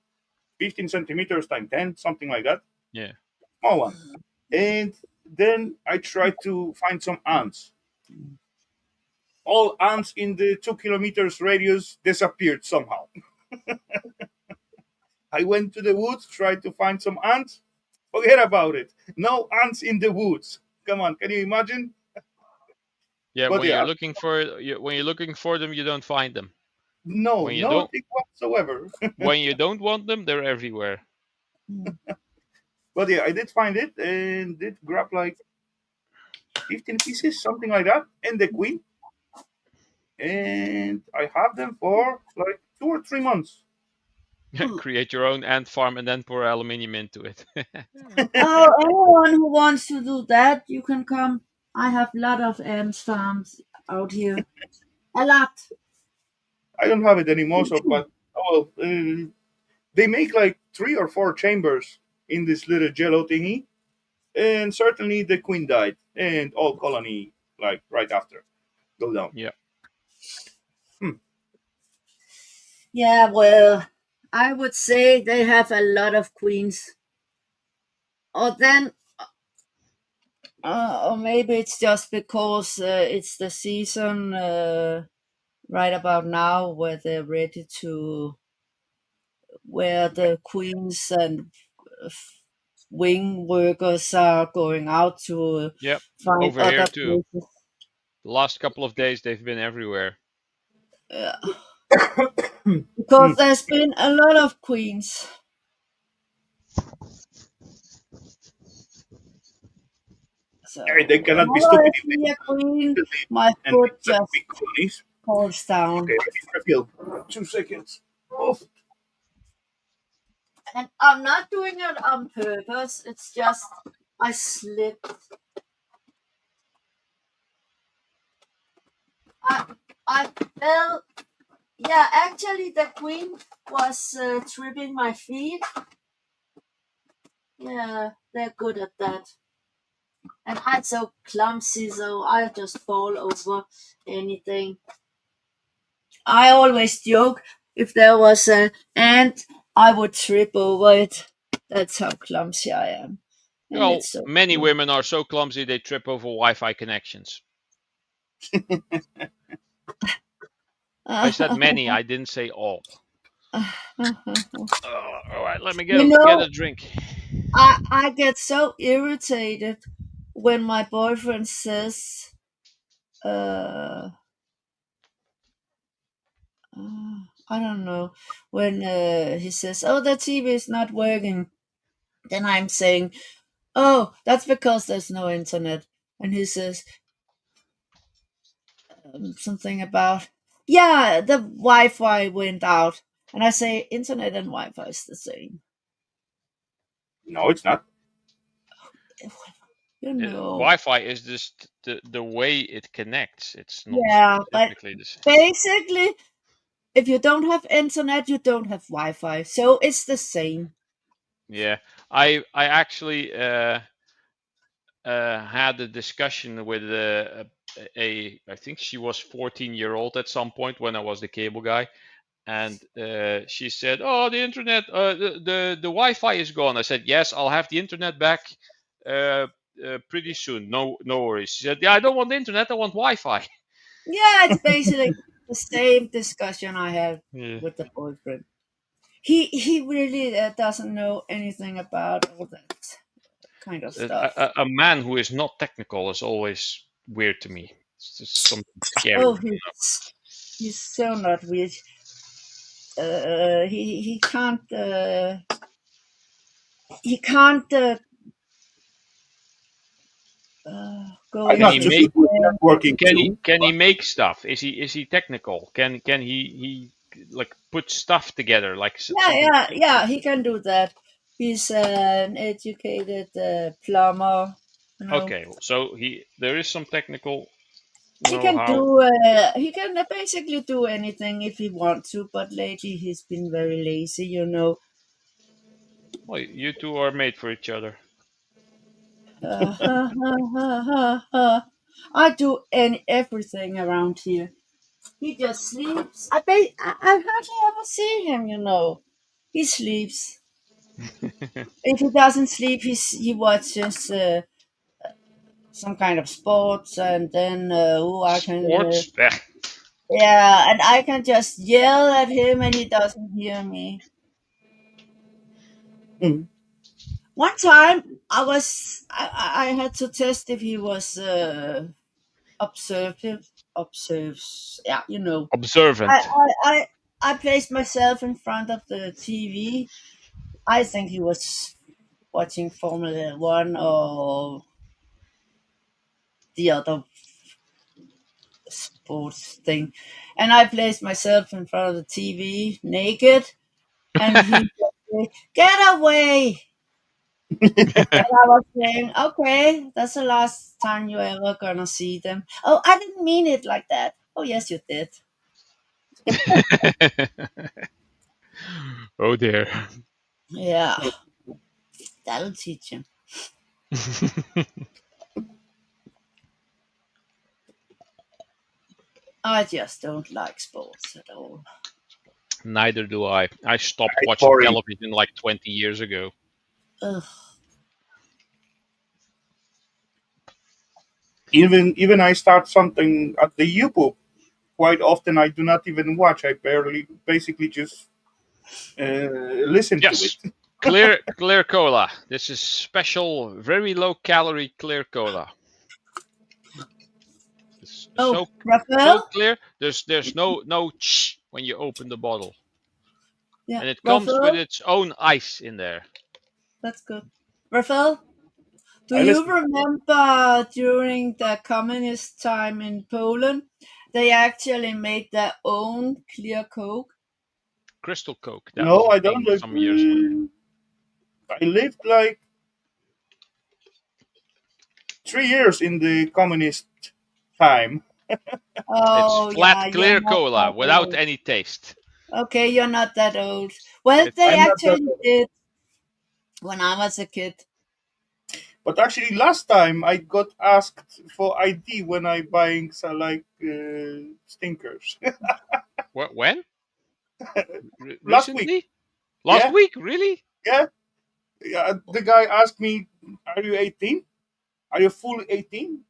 15 centimeters times 10, something like that, Yeah. small one. And then I tried to find some ants. All ants in the 2 kilometers radius disappeared somehow. I went to the woods, tried to find some ants. Forget about it. No ants in the woods. Come on, can you imagine? Yeah. But When yeah, you're looking for them, you don't find them. no, When you don't nothing whatsoever. when you don't want them, they're everywhere. But yeah, I did find it and did grab like 15 pieces, something like that, and the queen. And I have them for like 2 or 3 months. Create your own ant farm and then pour aluminium into it. Oh, anyone who wants to do that, you can come. I have a lot of ant farms out here. A lot. I don't have it anymore, so but oh well. They make like 3 or 4 chambers in this little jello thingy, and certainly the queen died, and all colony like right after go down. Yeah. Hmm. Yeah, well, I would say they have a lot of queens. Or then, or maybe it's just because it's the season right about now where they're ready to, where the queens and wing workers are going out to Yep. find Over here other too. places. The last couple of days they've been everywhere. Yeah. Hmm. Because there's been a lot of queens. Hey, they So cannot be whenever I stupid if see a queen, they live my and foot inside just big colonies. falls Okay, down. let me refill. 2 seconds. Oh, And I'm not doing it on purpose. It's just I slipped. I I fell. Yeah, actually, the queen was tripping my feet. Yeah, they're good at that. And I'm so clumsy, so I just fall over anything. I always joke if there was an ant, I would trip over it. That's how clumsy I am. And Well, it's so many cool. women are so clumsy they trip over Wi-Fi connections. I said many. I didn't say all. All right, let me You get know, a drink. I get so irritated when my boyfriend says, uh, I don't know, when he says, "Oh, the TV is not working," then I'm saying, "Oh, that's because there's no internet," and he says something about, "Yeah, the Wi-Fi went out," and I say, "Internet and Wi-Fi is the same." no, it's not. You know. Wi-Fi is just the way it connects. It's not Yeah, but technically the same. basically, if you don't have internet, you don't have Wi-Fi, so it's the same. Yeah, I actually had a discussion with I think she was 14-year-old at some point when I was the cable guy, and she said, "Oh, the internet, the Wi-Fi is gone." I said, "Yes, I'll have the internet back pretty soon. No worries." She said, "Yeah, I don't want the internet. I want Wi-Fi." Yeah, it's basically the same discussion I had Yeah. with the boyfriend. He really doesn't know anything about all that kind of stuff. A man who is not technical is always weird to me. It's just something scary. Oh, he's so not rich. He can't go I'm Can not he too into make good with detail. networking can he too. can he make stuff? Is he technical? Can he like put stuff together, like Yeah, something. yeah, yeah. He can do that. He's an educated plumber. You know, Okay, so there is some technical he can know-how. do. He can basically do anything if he wants to. But lately, he's been very lazy. You know. Well, you two are made for each other. Ha, ha, ha, ha, ha. I do everything around here. He just sleeps. I hardly ever see him. You know, he sleeps. If he doesn't sleep, he watches some kind of sports, and then I can Sports? Eh. yeah, and I can just yell at him, and he doesn't hear me. Mm. One time, I had to test if he was observes. Yeah, you know. I Observant. I I I placed myself in front of the TV. I think he was watching Formula One or the other sports thing. And I placed myself in front of the TV naked, and he said, "Get away!" And I was saying, "Okay, that's the last time you're ever gonna see them." Oh, I didn't mean it like that. Oh, yes, you did. Oh dear. Yeah, that'll teach him. I just don't like sports at all. Neither do I. I stopped It's watching boring. television like 20 years ago. Ugh. Even I start something at the YouTube. Quite often I do not even watch. I barely, basically just listen to it. Yes. Clear cola. This is special, very low calorie clear cola. It's Oh, so Raphael? clear. There's no ch when you open the bottle, Yeah, and it comes with Raphael? its own ice in there. That's good. Raphael? Do I you listen. remember during the communist time in Poland, they actually made their own clear Coke? Crystal Coke. That was No, a I don't. thing some years ago. I lived like 3 years in the communist time. It's Oh, yeah, flat you're clear not cola that without old. any taste. Okay, you're not that old. Well, It's they I'm not that actually old. did when I was a kid. But actually, last time I got asked for ID when I buying some like stinkers. when Last week. recently, last Yeah, week, really? yeah, yeah. The guy asked me, "Are you 18? Are you fully 18?"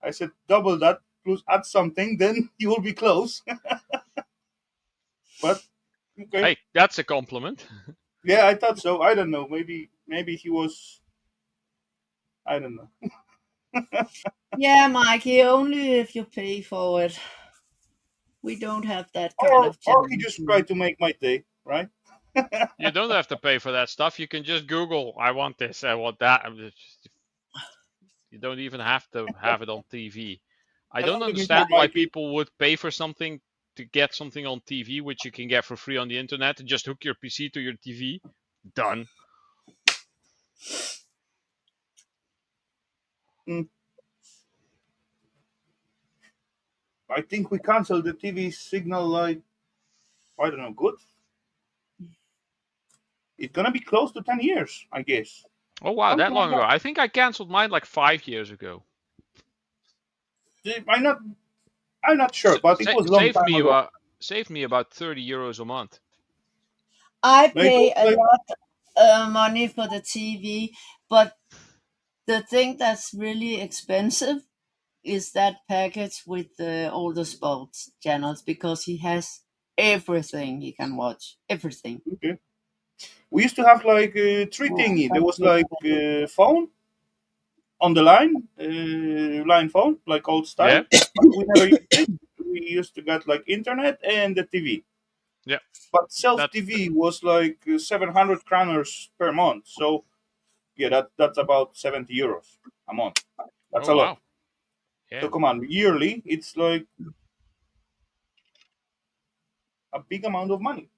I said, "Double that plus add something, then you will be close." But okay, Hey, that's a compliment. yeah, I thought so. I don't know. Maybe he was. I don't know. Yeah, Mikey, only if you pay for it. We don't have that kind Or of he challenge just here. tried to make my day, right? You don't have to pay for that stuff. You can just Google, I want this, I want that. You don't even have to have it on TV. I I don't love it, Mr. understand why Mikey. people would pay for something to get something on TV, which you can get for free on the internet. Just hook your PC to your TV. Done. Mm, I think we canceled the TV signal like I don't know. Good. It's gonna be close to 10 years, I guess. Oh wow, that Something like long ago. that. I think I canceled mine like 5 years ago. I'm not sure, but it was a long Saved time me ago. about 30 euros a month. I Like it pay was a like lot money for the TV, but the thing that's really expensive is that package with all the sports channels because he has everything he can watch. Everything. okay. We used to have like three Oh, thingy. There that's was big like package. phone on the line, line phone, like old Yeah, style. But we never used it. We used to get like internet and the TV. yeah. But self That. TV was like 700 kroners per month. So yeah, that's about 70 euros a month. That's Oh a lot. wow. So Yeah. come on, yearly it's like a big amount of money,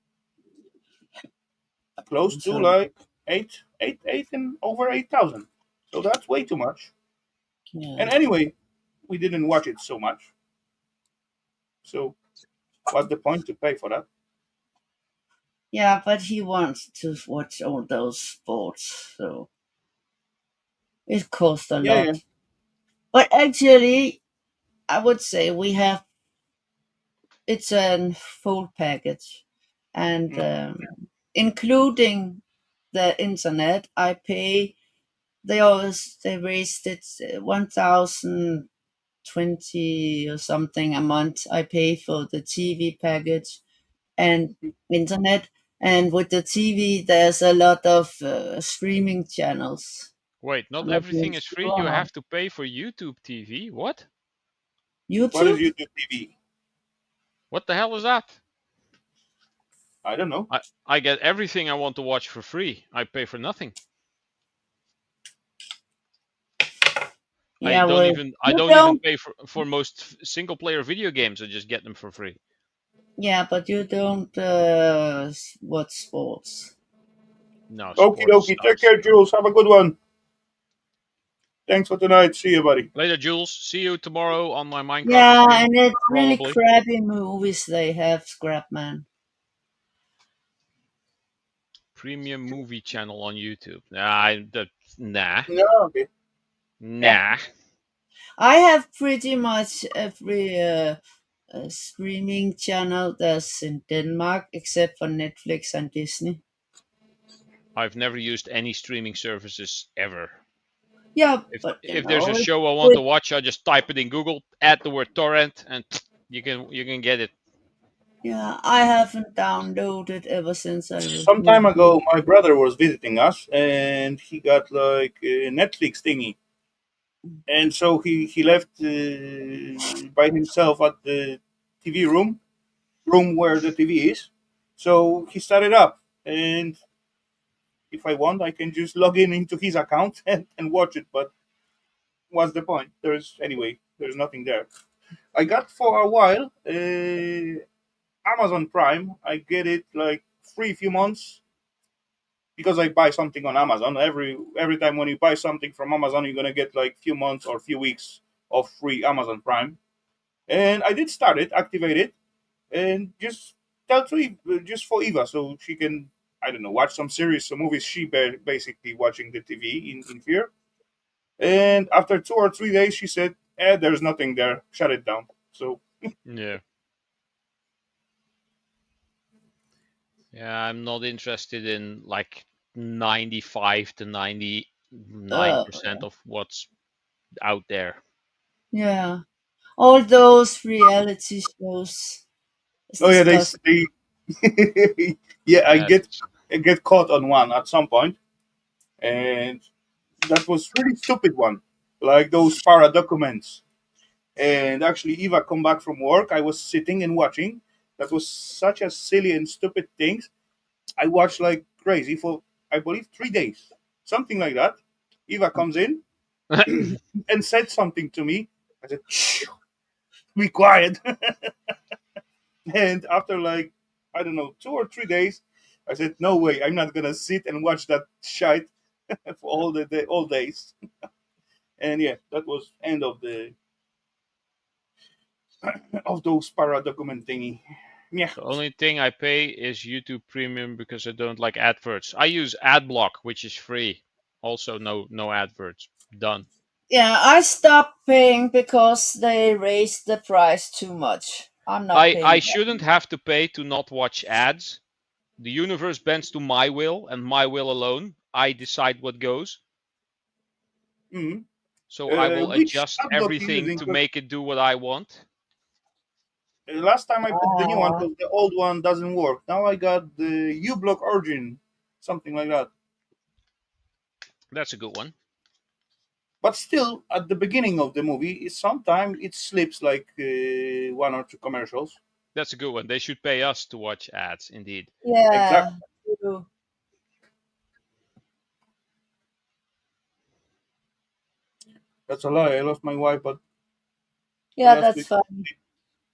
close to So like eight, and over 8,000. So that's way too much. yeah, And anyway, we didn't watch it so much. So what's the point to pay for that? yeah, but he wants to watch all those sports, so it costs a Yeah, yeah. lot. But actually, I would say we have it's a full package, and Mm. including the internet, I pay. They raised it 1,020 or something a month. I pay for the TV package and internet, and with the TV, there's a lot of streaming channels. Wait, not I'm not really everything is free. You sure. have to pay for YouTube TV. What? What is YouTube? YouTube TV? What the hell is that? I don't know. I get everything I want to watch for free. I pay for nothing. Yeah, well, I you don't even don't. pay for most single player video games. I just get them for free. Yeah, but you don't watch sports. No, Okie sports dokie. Take sucks. care, Jules. Have a good one. Thanks for tonight. See you, buddy. Later, Jules. See you tomorrow on my Minecraft Yeah, stream, and it's really probably. crappy movies they have, Scrapman. Premium movie channel on YouTube. Nah, Yeah, okay. Yeah. nah. I have pretty much every streaming channel that's in Denmark except for Netflix and Disney. I've never used any streaming services ever. Yeah, If but if there's a show I want to watch, I just type it in Google, add the word torrent, and you can get it. yeah, I haven't downloaded ever since I Some time moved ago, here. my brother was visiting us, and he got like a Netflix thingy, and so he left by himself at the TV room where the TV is. So he started up, and if I want, I can just log in into his account and watch it. But what's the point? There's nothing there. I got for a while Amazon Prime. I get it like free few months because I buy something on Amazon. Every time when you buy something from Amazon, you're gonna get like few months or few weeks of free Amazon Prime. And I did start it, activate it, and just tell to just for Eva, so she can, I don't know, watch some series, some movies. She basically watching the TV in here. And after 2 or 3 days, she said, there's nothing there. Shut it down." So Yeah, yeah. I'm not interested in like 95 to 99% Uh, of what's out there. yeah, all those reality shows is oh yeah, disgusting. yeah, Yes. I get caught on one at some point, and that was really stupid one, like those para documents. And actually, Eva come back from work. I was sitting and watching. That was such a silly and stupid things. I watched like crazy for, I believe, 3 days, something like that. Eva comes in and said something to me. I said, "Shh, be quiet." And after like, I don't know, 2 or 3 days, I said, "No way, I'm not gonna sit and watch that shite for all days." And yeah, that was end of the of those para document thingy. Yeah. The only thing I pay is YouTube Premium because I don't like adverts. I use AdBlock, which is free. Also, no adverts. Done. Yeah, I stopped paying because they raised the price too much. I'm not I paying that. shouldn't have to pay to not watch ads. The universe bends to my will and my will alone. I decide what goes. Mhm. So I will Which adjust ad block you everything using? to 'Cause, make it do what I want. last time I put the new one Uh, because the old one doesn't work. Now I got the U Block Origin, something like that. That's a good one. But still, at the beginning of the movie, sometimes it slips like 1 or 2 commercials. That's a good one. They should pay us to watch ads, indeed. yeah, Exactly. true. That's a lie. I lost my wife, but Yeah, last that's week fine.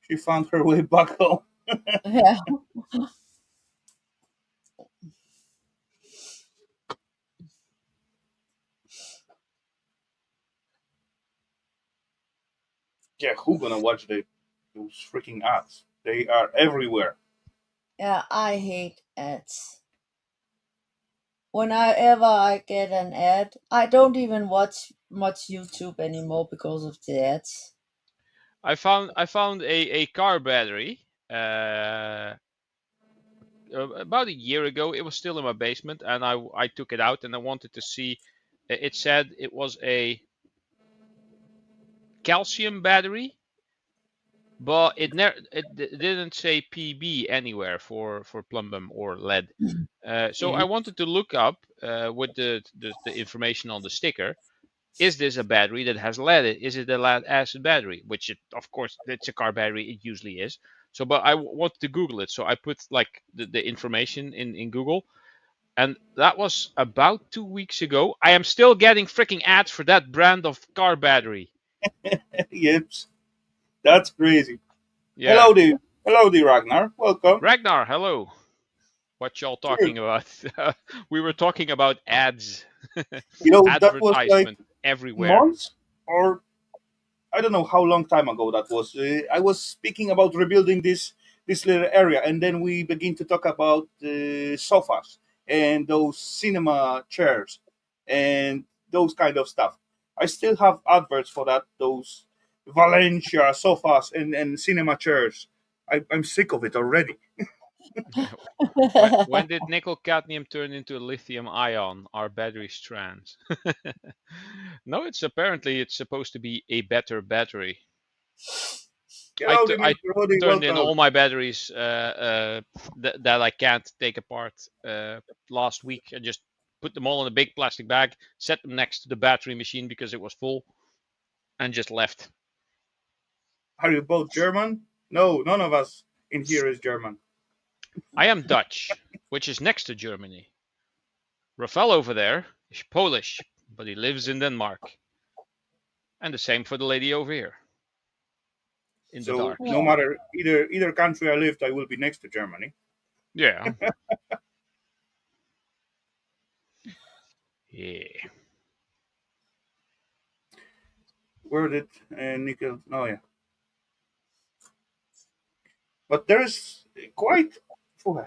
she found her way back home. Yeah. Yeah, who gonna watch those freaking ads? They are everywhere. Yeah, I hate ads. Whenever I get an ad, I don't even watch much YouTube anymore because of the ads. I found a car battery about a year ago. It was still in my basement, and I took it out and I wanted to see. It said it was a calcium battery, but it didn't say PB anywhere for plumbum or lead. So I Mhm. wanted to look up with the information on the sticker. Is this a battery that has lead? Is it a lead acid battery? Which of course, it's a car battery. It usually is. So, but I wanted to Google it. So I put like the information in Google, and that was about 2 weeks ago. I am still getting freaking ads for that brand of car battery. Yep, that's crazy. Yeah, Hello, Ragnar. Welcome. Ragnar, hello. What y'all Sure. talking about? We were talking about ads, That was like advertisement everywhere. months, or I don't know how long time ago that was. I was speaking about rebuilding this little area, and then we begin to talk about sofas and those cinema chairs and those kind of stuff. I still have adverts for that. Those Valencia sofas and cinema chairs. I'm sick of it already. When did nickel cadmium turn into a lithium ion? Are batteries trans? No, it's supposed to be a better battery. Hello, I Dimitri. Rodi, turned in welcome. all my batteries that I can't take apart last week. I just put them all in a big plastic bag, set them next to the battery machine because it was full, and just left. Are you both German? No, none of us in here is German. I am Dutch, which is next to Germany. Rafal over there is Polish, but he lives in Denmark. And the same for the lady over here in the So dark. no matter either country I lived, I will be next to Germany. Yeah. Yeah. Where did nickel? Oh yeah, but there is quite. Oh,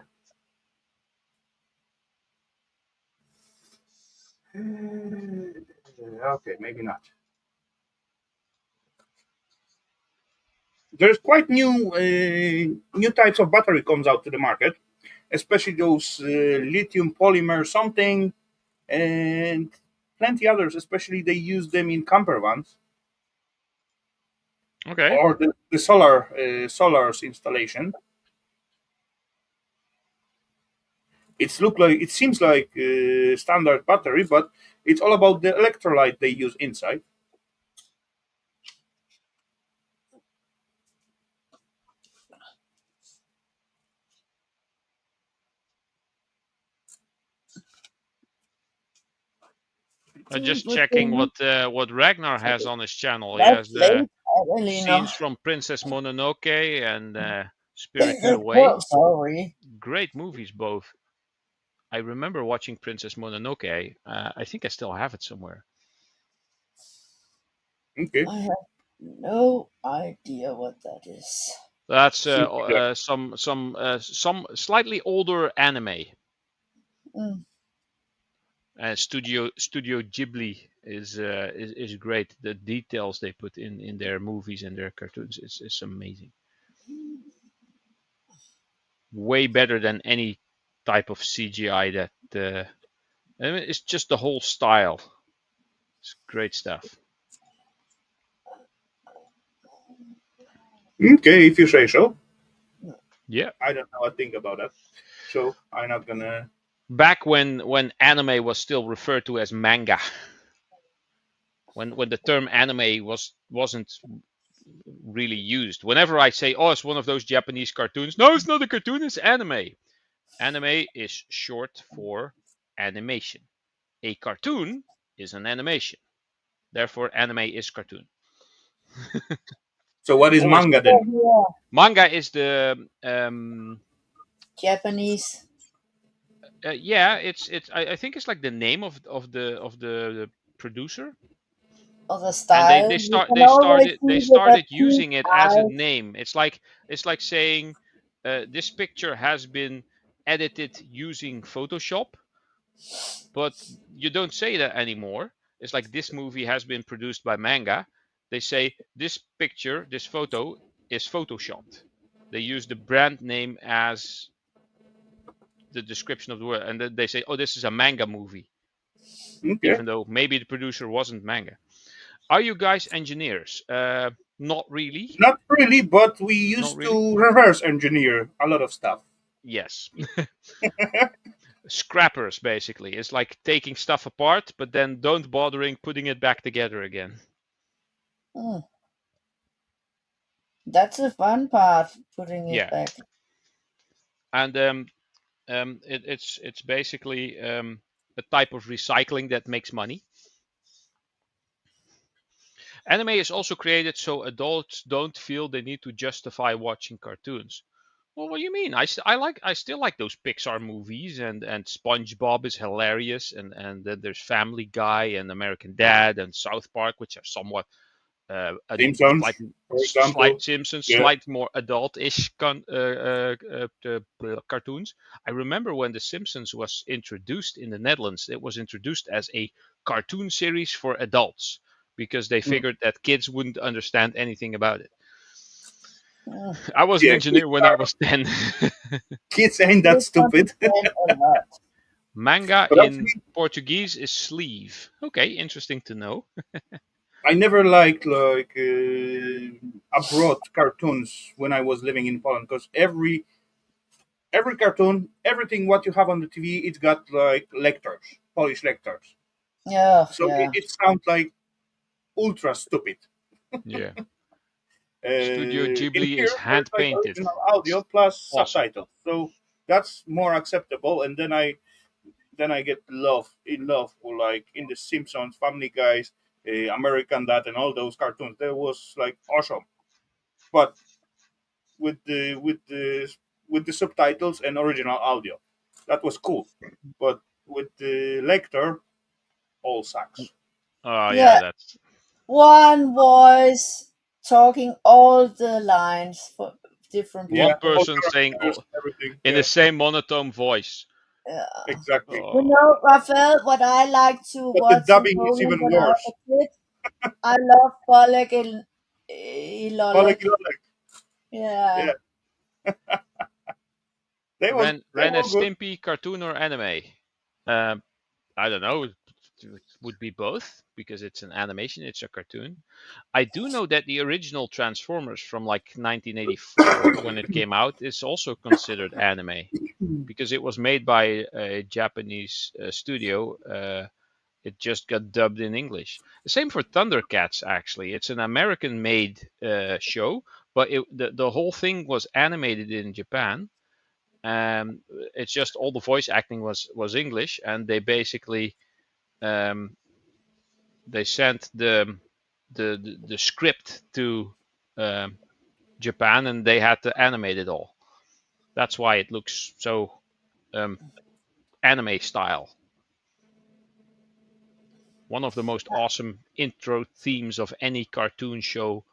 okay, maybe not. There's quite new types of battery comes out to the market, especially those lithium polymer something and plenty others. Especially they use them in camper vans Okay. or the solar's installation. It seems like standard battery, but it's all about the electrolyte they use inside. Just But checking what Ragnar has on his channel. He that's has late, scenes Adelina. from Princess Mononoke and Spirited Away. Oh, sorry. Great movies, both. I remember watching Princess Mononoke. I think I still have it somewhere. Okay. I have no idea what that is. That's Seems like that. some slightly older anime. Mm. Studio Ghibli is great. The details they put in their movies and their cartoons is amazing. Way better than any type of CGI that. I mean, it's just the whole style. It's great stuff. Okay, if you say so. Yeah. I don't know a thing about that, so I'm not gonna. Back when anime was still referred to as manga, when the term anime wasn't really used. Whenever I say, "Oh, it's one of those Japanese cartoons," no, it's not a cartoon. It's anime. Anime is short for animation. A cartoon is an animation. Therefore, anime is cartoon. So what is Always manga Oh, then? yeah. manga is the Japanese yeah, it's I think it's like the name of the producer, or the and style. You can they always started see with the pink using it as a eyes. name. It's like saying this picture has been edited using Photoshop, but you don't say that anymore. It's like this movie has been produced by manga. They say this picture, this photo is photoshopped. They use the brand name as the description of the word, and then they say, "Oh, this is a manga movie," Okay. even though maybe the producer wasn't manga. Are you guys engineers? Not really. Not really, but we Not used really. to reverse engineer a lot of stuff. Yes. Scrappers, basically. It's like taking stuff apart, but then don't bothering putting it back together again. Mm, that's the fun part, putting it Yeah, back. and it's basically a type of recycling that makes money. Anime is also created so adults don't feel they need to justify watching cartoons. Well, what do you mean? I still like those Pixar movies, and SpongeBob is hilarious, and then there's Family Guy and American Dad and South Park, which are somewhat a Simpsons, slight for slight example. Simpsons, Yeah, slight more adult-ish cartoons. I remember when The Simpsons was introduced in the Netherlands, it was introduced as a cartoon series for adults because they mm, figured that kids wouldn't understand anything about it. Mm, I was an yeah. engineer when I was 10. Kids ain't that kids stupid. understand a lot. Manga But in actually, Portuguese is sleeve. Okay, interesting to know. I never liked like abroad cartoons when I was living in Poland because every cartoon, everything what you have on the TV, it's got like lectures, Polish lectures. Yeah, So yeah. it sounds like ultra stupid. Yeah. Studio In Ghibli is here, there's hand like painted. original audio plus Awesome. subtitles, so that's more acceptable. And then I get in love with like in the Simpsons, Family Guys, American Dad, and all those cartoons. That was like awesome. But with the subtitles and original audio, that was cool. But with the lector, all sucks. Oh yeah, Yeah, that's one voice talking all the lines for different one Yeah, all people. person saying characters, everything. in the Yeah, same monotone voice. Yeah. exactly. You Oh, know, Raphael, what I like to But the watch in dubbing is Poland even when I was worse. a kid, I love Polek and Ilolek. Like, Yeah. yeah, they Ren and were good. Stimpy cartoon or anime? Um, I don't know. It would be both because it's an animation. It's a cartoon. I do know that the original Transformers from like 1984, when it came out, is also considered anime because it was made by a Japanese studio. It just got dubbed in English. The same for Thundercats. Actually, it's an American-made show, but the whole thing was animated in Japan. It's just all the voice acting was English, and they basically um, they sent the script to um, Japan, and they had to animate it all. That's why it looks so um, anime style. One of the most awesome intro themes of any cartoon show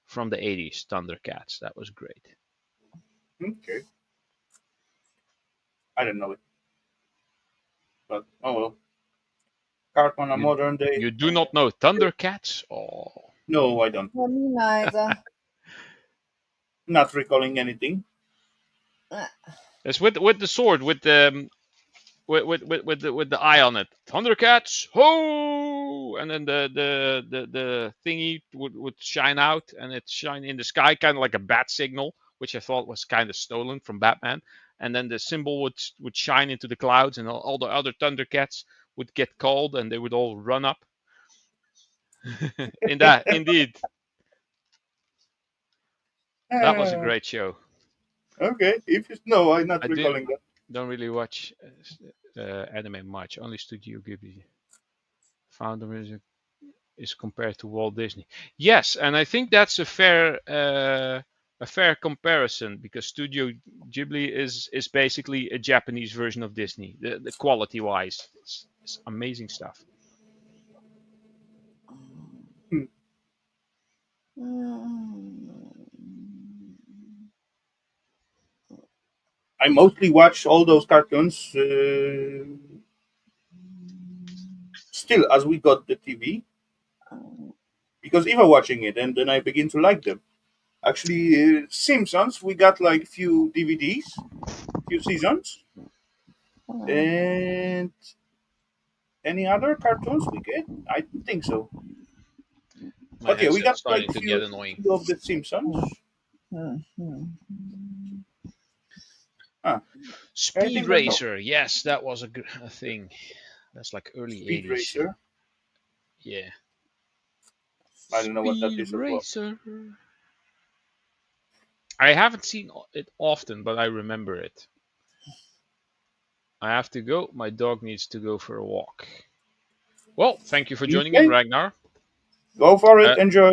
from the 80s, Thundercats. That was great. Okay, I don't know it, but oh well. Cartoon on You modern day. you do not know Thundercats? Oh, No, I don't. For me neither. Not recalling anything. Uh, it's with the sword with the with the eye on it. Thundercats, ho! And then the thingy would shine out, and it shine in the sky, kind of like a bat signal, which I thought was kind of stolen from Batman. And then the symbol would shine into the clouds, and all the other Thundercats would get called, and they would all run up. Indeed, that was a Uh, great show. okay, if you no, I'm not I did recalling that. don't really watch anime much, only Studio Ghibli. Found the music. is compared to Walt Disney. Yes, and I think that's a fair comparison because Studio Ghibli is basically a Japanese version of Disney. The quality wise, it's amazing stuff. Hmm. I mostly watch all those cartoons still as we got the TV because Eva watching it, and then I begin to like them. Actually, Simpsons, we got like few DVDs, few seasons, and any other cartoons we get? I don't think so. My But yeah, we headset's got like starting to get annoying. few of the Simpsons. Ah, I Speed think that's all. Racer, yes, that was a thing. That's like early Speed 80s. Racer. Yeah. I don't know what that Speed is as well. Racer. I haven't seen it often, but I remember it. I have to go. My dog needs to go for a walk. Well, thank you for joining in, Okay, Ragnar. go for it. Uh, Enjoy.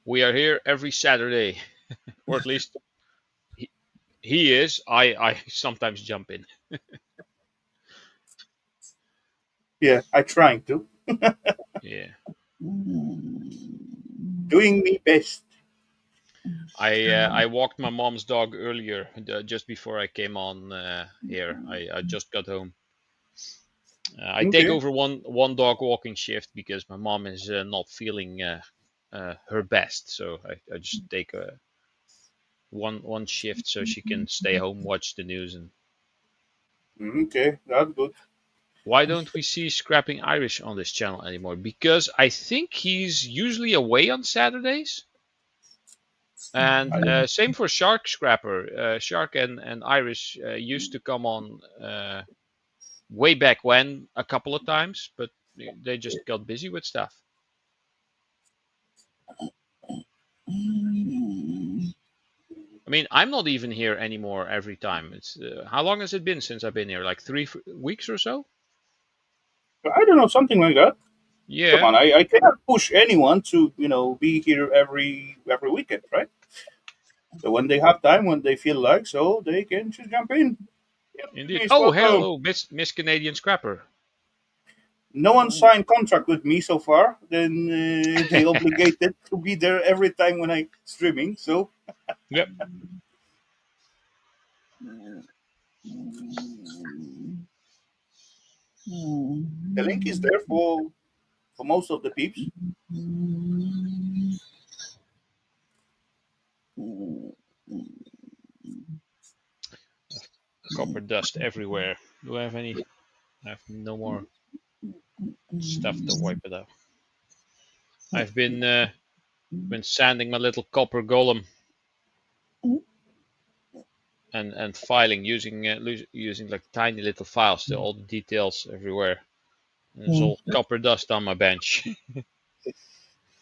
we are here every Saturday, or at least he, he is. I sometimes jump in. Yeah, I trying to. Yeah. Doing me best. I walked my mom's dog earlier, just before I came on here. I just got home. I take Okay. over one dog walking shift because my mom is not feeling her best, so I just take one shift so she can stay home, watch the news. And Okay, that's good. why don't we see Scrapping Irish on this channel anymore? Because I think he's usually away on Saturdays. And I don't. same for Shark Scrapper. Shark and Irish used to come on way back when a couple of times, but they just got busy with stuff. I mean, I'm not even here anymore every time. It's how long has it been since I've been here? Like 3 weeks or so? I don't know, something like that. Come Yeah, on, I cannot push anyone to be here every weekend, right? So when they have time, when they feel like, so they can just jump in. Yep, indeed. Denise, Oh, welcome. hello, Miss Canadian Scrapper. No one signed contract with me so far. Then they obligated to be there every time when I streaming. So Yep. the link is there for most of the peeps. Copper dust everywhere. Do I have any? I have no more stuff to wipe it out. I've been sanding my little copper golem and filing using like tiny little files to all the details everywhere. And there's all copper dust on my bench.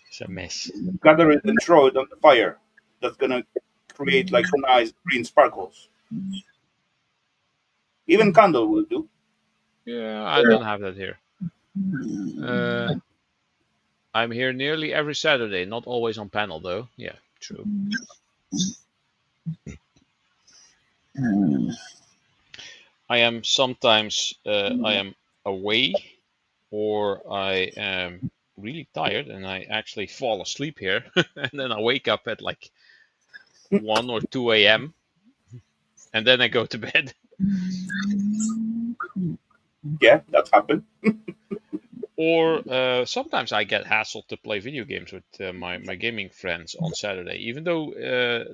It's a mess. Gather it and throw it on the fire. That's gonna create like nice green sparkles. Even candle will do. Yeah, I don't have that here. Uh, I'm here nearly every Saturday, not always on panel though. Yeah, true. I am sometimes I am away or I am really tired and I actually fall asleep here and then I wake up at like 1 or 2 a.m. and then I go to bed. Yeah, that happened. Or sometimes I get hassled to play video games with my gaming friends on Saturday, even though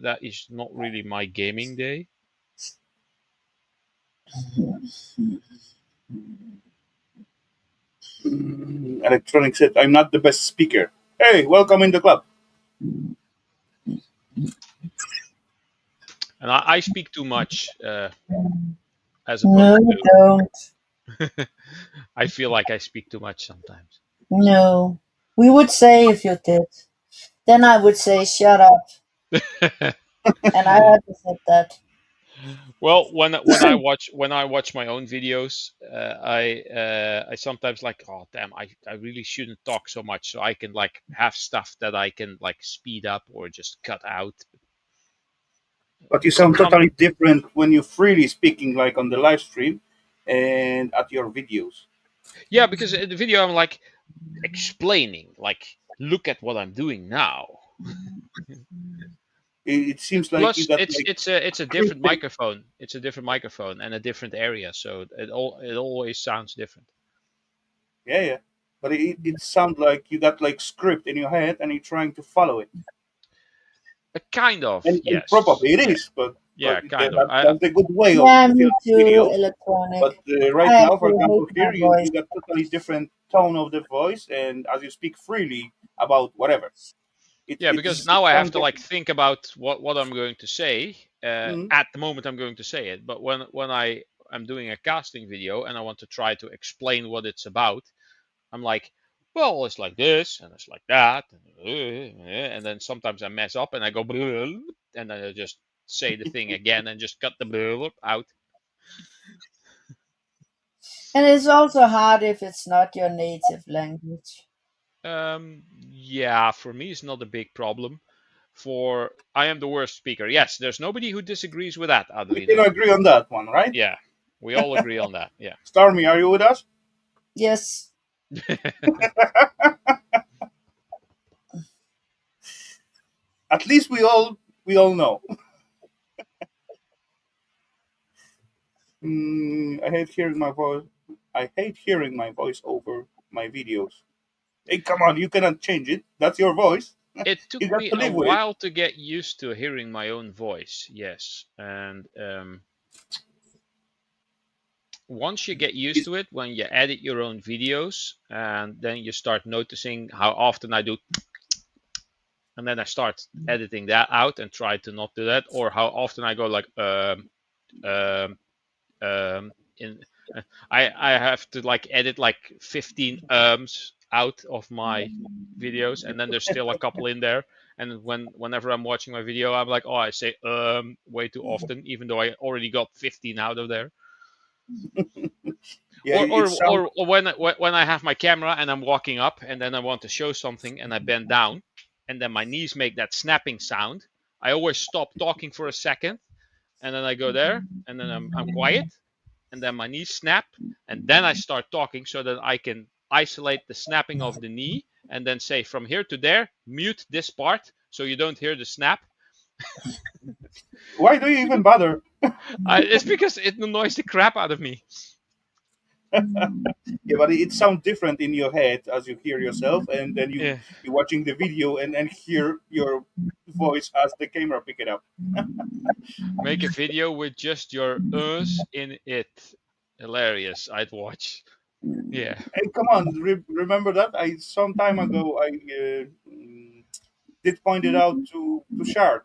that is not really my gaming day. Electronic said, "I'm not the best speaker." Hey, welcome in the club. And I speak too much as No, opposed you to. don't. I feel like I speak too much sometimes. No. We would say if you did. Then I would say, shut up. And I haven't said that. Well, when I watch my own videos, I sometimes like, oh damn, I really shouldn't talk so much, so I can like have stuff that I can like speed up or just cut out. But you sound Sometimes, totally different when you're freely speaking, like on the live stream and at your videos. yeah, because in the video I'm like explaining, like, look at what I'm doing now. It seems like you Plus, got it's like it's a it's a different scripted. microphone. It's a different microphone and a different area, so it always sounds different. Yeah, yeah. But it sounds like you got like script in your head and you're trying to follow it. Kind of, And yes, probably it yeah, is, but yeah, kind of. that's the good way of Yeah, me filming too. videos. But Electronic. right I now, for actually hate example, my here voice. you got totally different tone of the voice, and as you speak freely about whatever, Yeah, because it now I have sounds to like different. think about what I'm going to say Mm. at the moment I'm going to say it. But when I am doing a casting video and I want to try to explain what it's about, I'm like, well, it's like this and it's like that, and then sometimes I mess up and I go, and then I just say the thing again and just cut the out. And it's also hard if it's not your native language. Yeah, for me it's not a big problem. For I am the worst speaker. Yes, there's nobody who disagrees with that, We can Adelina. agree on that one, right? Yeah, we all agree on that. Yeah. Stormy, are you with us? Yes. At least we all know. I hate hearing my voice. I hate hearing my voice over my videos. Hey, come on, you cannot change it. That's your voice. It took You got me to a live with it. while to get used to hearing my own voice. Yes, and once you get used It's, to it, when you edit your own videos, and then you start noticing how often I do, and then I start editing that out and try to not do that, or how often I go like um, in I have to like edit like 15 out of my videos, and then there's still a couple in there. And whenever I'm watching my video, I'm like, oh, I say way too often, even though I already got 15 out of there. yeah, Or it or sounds. or when I have my camera and I'm walking up, and then I want to show something, and I bend down, and then my knees make that snapping sound. I always stop talking for a second, and then I go there, and then I'm quiet, and then my knees snap, and then I start talking so that I can isolate the snapping of the knee, and then say from here to there, mute this part so you don't hear the snap. Why do you even bother? It's because it annoys the crap out of me. Yeah, but it sounds different in your head as you hear yourself, and then Yeah, you watching the video and hear your voice as the camera pick it up. make a video with just your us in it. Hilarious. I'd watch. Yeah. Hey, come on, remember that? I some time ago I did point it out to Shard.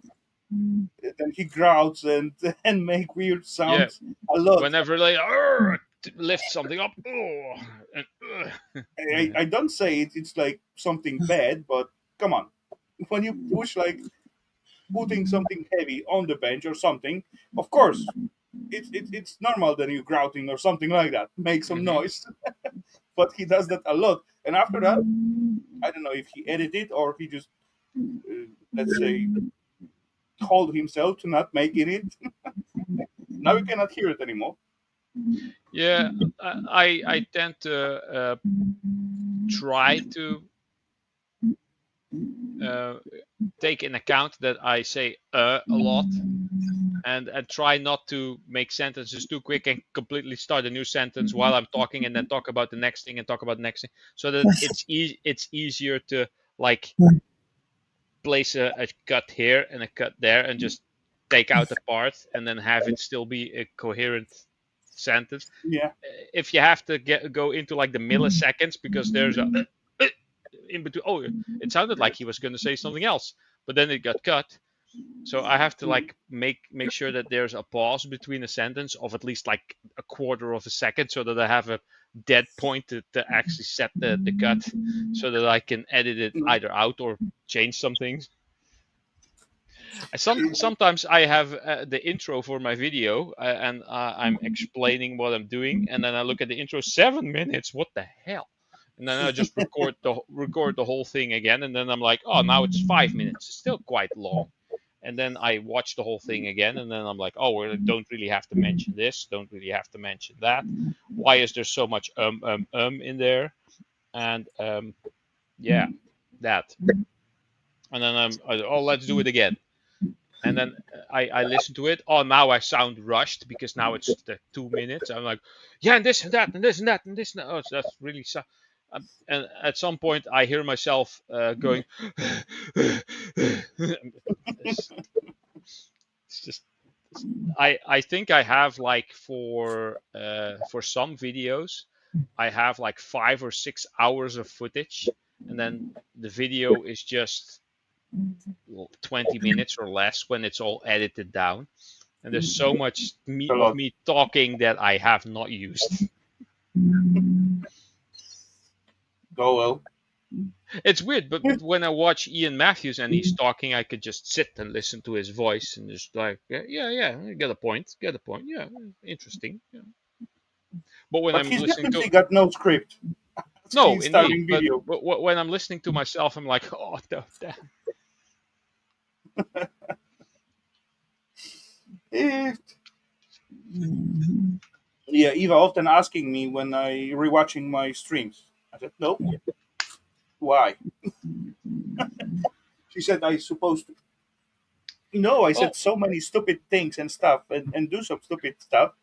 Then he growls and and make weird Yeah. sounds a lot. Whenever they lift something up, and, yeah. I don't say it's like something bad, but come on, when you push like putting something heavy on the bench or something, of course it's normal that you grouting or something like that, make some Hmm. noise. But he does that a lot, and after that, I don't know if he edited or he just let's say hold himself to not making it. Now you cannot hear it anymore. Yeah, I tend to try to uh, take in account that I say a lot, and try not to make sentences too quick and completely start a new sentence while I'm talking, and then talk about the next thing and talk about the next thing, so that it's easier to like place a cut here and a cut there, and just take out a part and then have it still be a coherent sentence. Yeah, If you have to go into like the milliseconds because there's a in between, oh, it sounded like he was going to say something else, but then it got cut. So I have to like make sure that there's a pause between a sentence of at least like a quarter of a second, so that I have a dead point to actually set the cut, so that I can edit it either out or change some things. Sometimes I have the intro for my video, and I'm explaining what I'm doing, and then I look at the intro, 7 minutes. What the hell? And then I just record the whole thing again, and then I'm like, oh, now it's 5 minutes. It's still quite long. And then I watch the whole thing again, and then I'm like, oh, well, I don't really have to mention this, don't really have to mention that. Why is there so much in there? And yeah, that. And then oh, let's do it again. And then I listen to it. Oh, now I sound rushed because now it's the 2 minutes. I'm like, yeah, and this and that and this and that and this. And that. Oh, that's really. And at some point, I hear myself going. it's, it's just. I think I have like for some videos, I have like 5 or 6 hours of footage, and then the video is just 20 minutes or less when it's all edited down. And there's so much A of lot. me talking that I have not used. Oh well. It's weird, but when I watch Ian Matthews and he's talking, I could just sit and listen to his voice and just like, yeah, get a point, yeah, interesting. Yeah. But when But I'm he's listening to definitely got no script. no, He's indeed, starting but video. when I'm listening to myself, I'm like, oh, damn. Eh, yeah, Eva often asking me when I rewatching my streams. I said no. Why? She said I supposed to. No, I Well, said so many stupid things and stuff, and do some stupid stuff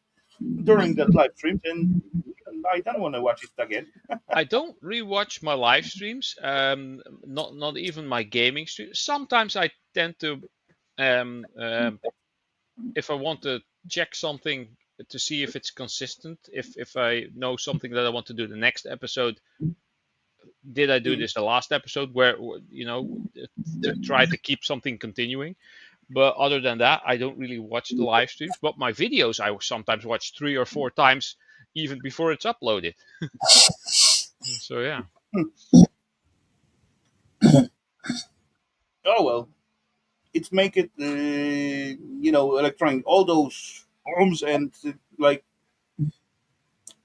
during that live streams, and I don't want to watch it again. I don't rewatch my live streams. Not even my gaming streams. Sometimes I tend to, um, um, if I want to check something to see if it's consistent. If I know something that I want to do the next episode, did I do Mm. this the last episode? Where to try to keep something continuing. But other than that, I don't really watch the live streams. But my videos, I sometimes watch 3 or 4 times, even before it's uploaded. So yeah. Oh well, it's make it electronic. All those arms and like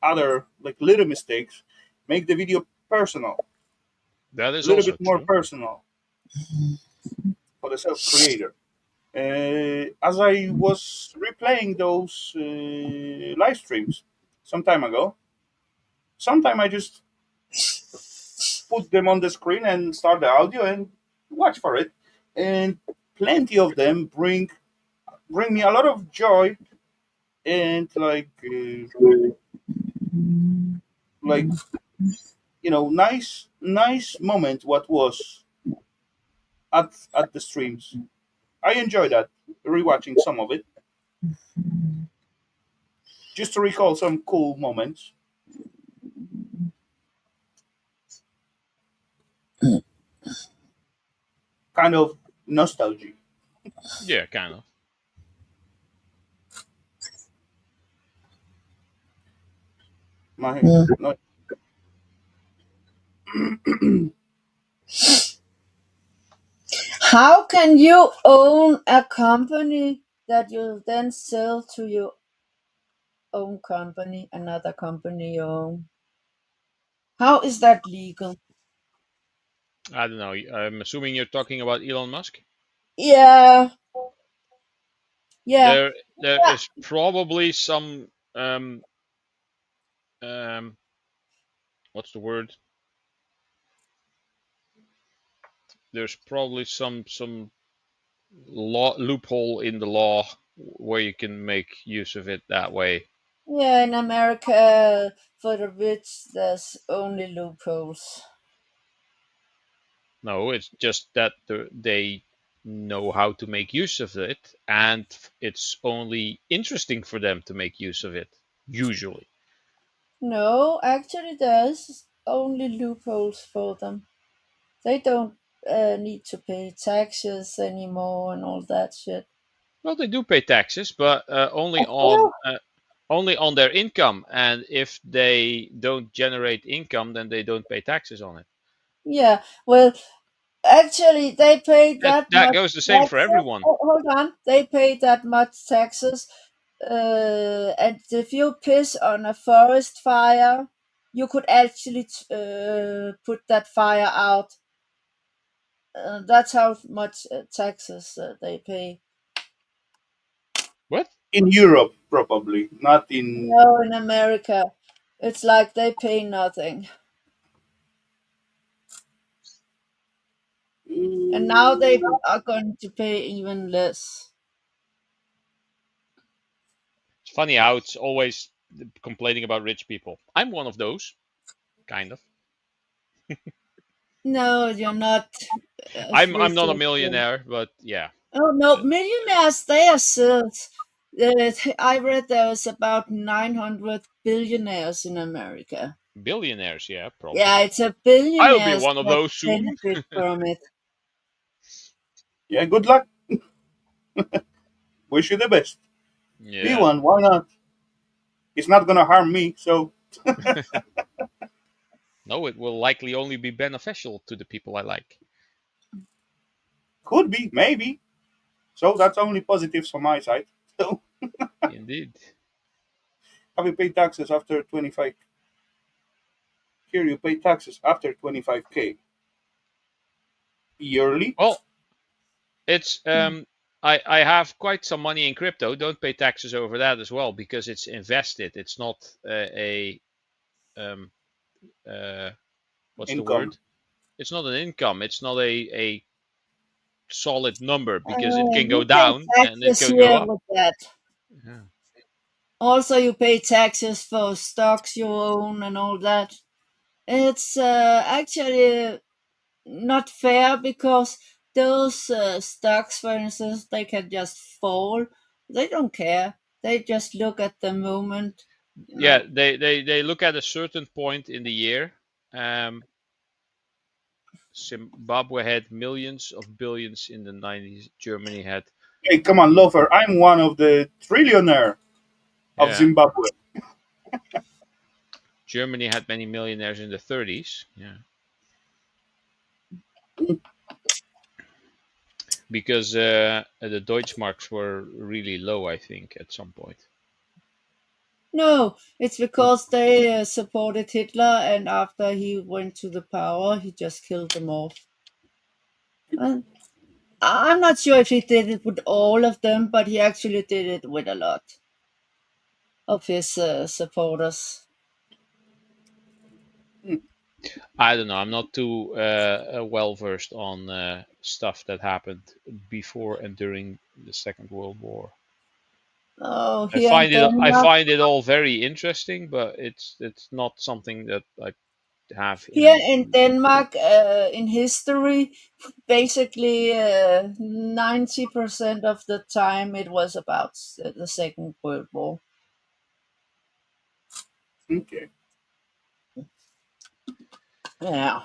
other like little mistakes make the video personal, That a is little also bit more true. personal for the self creator. As I was replaying those live streams some time ago, sometime I just put them on the screen and start the audio and watch for it, and plenty of them bring me a lot of joy and like nice moment what was at the streams. I enjoy that rewatching some of it just to recall some cool moments, kind of nostalgia. Yeah, kind of. My no, How can you own a company that you then sell to your own company, another company you own? How is that legal? I don't know. I'm assuming you're talking about Elon Musk. Yeah, yeah, There yeah, is probably some um what's the word? There's probably some law loophole in the law where you can make use of it that way. yeah. In America, for the rich, there's only loopholes. No, it's just that they know how to make use of it, and it's only interesting for them to make use of it, usually. No, actually, there's only loopholes for them. They don't need to pay taxes anymore and all that shit. Well, they do pay taxes, but Well, only on their income. And if they don't generate income, then they don't pay taxes on it. yeah, well, Actually, they pay that That much goes the same for taxes. everyone. Hold on, they pay that much taxes. And if you piss on a forest fire, you could actually put that fire out. That's how much taxes they pay. What? In Europe, probably not in. No, in America, it's like they pay nothing, and now they Mm, are going to pay even less. It's funny how it's always complaining about rich people. I'm one of those, kind of. No, you're not as I'm rich not a as them. millionaire, but yeah, Oh no, millionaires, they are still. I read there was about 900 billionaires in America. billionaires, yeah, Yeah, probably. it's a I'll be billionaires one of that those soon. benefit from it. yeah, good luck. Wish you the best. Be Yeah. one. Why not? It's not gonna harm me. So No, it will likely only be beneficial to the people I like. could be, maybe. So that's only positives from my side. So Indeed. have you paid taxes after 25? Here you pay taxes after 25K yearly. Well, it's I have quite some money in crypto. Don't pay taxes over that as well because it's invested. It's not a um what's the Income. word? It's not an income. It's not a solid number because it can go You pay down and it taxes can go here up. with that. Yeah. Also, you pay taxes for stocks you own and all that. It's actually not fair because those stocks, for instance, they can just fall. They don't care. They just look at the moment, you Yeah, know. they look at a certain point in the year. Um, Zimbabwe had millions of billions in the 90s. Germany had, Hey, come on, yeah, loafer. I'm one of the trillionaire of yeah, Zimbabwe. Germany had many millionaires in the 30s. Yeah, because the Deutschmarks were really low, I think, at some point. No, it's because they supported Hitler, and after he went to the power, he just killed them off. Uh, I'm not sure if he did it with all of them, but he actually did it with a lot of his supporters. I don't know. I'm not too well versed on stuff that happened before and during the Second World War. Oh, I here in find it I Denmark, find it all very interesting, but it's not something that I have here in. in Denmark, in history, basically 90% of the time it was about the Second World War. Okay. Yeah.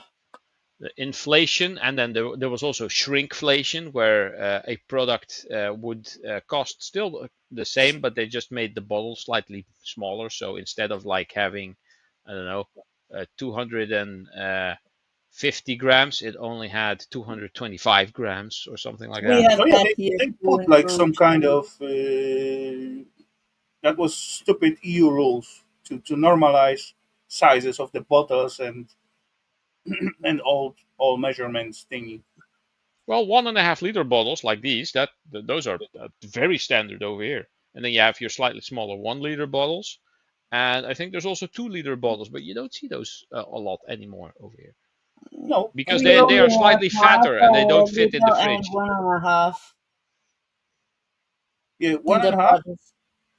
The inflation, and then there was also shrinkflation, where a product would cost still the same, but they just made the bottle slightly smaller. So instead of like having, I don't know, 250 grams, it only had 225 grams or something like We that. have So yeah, that they, here they too put in like some Bruges. kind of that was stupid EU rules to normalize sizes of the bottles and all measurements thingy. Well, 1.5 liter bottles like these, those are very standard over here. And then you have your slightly smaller 1 liter bottles, and I think there's also 2 liter bottles, but you don't see those a lot anymore over here No, because We they only are have slightly half fatter and they a don't fit in the liter and fridge. one and a half yeah, in one the and a half, bottles.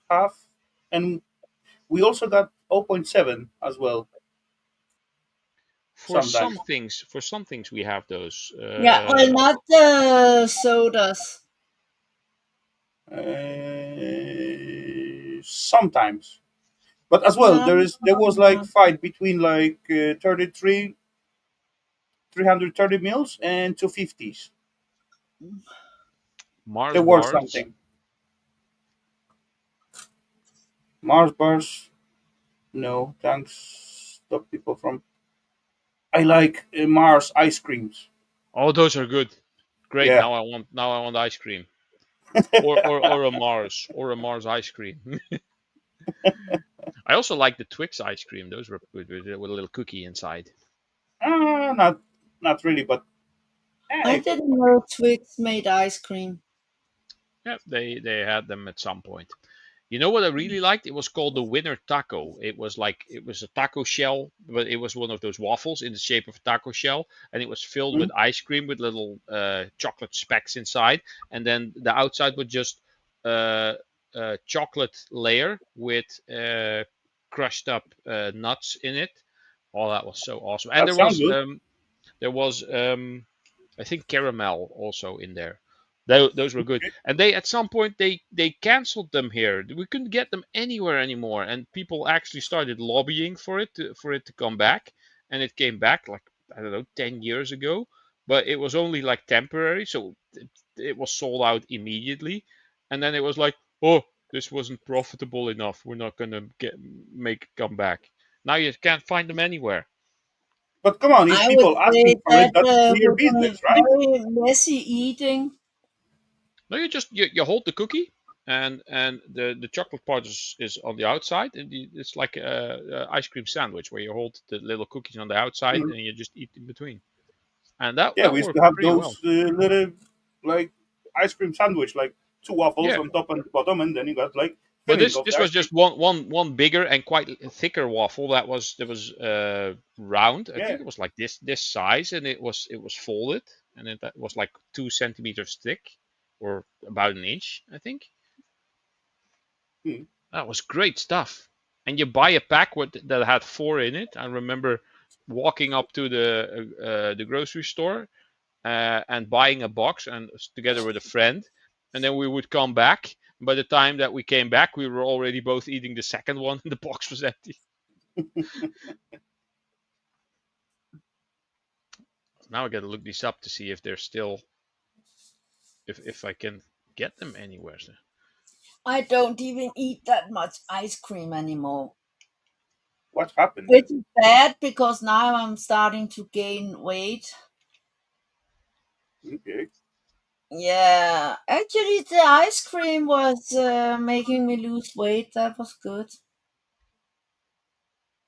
half, and we also got zero point 0.7 as well sometimes. For some things we have those. Yeah, well, not the sodas. Sometimes, but as well Yeah, there was like fight between like 33 330 mils and 250s. Mars There were bars. something. Mars bars, no, thanks. Stop people from. I like Mars ice creams. Oh, those are good. Great. Yeah. Now I want ice cream. Or a Mars ice cream. I also like the Twix ice cream. Those were good with a little cookie inside. Not not really, but I hey, didn't know Twix made ice cream. Yeah, they had them at some point. You know what I really liked? It was called the Winner Taco. It was a taco shell, but it was one of those waffles in the shape of a taco shell, and it was filled hmm, with ice cream with little chocolate specks inside, and then the outside was just uh, a chocolate layer with crushed up nuts in it. Oh, that was so awesome! And that sounds good. there was I think caramel also in there. Those were good. And they at some point they canceled them here. We couldn't get them anywhere anymore, and people actually started lobbying for it to come back, and it came back like I don't know 10 years ago, but it was only like temporary, so it was sold out immediately, and then it was like, oh, this wasn't profitable enough. We're not gonna make it come back. Now you can't find them anywhere. But come on, if I would people asking say for it, that that's clear was a business, right? very messy eating. No, you hold the cookie, and the chocolate part is on the outside, and it's like a ice cream sandwich where you hold the little cookies on the outside Hmm. and you just eat in between, and that Yeah, that we used to worked have pretty well. those little like ice cream sandwich, like two waffles Yeah, on top and bottom, and then you got like but filling this of the this ice was cream. just one bigger and quite thicker waffle that was round. I Yeah. think it was like this size, and it was folded, and that was like 2 centimeters thick, or about an inch, I think. Hmm. That was great stuff. And you buy a pack that had four in it. I remember walking up to the grocery store and buying a box and together with a friend, and then we would come back. By the time that we came back, we were already both eating the second one, and the box was empty. Now I got to look these up to see if they're still, if I can get them anywhere. I don't even eat that much ice cream anymore. What happened then? Which is bad because now I'm starting to gain weight. Okay. Yeah, actually, the ice cream was making me lose weight. That was good.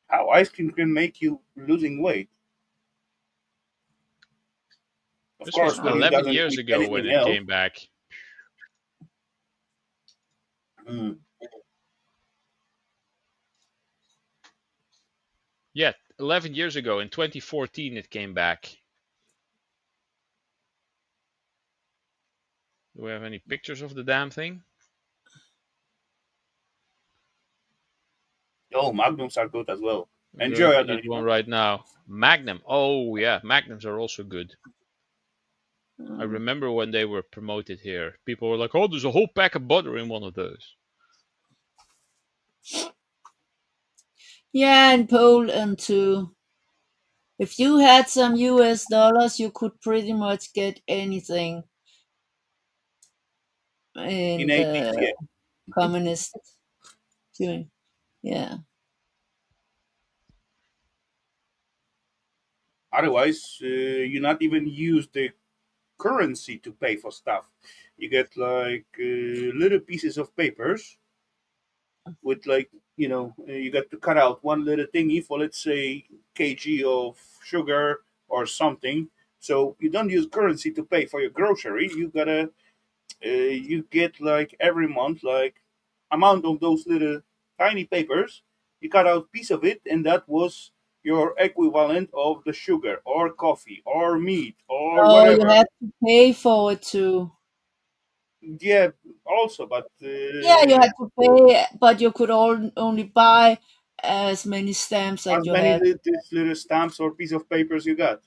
How ice cream can make you losing weight? Of This was course, when Uh, it 11 doesn't years eat ago when anything it else. came back. Hmm. Yeah, 11 years ago in 2014 it came back. Do we have any pictures of the damn thing? Oh, magnums are good as well. I'm going Enjoy to it, eat one anymore. right now. Magnum. Oh, yeah, Magnums are also good. I mm. remember when they were promoted here. People were like, oh, there's a whole pack of butter in one of those. Yeah, in Poland too. If you had some US dollars, you could pretty much get anything In in the 80s, yeah. communist doing. Yeah. Otherwise, you not even use the currency to pay for stuff. You get like little pieces of papers with like you got to cut out one little thingy for, let's say, kg of sugar or something. So you don't use currency to pay for your grocery. You gotta you get like every month like amount of those little tiny papers. You cut out piece of it, and that was your equivalent of the sugar or coffee or meat or Oh, you whatever. had to pay for it too. Yeah, also, but Yeah, you had to pay, but you could only buy as many stamps that as you many had. these little stamps or piece of papers you got.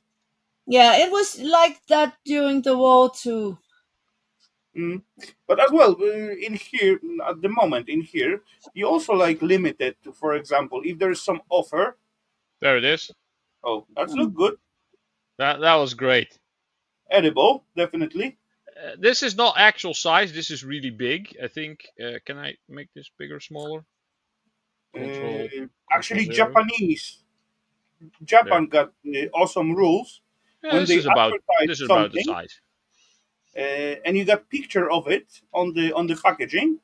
Yeah, it was like that during the war too. Mm. But as well, in here at the moment in here, you also like limited to, for example, if there is some offer. There it is. Oh, that's look Mm. good, That was great. edible, definitely. This is not actual size. This is really big. I think. Can I make this bigger, smaller? Control Uh, Control Actually, zero. Japanese There. Japan got awesome rules. Yeah, when they advertise this is about the something, size. and you got picture of it on the packaging,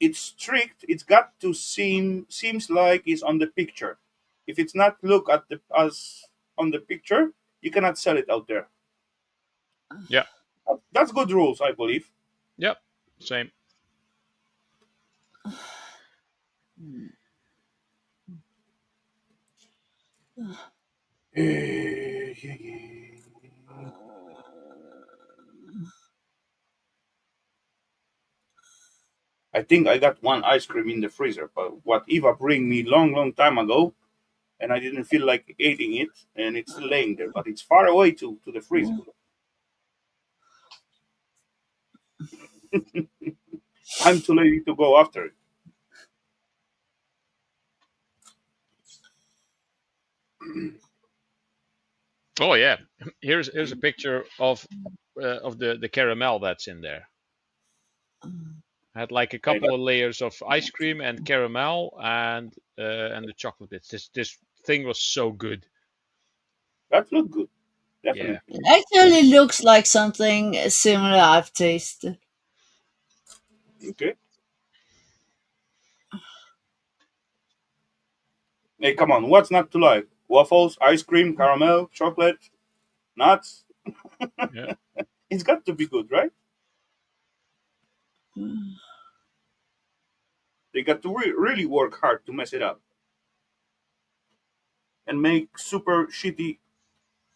it's strict. It's got to seems like it's on the picture. If it's not look at the as on the picture, you cannot sell it out there. Yeah. That's good rules, I believe. Yep. Same. Yeah, yeah. I think I got one ice cream in the freezer, but what Eva bring me long time ago, and I didn't feel like eating it, and it's still laying there, but it's far away to the freezer. I'm too lazy to go after it. Oh yeah. Here's a picture of the caramel that's in there. I had like a Hey, couple of layers of ice cream and caramel and the chocolate bits. This thing was so good. that looked good, Yeah. definitely. It actually looks like something similar I've tasted. Okay. Hey, come on, what's not to like? Waffles, ice cream, caramel, chocolate, nuts. Yeah. It's got to be good, right? They got to really work hard to mess it up and make super shitty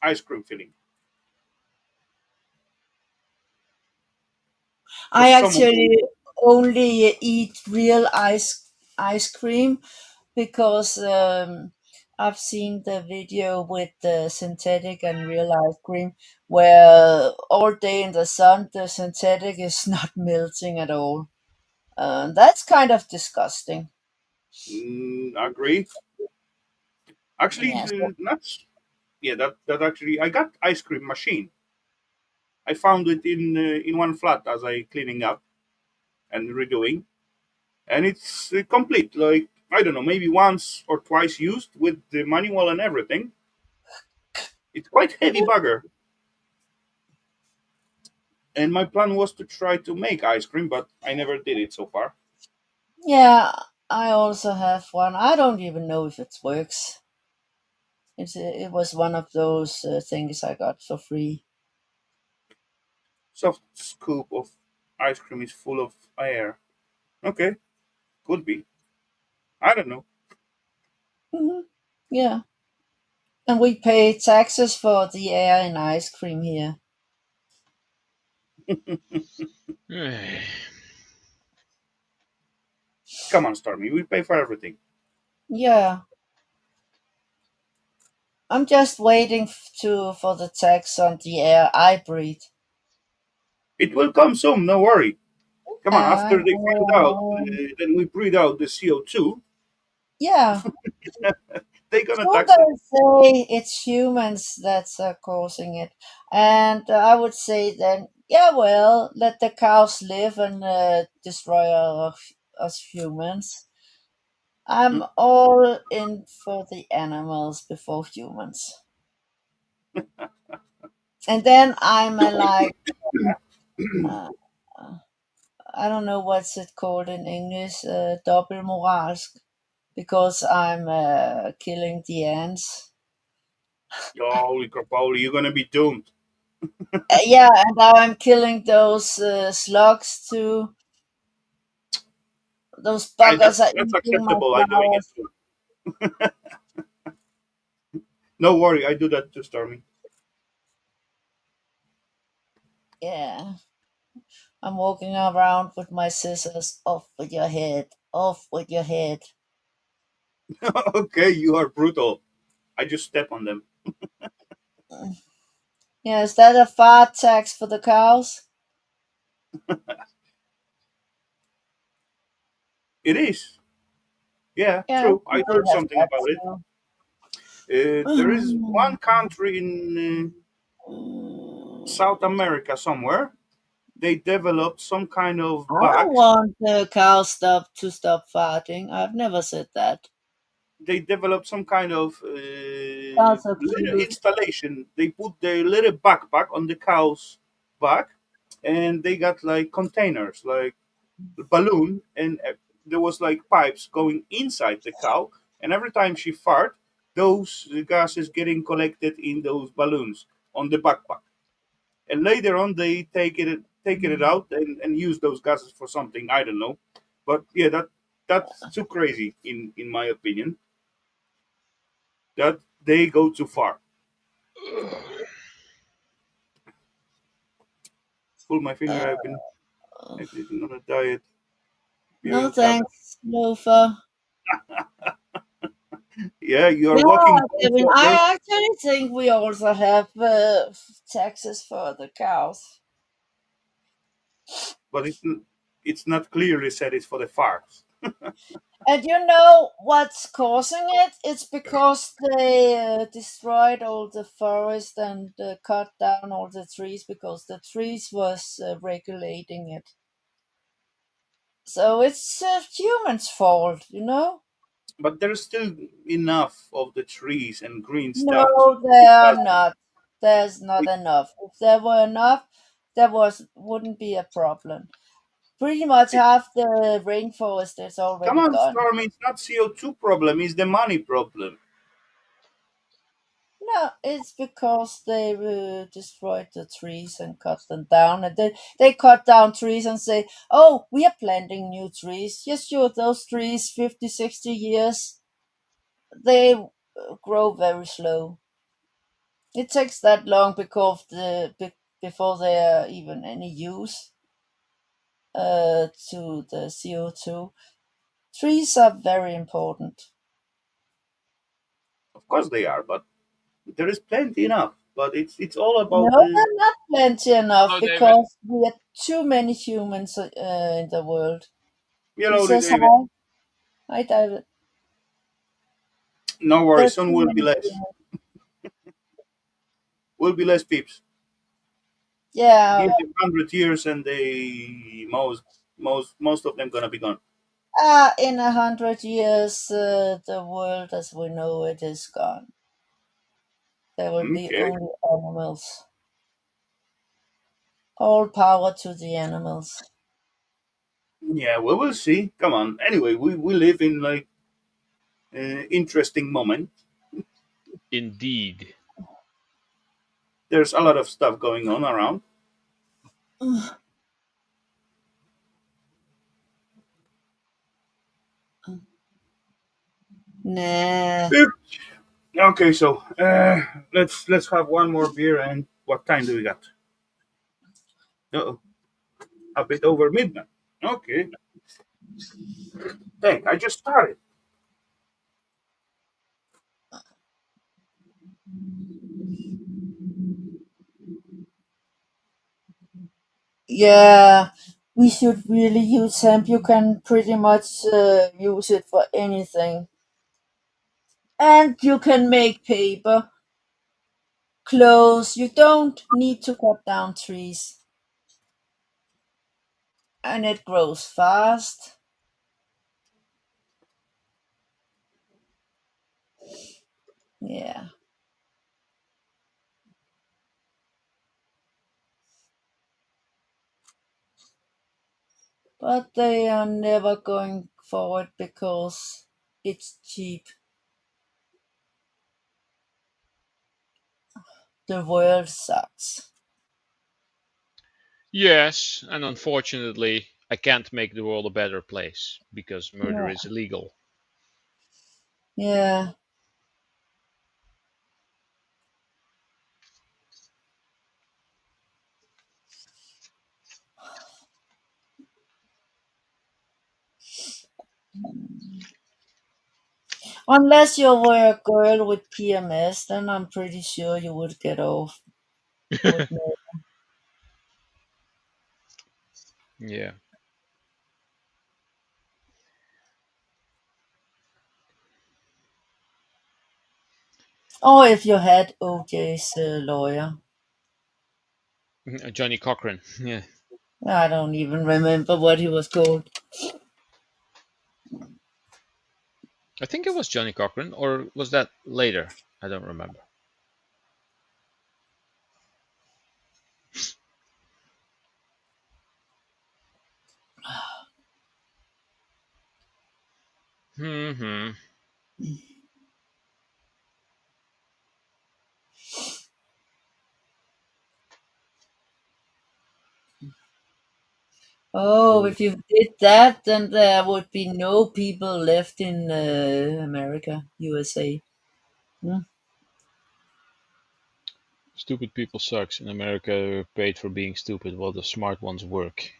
ice cream filling. I Because someone, actually only eat real ice cream because I've seen the video with the synthetic and real ice cream where all day in the sun the synthetic is not melting at all. That's kind of disgusting. agree. Actually, Yes. nuts. Yeah, that actually, I got ice cream machine. I found it in one flat as I cleaning up and redoing, and it's complete. Like I don't know, maybe once or twice used with the manual and everything. It's quite heavy bugger, and my plan was to try to make ice cream, but I never did it so far. Yeah, I also have one. I don't even know if it works. It was one of those things I got for free. Soft scoop of ice cream is full of air. Okay, could be. I don't know. Hmm. Yeah, and we pay taxes for the air in ice cream here. Come on, Stormy, we pay for everything. Yeah, I'm just waiting to for the tax on the air I breathe. It will come soon. No worry. Come on. Uh, After they find out, then we breathe out the CO2. yeah, They're gonna some tax it. gonna say it's humans that's causing it, and I would say then, yeah, well, let the cows live and destroy us humans. I'm all in for the animals before humans. And then I'm like, uh, I don't know what's it called in English, doppelmoralsk, because I'm killing the ants. Holy crap, holy, you're gonna be doomed. Yeah, and now I'm killing those slugs too. Those I buggers are that's eating my acceptable. I doing it flowers. too. No worry, I do that too, Stormy. Yeah, I'm walking around with my scissors. Off with your head. Off with your head. Okay, you are brutal. I just step on them. Yeah, is that a fart tax for the cows? It is. Yeah, Yeah, I true. I think they heard have something that about it. too. There is one country in South America somewhere. They developed some kind of I don't bags. want the cows stop farting. I've never said that. they developed some kind of That's so little cute. installation. They put their little backpack on the cow's back, and they got like containers, like balloon, and there was like pipes going inside the cow, and every time she fart, those gases getting collected in those balloons on the backpack, and later on they take it out and use those gases for something, I don't know, but yeah, that's too crazy in my opinion. That they go too far. Pull my finger. I've been on a diet, beer No and tablet. thanks, Lofa. Yeah, you are Yeah, walking too Kevin, far, girl. I actually think we also have taxes for the cows. But it's not clearly said it's for the farms. And you know what's causing it? It's because they destroyed all the forest and cut down all the trees because the trees was regulating it. So it's humans' fault, you know? But there's still enough of the trees and green stuff to No, there are last. not. There's not It- enough. If there were enough, there was wouldn't be a problem. Pretty much it- half the rainforest is Come already on, gone. Stormy, it's not CO2 problem, it's the money problem. No, it's because they destroyed the trees and cut them down. And they cut down trees and say, oh, we are planting new trees. Yes, sure, those trees, 50, 60 years, they grow very slow. It takes that long because before they are even any use to the CO2. Trees are very important. Of course they are, but there is plenty enough. But it's all No, about the they're not plenty enough Hello, David. because we are too many humans in the world. He Hellowdy, says David. hi. Hi, David. No There worries, are soon too will be many less. humans. Will be less peeps. Yeah. Give them 100 years, and they most of them gonna be gone. In 100 years, the world as we know it is gone. There will be Okay. only animals. All power to the animals. Yeah, we will see. Come on. Anyway, we live in like interesting moment. Indeed. There's a lot of stuff going on around. Nah. Eh, Okay, so let's have one more beer. And what time do we got? Uh-oh, a bit over midnight. Okay, thank. I just started. Yeah, we should really use hemp. You can pretty much use it for anything. And you can make paper, clothes. You don't need to cut down trees. And it grows fast. Yeah. But they are never going forward because it's cheap. The world sucks. Yes, and unfortunately, I can't make the world a better place because murder Yeah. is illegal. Yeah. Unless you were a girl with PMS, then I'm pretty sure you would get off with me. Yeah. Or if you had OJ's lawyer. Johnny Cochran. Yeah. I don't even remember what he was called. I think it was Johnny Cochran, or was that later? I don't remember. Hmm. Oh, if you did that, then there would be no people left in America, USA. Hmm? Stupid people sucks. In America, we're paid for being stupid while the smart ones work.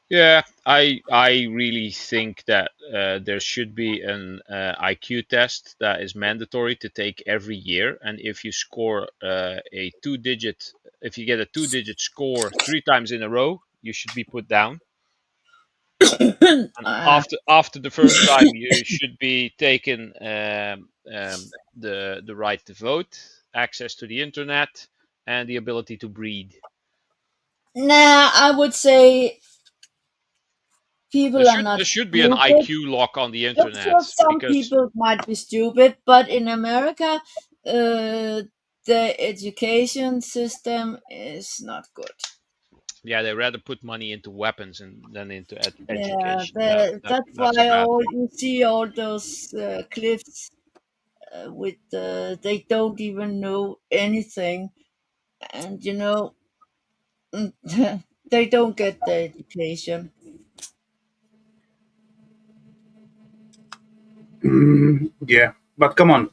Yeah, I really think that there should be an IQ test that is mandatory to take every year, and if you score if you get a two-digit score three times in a row, you should be put down. And Ah, after the first time, you should be taken the right to vote, access to the internet, and the ability to breed. nah, I would say people are not There should be an stupid. IQ lock on the I'm internet sure some because people might be stupid, but in America, the education system is not good. yeah, they rather put money into weapons than into Yeah, education. that's That's a why bad all thing. you see all those cliffs with they don't even know anything, and they don't get the education. Yeah, but come on.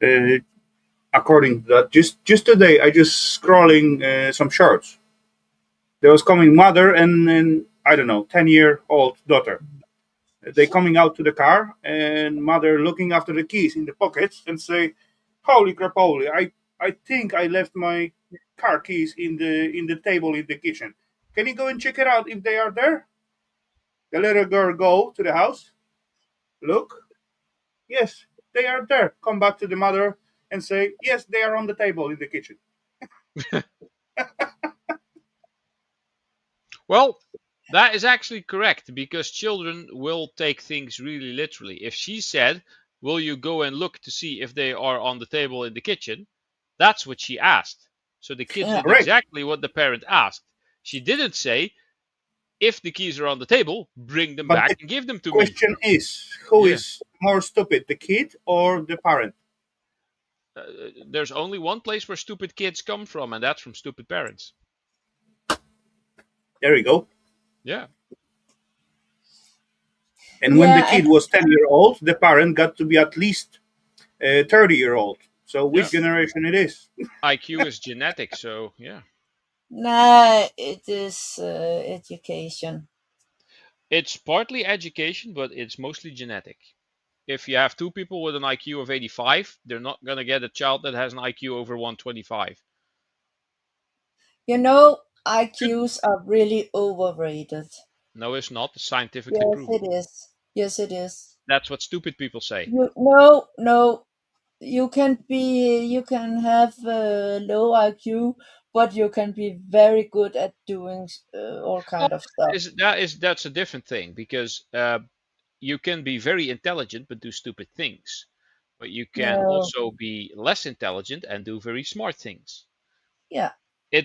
Uh, According to that, just today, I just scrolling some shorts. There was coming mother and I don't know 10-year-old daughter. They coming out to the car and mother looking after the keys in the pockets and say, "Holy crap, holy! I think I left my car keys in the table in the kitchen. Can you go and check it out if they are there?" The little girl go to the house, look, yes, they are there. Come back to the mother and say, "Yes, they are on the table in the kitchen." Well, that is actually correct because children will take things really literally. If she said, "Will you go and look to see if they are on the table in the kitchen?" That's what she asked. So the kids Yeah, did Correct. exactly what the parent asked. She didn't say, "If the keys are on the table, bring them But back the and give them to me." question is, who Yeah. is more stupid, the kid or the parent? There's only one place where stupid kids come from, and that's from stupid parents. There you go. Yeah. And when the yeah, and kid was 10-year-old, the parent got to be at least 30-year-old. So Yeah. which generation it is? IQ is genetic, so yeah. nah, it is education. It's partly education, but it's mostly genetic. If you have two people with an IQ of 85, they're not going to get a child that has an IQ over 125. Should, IQs are really overrated. no, it's not. It's scientifically Yes, proven. it is. Yes, it is. That's what stupid people say. No, no. You can have low IQ, but you can be very good at doing all Oh, kind of stuff. that's a different thing because you can be very intelligent but do stupid things, but you can No, also be less intelligent and do very smart things. yeah.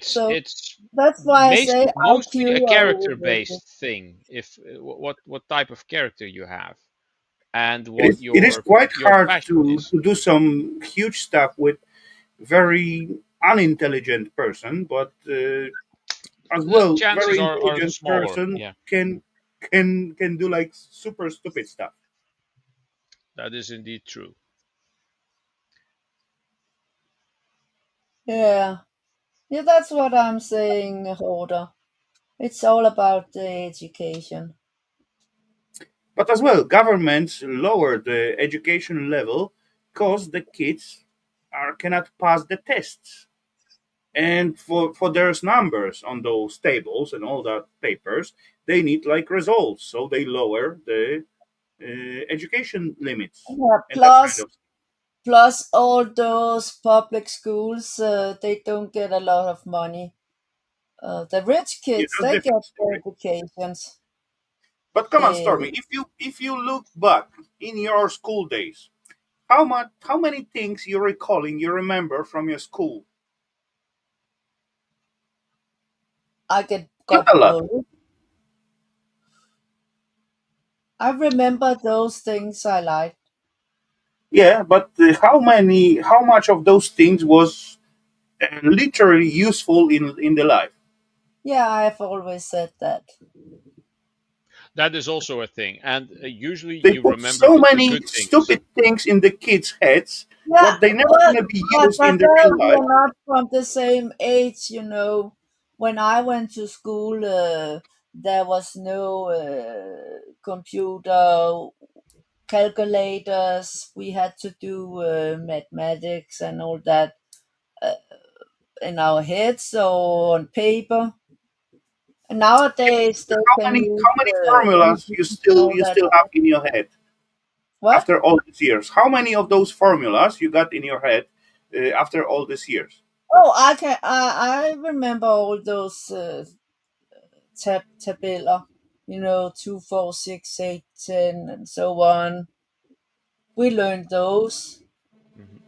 So It's that's why I say mostly a IQ are character overrated. based thing. If what type of character you have and It what is it is quite your hard passion to, is. to do some huge stuff with very unintelligent person, but as The well, chances very are intelligent smaller. person Yeah, can do like super stupid stuff. that is indeed true. Yeah, yeah. That's what I'm saying, Hoda. It's all about the education. But as well, governments lower the education level because the kids cannot pass the tests. And for there's numbers on those tables and all that papers, they need like results. So they lower the education limits Yeah, and that kind plus of plus all those public schools, they don't get a lot of money. The rich yeah, kids, that's they get different the story. educations. But come on, Uh, Stormy, if you look back in your school days, how many things you recalling you remember from your school? I get Not got a lot. both. I remember those things I liked. Yeah, but how much of those things was literally useful in the life? Yeah, I've always said that. That is also a thing, and usually They you put remember so the many good things. stupid things in the kids' heads Yeah, what they never but gonna be but used but in the uh, real we life. are not from the same age, you know. When I went to school, there was no computer calculators. We had to do mathematics and all that uh, in our heads, so on paper. And nowadays they can use How many formulas easy you and still all you that still have stuff. in your head What? after all these years? How many of those formulas you got in your head after all these years? Oh, I can. I remember all those tabeller. You know, 2, 4, 6, 8, 10, and so on. We learned those, Mhm.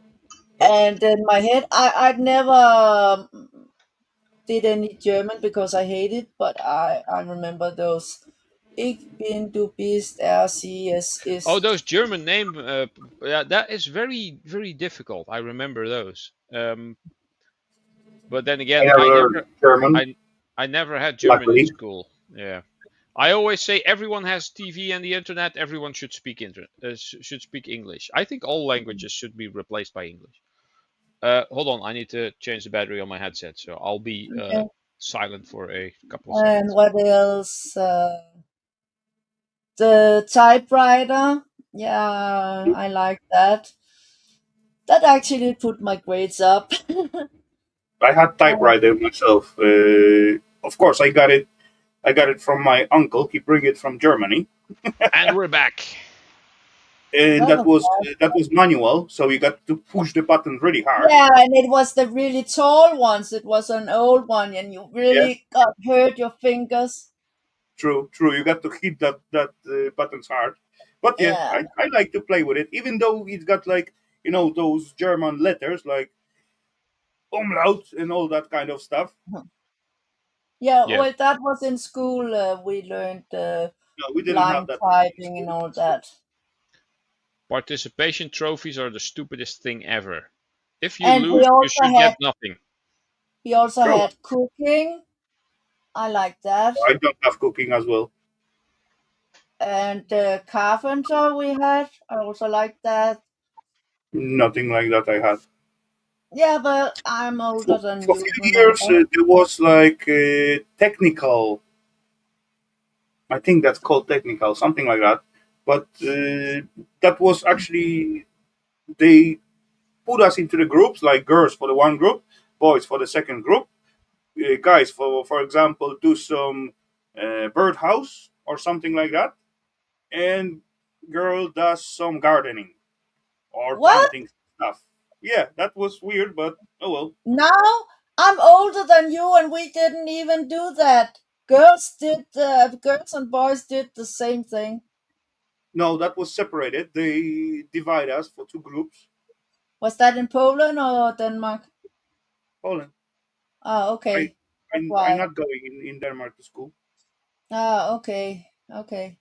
and in my head, I never did any German because I hate it, but I remember those. Ich bin, du bist, er, sie, es Oh, ist. those German name, yeah, that is very, very difficult. I remember those. But then I again, never learned German, I never had German in luckily. school. Yeah, I always say everyone has TV and the internet. Everyone should speak should speak English. I think all languages should be replaced by English. Hold on, I need to change the battery on my headset, so I'll be Yeah. silent for a couple of And seconds. what else? The typewriter. Yeah, I like that. That actually put my grades up. I had Uh, typewriter myself. Of course, I got it. I got it from my uncle. He bring it from Germany, And we're back. and that was that was manual. So you got to push the button really hard. Yeah, and it was the really tall ones. It was an old one, and you Yeah, really got hurt your fingers. true, true. You got to hit that buttons hard. But yeah, Yeah, I like to play with it, even though it's got like those German letters like umlaut and all that kind of stuff. yeah. Yeah, Well, that was in school. We learned No, we didn't have line that in typing and school. all that. participation trophies are the stupidest thing ever. If you And lose, you should get nothing. we also True. had cooking. I like that. I don't have cooking as well. And carpenter we had. I also like that. Nothing like that I had. Yeah, but I'm older than For a you. few years, Remember? there was like technical. I think that's called technical, something like that. But that was actually they put us into the groups, like girls for the one group, boys for the second group. Guys, for example, do some birdhouse or something like that, and girl does some gardening or What? planting stuff. Yeah, that was weird, but oh well. Now I'm older than you, and we didn't even do that. Girls and boys did the same thing. No, that was separated. They divide us for two groups. Was that in Poland or Denmark? Poland. Ah, I, okay. That's I'm why. not going in Denmark to school. Ah, okay. Okay.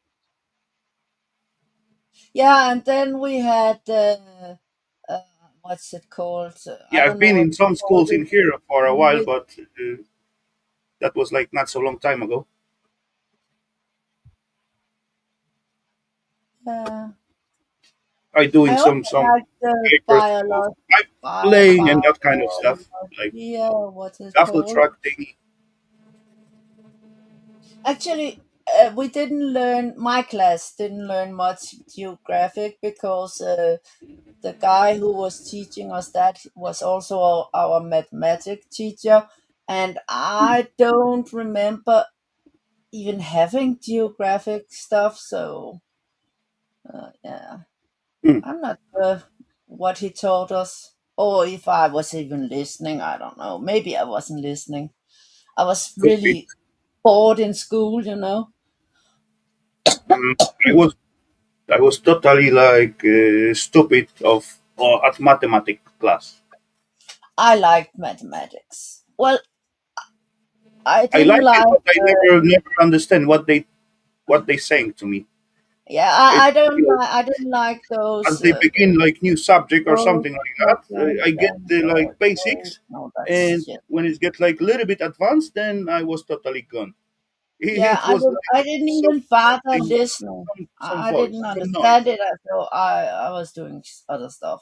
Yeah, and then we had uh what's it called? I Yeah, I've don't know been what in you some call schools it. in here for a while, English. but that was like not so long time ago. Yeah. I doing I also some like the papers of biology. pipe laying and that kind of stuff, like Biology. What's it duffel called? truck thingy. Actually, we didn't learn. My class didn't learn much geographic because the guy who was teaching us that was also our mathematics teacher, and I don't remember even having geographic stuff. So yeah, Hmm. I'm not sure what he taught us, or if I was even listening. I don't know. Maybe I wasn't listening. I was Could be. really bored in school. Mm, I was I was totally like stupid of or at mathematics class. I liked mathematics. Well, I I didn't like it, like. but I never understand what they saying to me. Yeah, It, I don't you know, like. I didn't like as those they begin like new subject or those something like that, problems I get and the like equations. basics, No, that's and shit. when it gets like a little bit advanced, then I was totally gone. Yeah, It was like I didn't so even bother interesting, listening. some I voice, didn't some understand noise. it. I thought I was doing other stuff.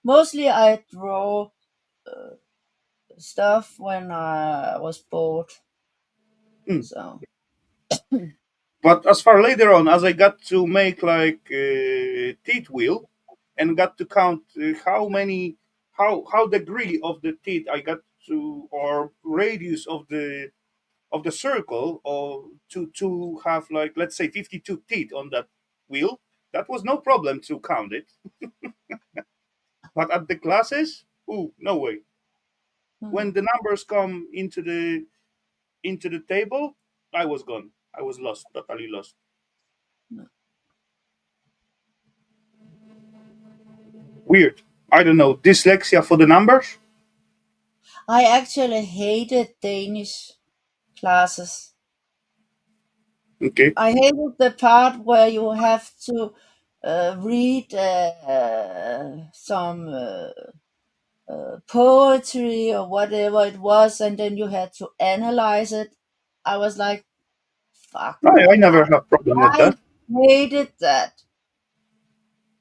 Mostly I draw stuff when I was bored. Mm. So But as far later on, as I got to make like teeth wheel, and got to count how many, how degree of the teeth I got to, or radius of the circle, or to have like, let's say, 52 teeth on that wheel, that was no problem to count it. But at the classes, ooh, no way. hmm, When the numbers come into the table, I was gone. I was lost, totally lost. no. Weird. I don't know, dyslexia for the numbers. I actually hated Danish classes. Okay. I hated the part where you have to read some poetry or whatever it was, and then you had to analyze it. I was like, fuck I that. never have problem with I that. hated that.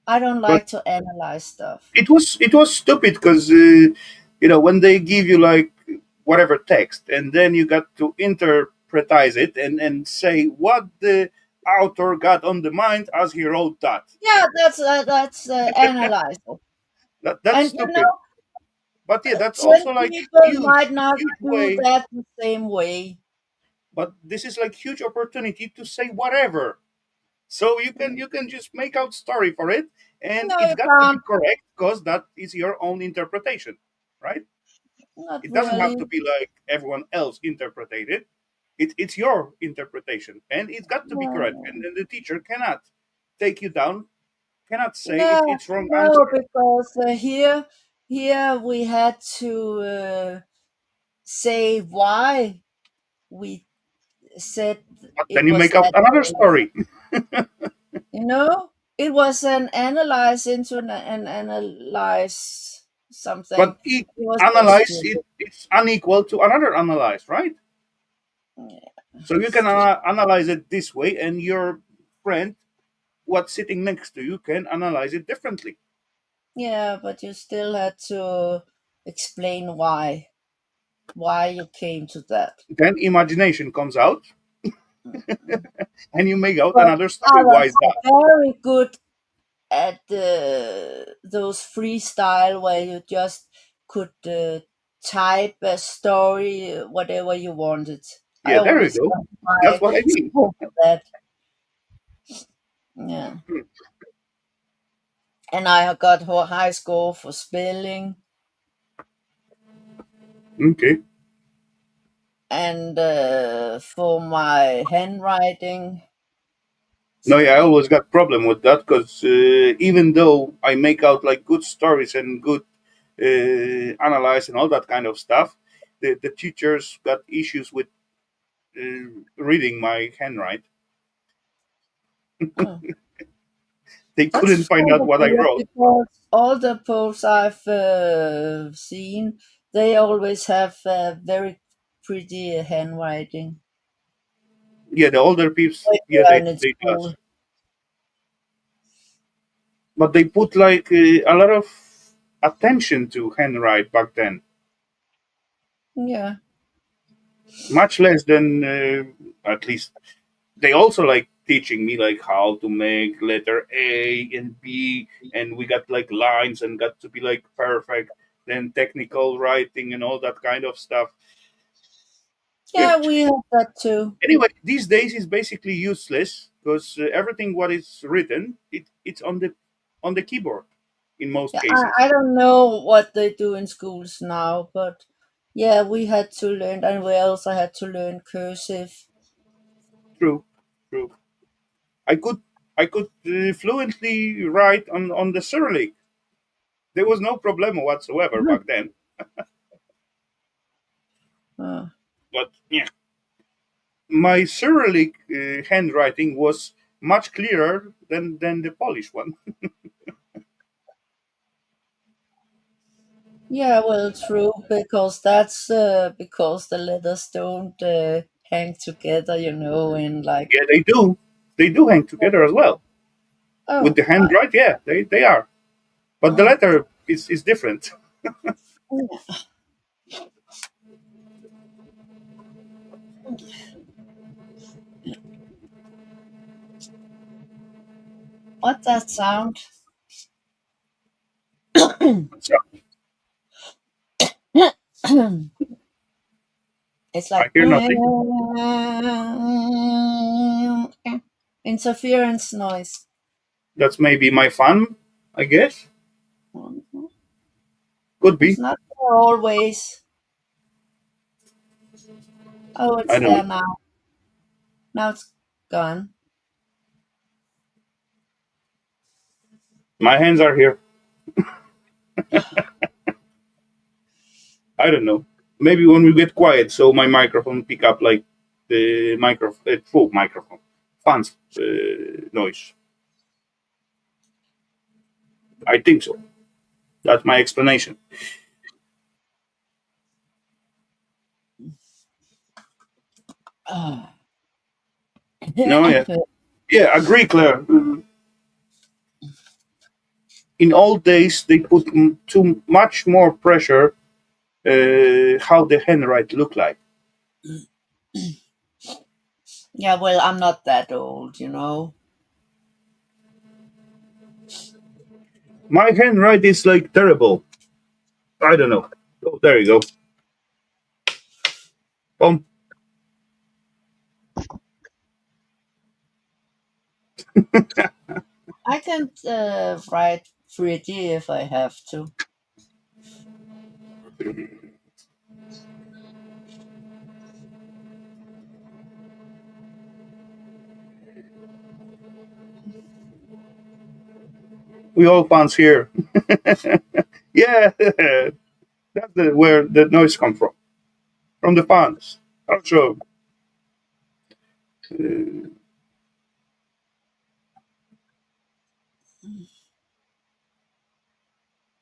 I don't But like to analyze stuff. it was stupid because when they give you like whatever text, and then you got to interpretize it, and say what the author got on the mind as he wrote that. Yeah, that's analyze it. That's And stupid. But yeah, that's 20 also like people might huge not huge do way. that the same way. But this is like huge opportunity to say whatever. So you can just make out story for it, and No, it's you got to be can't. correct because that is your own interpretation, right? Not It doesn't have to really. be like everyone else interpreted it. It's your interpretation, and it's got to be correct. No, And then the teacher cannot take you down, cannot say no, it's wrong no, answer. because here we had to say why we said But then it you was make out that another way. story. It was an analyze into an analyze something. But it It was so analyze stupid. it's unequal to another analyze, right? Yeah, So you can stupid. analyze it this way, and your friend, what's sitting next to you, can analyze it differently. Yeah, but you still had to explain why you came to that. Then imagination comes out, and you make out But another I story. Why was is that? very good at those freestyle where you just could type a story, whatever you wanted. I Yeah, there you always go. got That's my what I mean. score for that. Yeah, and I got a high score for spelling Okay. and for my handwriting. No, yeah, I So always got problem with that because even though I make out like good stories and good analyze and all that kind of stuff, the teachers got issues with reading my handwriting. hmm. They couldn't That's find kind out of what I weird wrote. because all the posts I've seen, they always have very pretty handwriting Yeah, the older peeps, when yeah, you are they in they does, school. but they put like a lot of attention to handwrite back then, Yeah, much less than at least they also like teaching me like how to make letter A and B, and we got like lines and got to be like perfect, then technical writing and all that kind of stuff. yeah, Weird. we have that too. Anyway, these days is basically useless because everything what is written, it's on the keyboard in most Yeah, cases. I don't know what they do in schools now, but yeah, we had to learn, and we also had to learn cursive. True, true. I could fluently write on the Cyrillic. There was no problem whatsoever back then. Uh, But yeah, my Cyrillic handwriting was much clearer than the Polish one. yeah, well, true, because that's because the letters don't hang together, and like, Yeah, they do. They do hang together as well with oh, the handwrite. Yeah, they are. But the oh, letter is different. what that sound? So It's I like hear nothing. interference noise. That's maybe my fan, I guess. Could It's be. not there always. Oh, I it's don't know. there now. Now it's gone. My hands are here. I don't know. Maybe when we get quiet, so my microphone pick up like the full microphone, fans noise. I think so. That's my explanation. Ah. No, yeah, yeah. Agree, Claire. In old days, they put too much more pressure. How the handwrite look like. Yeah, well, I'm not that old. My handwrite is like terrible. I don't know. Oh, there you go. Boom. I can write 3D if I have to. We all fans here. Yeah, that's where the noise come from the fans. Also,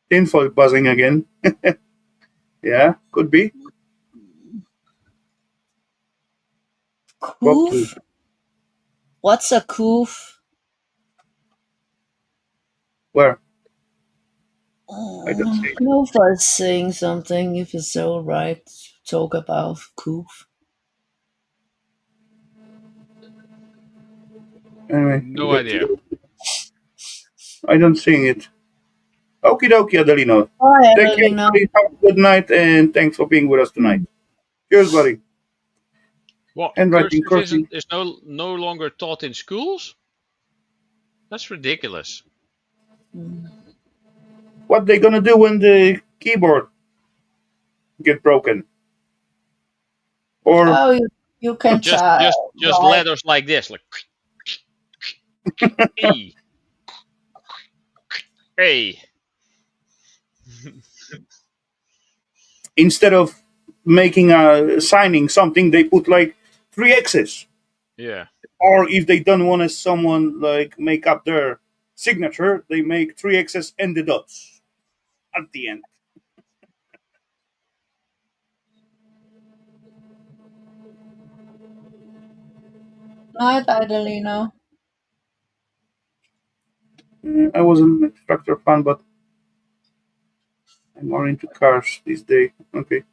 tinfoil buzzing again. Yeah, could be. Bob too. Coof? What's a coof? Where? I don't see. Nobody's saying something if it's all right to talk about coof. Anyway, No idea. I don't see it. Okie dokie, Adelino. Hi, Take care, Adelina. buddy. Have a good night, and thanks for being with us tonight. Cheers, buddy. What, Handwriting cursive course. is no longer taught in schools? That's ridiculous. What they gonna do when the keyboard get broken? Or Oh, you can Just try, just just right? letters like this, like hey, hey. instead of making a signing something, they put like three X's. Yeah. Or if they don't want someone like make up their signature, they make three X's and the dots at the end. Night, Adelina. I was an tractor fan, but I'm more into cars these days. Okay.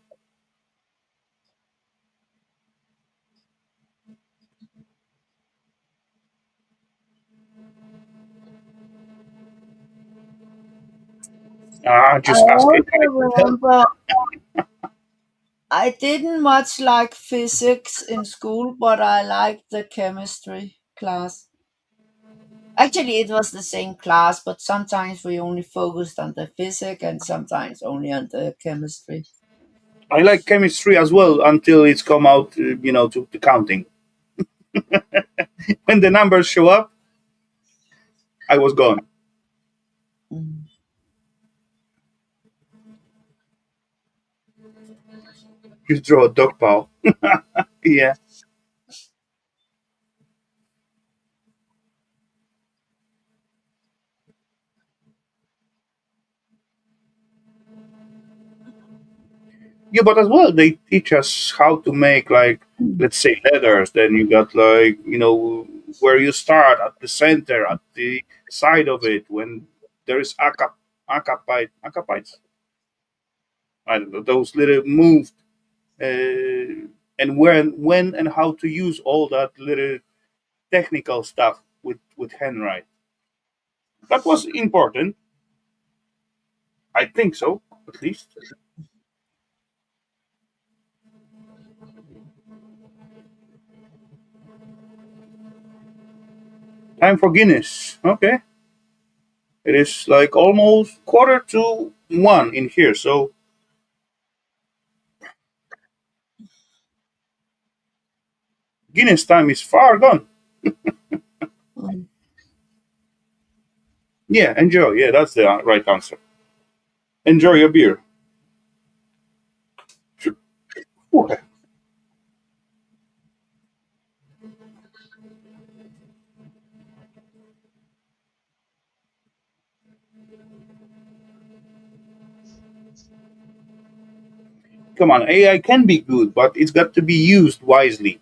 I Just ask it. also remember I didn't much like physics in school, but I liked the chemistry class. Actually, it was the same class, but sometimes we only focused on the physics and sometimes only on the chemistry. I like chemistry as well until it's come out, to the counting. When the numbers show up, I was gone. Mm. You draw a dog pile. Yeah. Yeah, but as well, they teach us how to make, like, let's say, letters. Then you got, like, where you start at the center, at the side of it, when there is acapites. I don't know, those little moved, and when and how to use all that little technical stuff with handwrite. That was important. I think so, at least. Time for Guinness. Okay. It is like almost quarter to one in here, so Guinness time is far gone. Mm. Yeah, enjoy. Yeah, that's the right answer. Enjoy your beer. Sure. Okay. Come on, AI can be good, but it's got to be used wisely.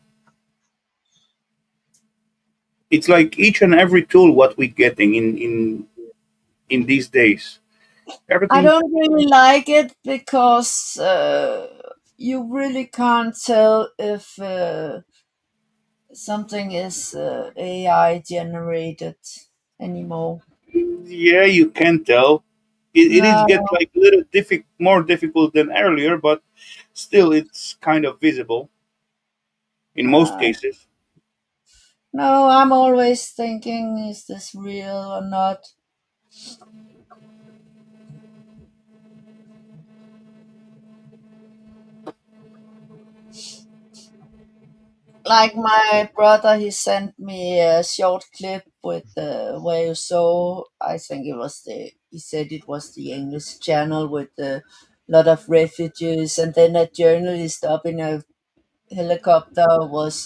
It's like each and every tool what we're getting in these days. I Everything. don't really like it because you really can't tell if something is AI generated anymore. Yeah, you can tell. It is No, get like a little more difficult than earlier, but still it's kind of visible in most uh, cases. no, I'm always thinking, is this real or not? Like my brother, he sent me a short clip with where you saw. I think it was the. He said it was the English channel with a lot of refugees, and then a journalist up in a helicopter was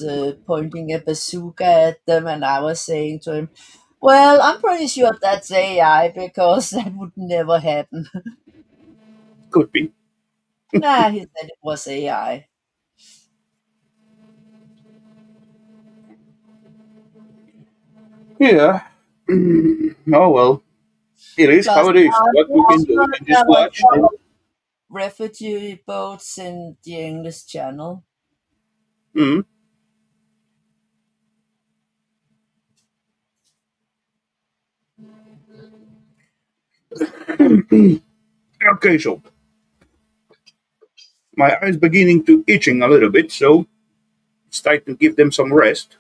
pointing a bazooka at them, and I was saying to him, "Well, I'm pretty sure that's AI because that would never happen." Could be. Nah, he said it was AI. Yeah. Oh well. It is Plus, how it is. What we can do, also we can there just was watch and. refugee boats in the English Channel. Mm, okay, so my eyes beginning to itching a little bit, so it's time to give them some rest.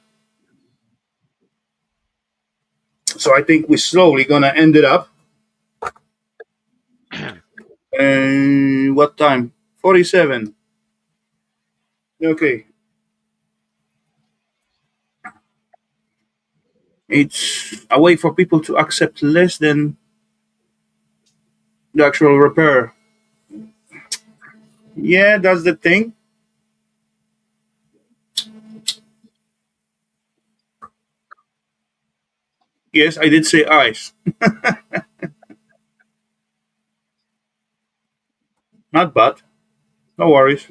So I think we're slowly gonna end it up. And what time? 47. Okay, it's a way for people to accept less than the actual repair. Yeah, that's the thing. Yes, I did say eyes. Not bad. No worries.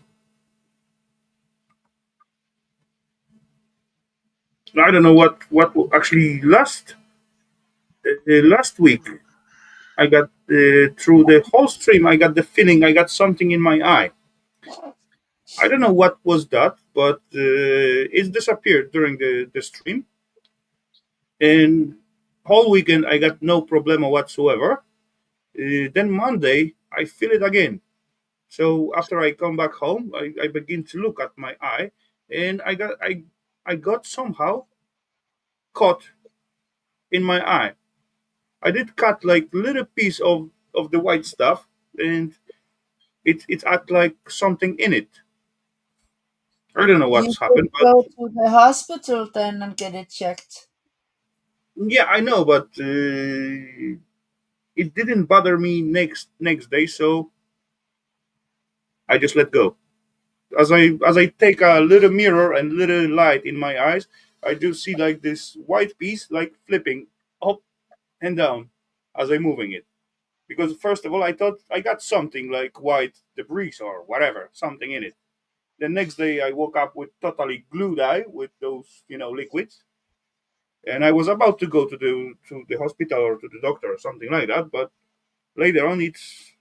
I don't know what actually last week. I got through the whole stream. I got the feeling I got something in my eye. I don't know what was that, but it disappeared during the stream. And whole weekend I got no problem whatsoever. Then Monday I feel it again. So after I come back home, I begin to look at my eye, and I got somehow caught in my eye. I did cut like little piece of the white stuff, and it act like something in it. I don't know You what's should happened, but go to the hospital then and get it checked. Yeah, I know, but it didn't bother me next day, so I just let go. As I take a little mirror and little light in my eyes, I do see like this white piece like flipping up and down as I'm moving it. Because first of all, I thought I got something like white debris or whatever, something in it. The next day, I woke up with totally glued eye with those liquids, and I was about to go to the hospital or to the doctor or something like that. But later on, it's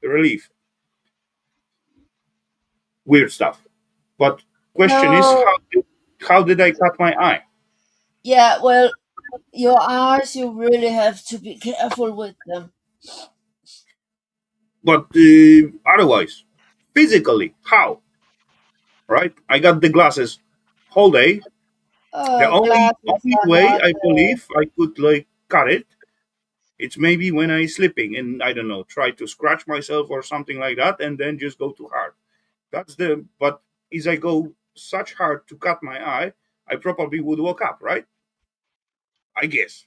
a relief. Weird stuff. But question is, No, how did I cut my eye? yeah, well, your eyes, you really have to be careful with them. But otherwise, physically, how? Right? I got the glasses whole day. The only Glasses only are way not. I believe I could like cut it, it's maybe when I sleeping and I don't know, try to scratch myself or something like that, and then just go too hard. That's the but as I go such hard to cut my eye, I probably would wake up, right? I guess.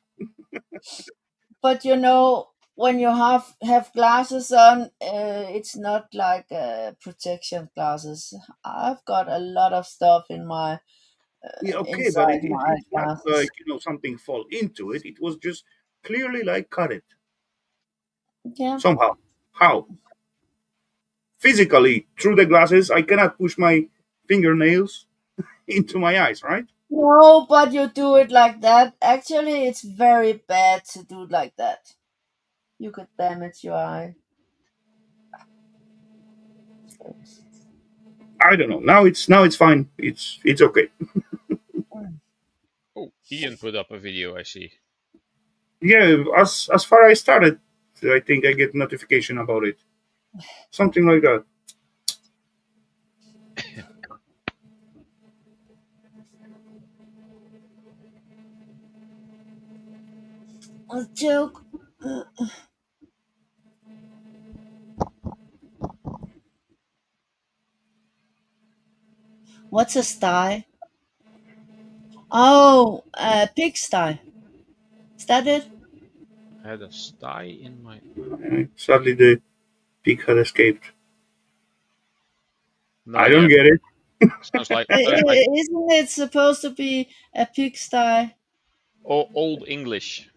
But when you have glasses on, it's not like protection glasses. I've got a lot of stuff in my Yeah, okay, but inside my it's not glasses. like something fall into it. It was just clearly like cut it Yeah. somehow. How? Physically through the glasses, I cannot push my fingernails into my eyes, right? No, but you do it like that. Actually, it's very bad to do it like that. You could damage your eye. I don't know. Now it's fine. It's okay. Mm. Oh, Ian put up a video. I see. Yeah, as far as I started, I think I get notification about it. Something like that. A joke. What's a sty? Oh, pigsty. Is that it? I had a sty in my eye. Sadly, the pig had escaped. No I don't idea. get it. Sounds like Isn't it supposed to be a pigsty? old English.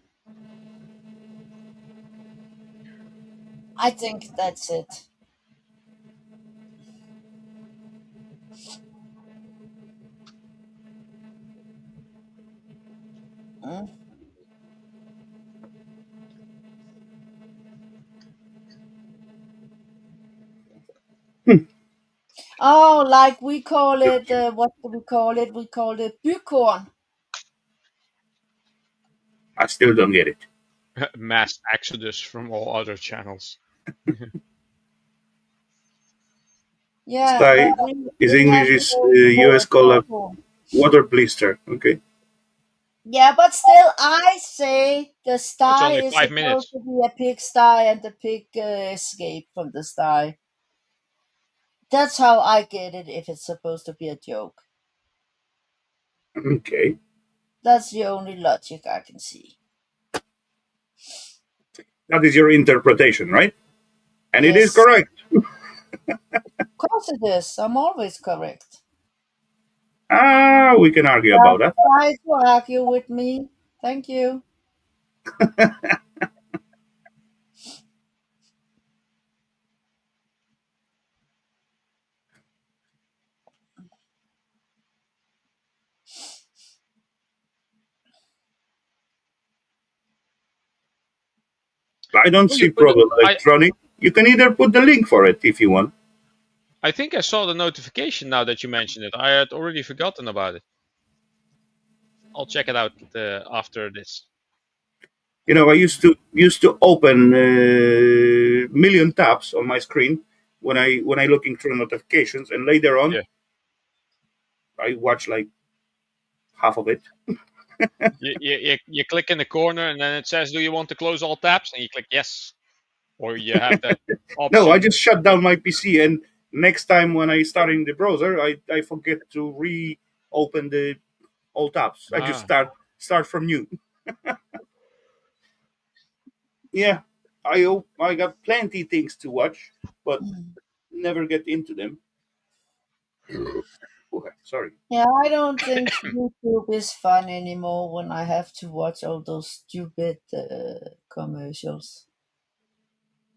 I think that's it. Mm. Oh, like we call it, what do we call it? We call it bukorn. I still don't get it. Mass exodus from all other channels. Yeah, Sty but is we English have is called US call a bukorn. water blister. Okay. Yeah, but still, I say the It's sty only is 5 minutes. supposed to be a pigsty and the pig escape from the sty. That's how I get it if it's supposed to be a joke. Okay. That's the only logic I can see. That is your interpretation, right? And it is Yes, correct. of course it is. I'm always correct. Ah, we can argue about Don't that. try to argue with me. Thank you. I don't Oh, see you put. problem I electronic. You can either put the link for it if you want. I think I saw the notification now that you mentioned it. I had already forgotten about it. I'll check it out after this. I used to open million tabs on my screen when I looking through notifications, and later on Yeah. I watch like half of it. You click in the corner and then it says, "Do you want to close all tabs?" And you click yes, or you have that No, I option. just shut down my PC, and next time when I start in the browser, I forget to reopen the all tabs. I just Ah, start from new. Yeah, I got plenty things to watch, but never get into them. Okay, sorry. Yeah, I don't think YouTube is fun anymore when I have to watch all those stupid commercials.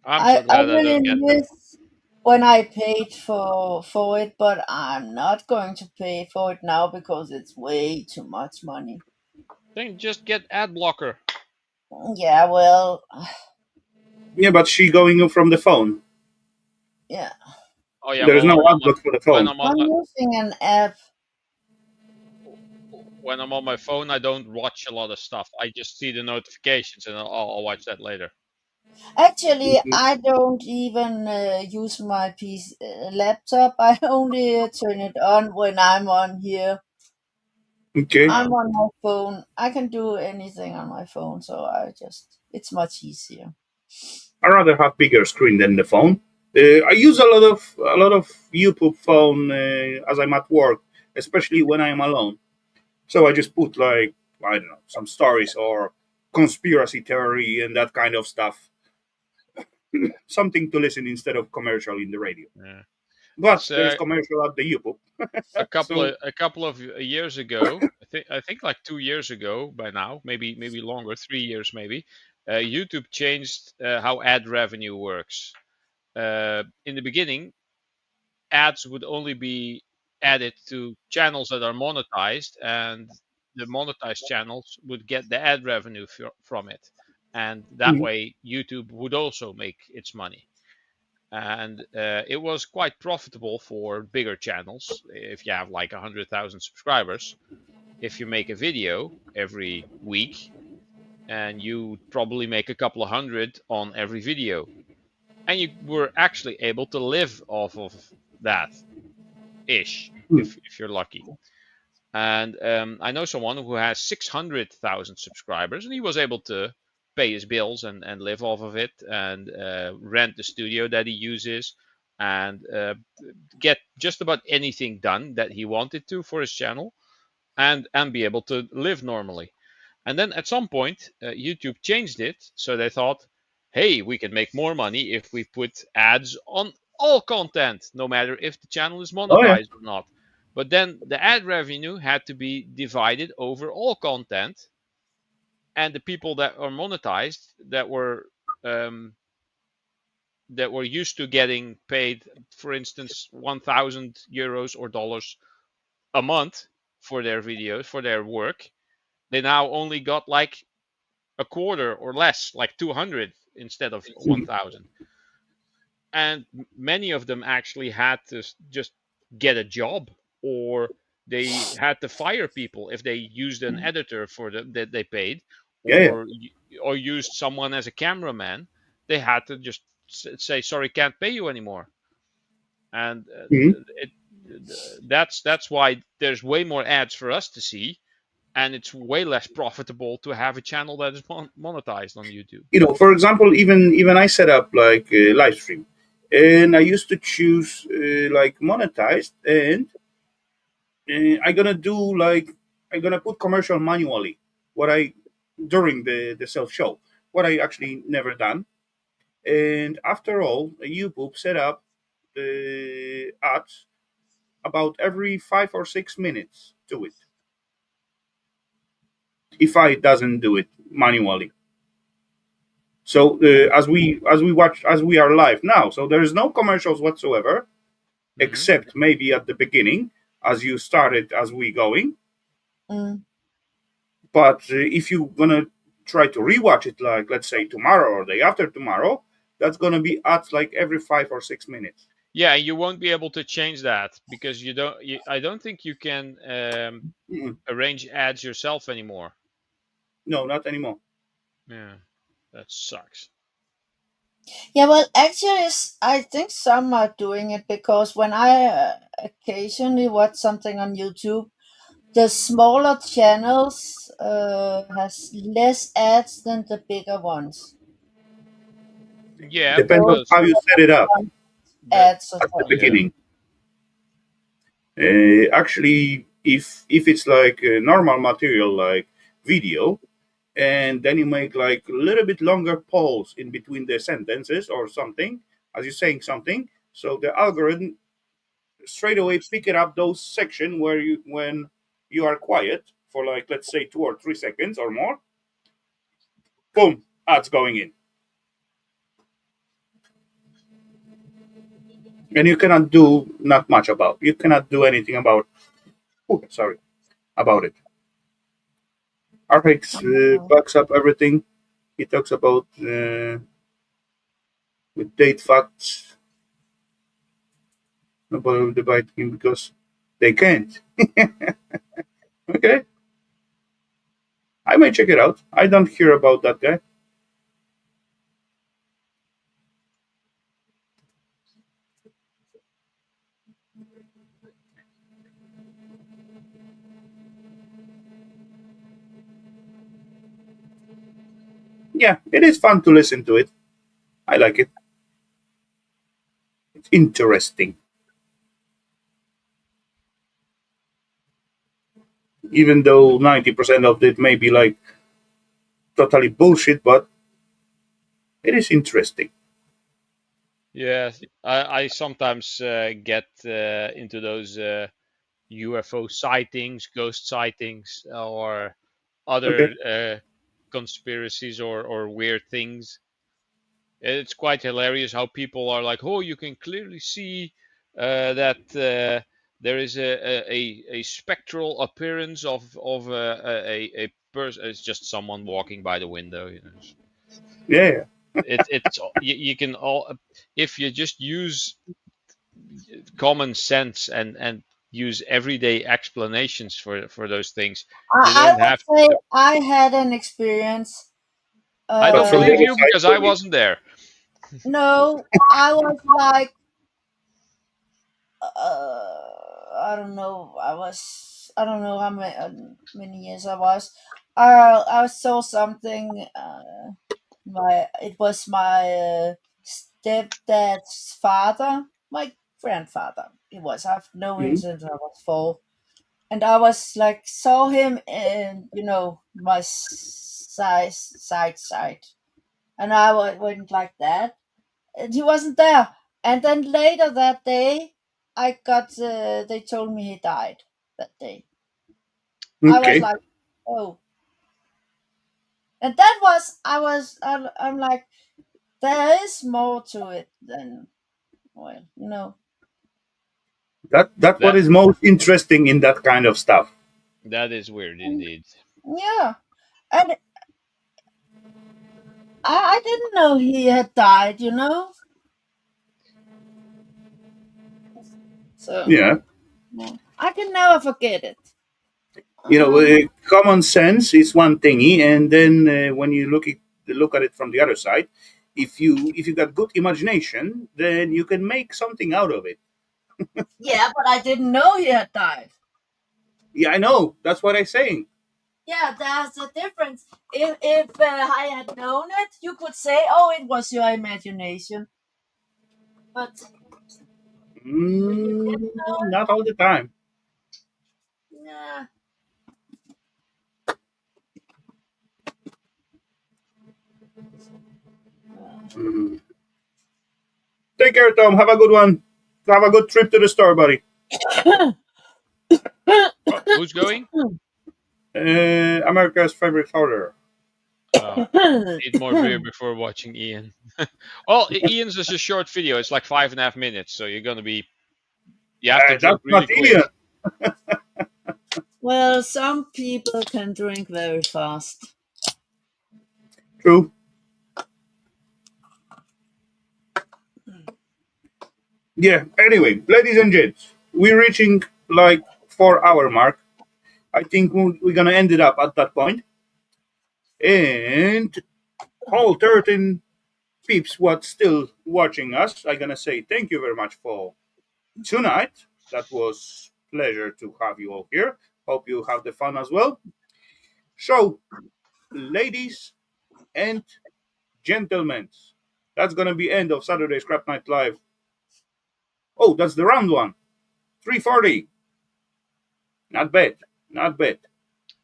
I'm I so glad I really don't get them. miss when I paid for it, but I'm not going to pay for it now because it's way too much money. Then just get ad blocker. Yeah, well, Yeah, but she going from the phone. yeah. Oh yeah, There is well no I'm on my adblock for the when phone. I'm on I'm my using an app. when I'm on my phone, I don't watch a lot of stuff. I just see the notifications and I'll watch that later. Actually, I don't even use my PC, laptop. I only turn it on when I'm on here. Okay, Oh, I'm on my phone. I can do anything on my phone, so it's much easier. I rather have bigger screen than the phone. I use a lot of YouTube phone as I'm at work, especially when I'm alone. So I just put like I don't know some stories or conspiracy theory and that kind of stuff, something to listen instead of commercial in the radio. yeah. But It's there is commercial at the YouTube. So a couple of years ago. I think like 2 years ago by now, maybe longer, 3 years maybe. YouTube changed how ad revenue works. In the beginning, ads would only be added to channels that are monetized, and the monetized channels would get the ad revenue from it. And that mhm, way, YouTube would also make its money. And it was quite profitable for bigger channels. If you have like 100,000 subscribers, if you make a video every week, and you probably make a couple of hundred on every video, and you were actually able to live off of that ish, mhm, if you're lucky. And I know someone who has 600,000 subscribers, and he was able to pay his bills and live off of it, and rent the studio that he uses, and get just about anything done that he wanted to for his channel, and be able to live normally. And then at some point, YouTube changed it, so they thought, hey, we can make more money if we put ads on all content, no matter if the channel is oh yeah, monetized or not. But then the ad revenue had to be divided over all content, and the people that are monetized, um, that were used to getting paid, for instance, 1,000 euros or dollars a month for their videos, for their work, they now only got like a quarter or less, like 200 instead of mhm, 1,000. And many of them actually had to just get a job, or they had to fire people if they used an editor for them that they paid, yeah, yeah. or used someone as a cameraman. They had to just say sorry, can't pay you anymore. And Mhm. it that's why there's way more ads for us to see, and it's way less profitable to have a channel that is monetized on YouTube. For example, even I set up like a live stream, and I used to choose like monetized, and I'm gonna do like I'm gonna put commercial manually. What I during the self show, what I actually never done. And after all, YouTube set up the ads about every 5 or 6 minutes to it. If I doesn't do it manually, so as we are live now, so there is no commercials whatsoever, Hmm. except maybe at the beginning as you started as we going. Mm. But if you're gonna try to rewatch it, like let's say tomorrow or day after tomorrow, that's gonna be ads like every 5 or 6 minutes. Yeah, you won't be able to change that because I don't think you can Mm-mm. arrange ads yourself anymore. No, not anymore. Yeah, that sucks. Yeah, well, actually, I think some are doing it because when I occasionally watch something on YouTube, the smaller channels has less ads than the bigger ones. Yeah, Depends on Those because how you set it up want the ads or at the yeah. something. beginning. Actually, if it's like normal material like video, and then you make like a little bit longer pause in between the sentences or something as you're saying something, so the algorithm straight away pick it up those section where you when you are quiet for like let's say 2 or 3 seconds or more. Boom, ads going in, and you cannot do not much about. You cannot do anything about. Oh, sorry about it. RX Oh, backs up everything. He talks about with date facts about the biting because they can't. Okay, I may check it out. I don't hear about that guy. Yeah, it is fun to listen to it. I like it. It's interesting, even though 90% of it may be like totally bullshit, but it is interesting. Yes, I sometimes get into those UFO sightings, ghost sightings, or Okay. other conspiracies or weird things. It's quite hilarious how people are like, "Oh, you can clearly see that there is a spectral appearance of a person. It's just someone walking by the window, you know." Yeah. It's you can all, if you just use common sense and use everyday explanations for those things. You I don't would have say to. I had an experience. I But don't from the believe other you Uh, side, because I maybe. wasn't there. no, I was like, I don't know. I don't know how many years I was. I saw something. It was my stepdad's father, my grandfather. He was. I've known him Mhm. since I was 4, and I was like saw him in my side, and went like that, and he wasn't there. And then later that day, I got they told me he died that day. I was Okay. like, oh, and that was I'm like, there is more to it than, well, That what That is most interesting in that kind of stuff. that is weird indeed. yeah. And I didn't know he had died. So Yeah. yeah, I can never forget it. You know, Um, common sense is one thingy, and then when you look at it from the other side, if you got good imagination, then you can make something out of it. yeah, but I didn't know he had died. Yeah, I know. That's what I'm saying. Yeah, there's a difference. If I had known it, you could say, "Oh, it was your imagination." But if you didn't know Not all the time. it, yeah. Mm. Take care, Tom. Have a good one. Have a good trip to the store, buddy. Oh, who's going? America's favorite horror. Oh, need more beer before watching Ian. Well, Ian's is a short video. It's like 5.5 minutes, so you have to drink That's not really Ian. quick. Well, some people can drink very fast. True. Yeah. Anyway, ladies and gents, we're reaching like 4 hour mark. I think we're gonna end it up at that point. And all 13 peeps what's still watching us, I'm gonna say thank you very much for tonight. That was pleasure to have you all here. Hope you have the fun as well. So, ladies and gentlemen, that's gonna be end of Saturday Scrap Night Live. Oh, that's the round one. 340. Not bad. Not bad.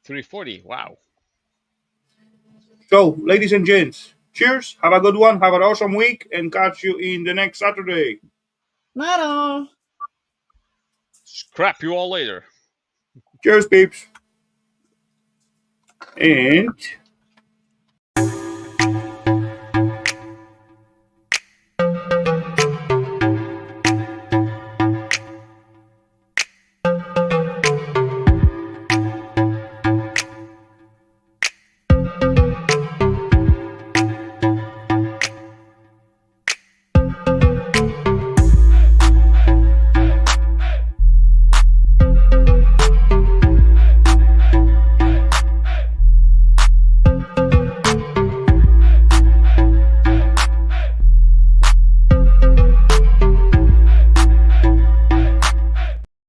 340. Wow. So, ladies and gents, cheers. Have a good one. Have an awesome week, and catch you in the next Saturday. Not Scrap you all later. Cheers, peeps. And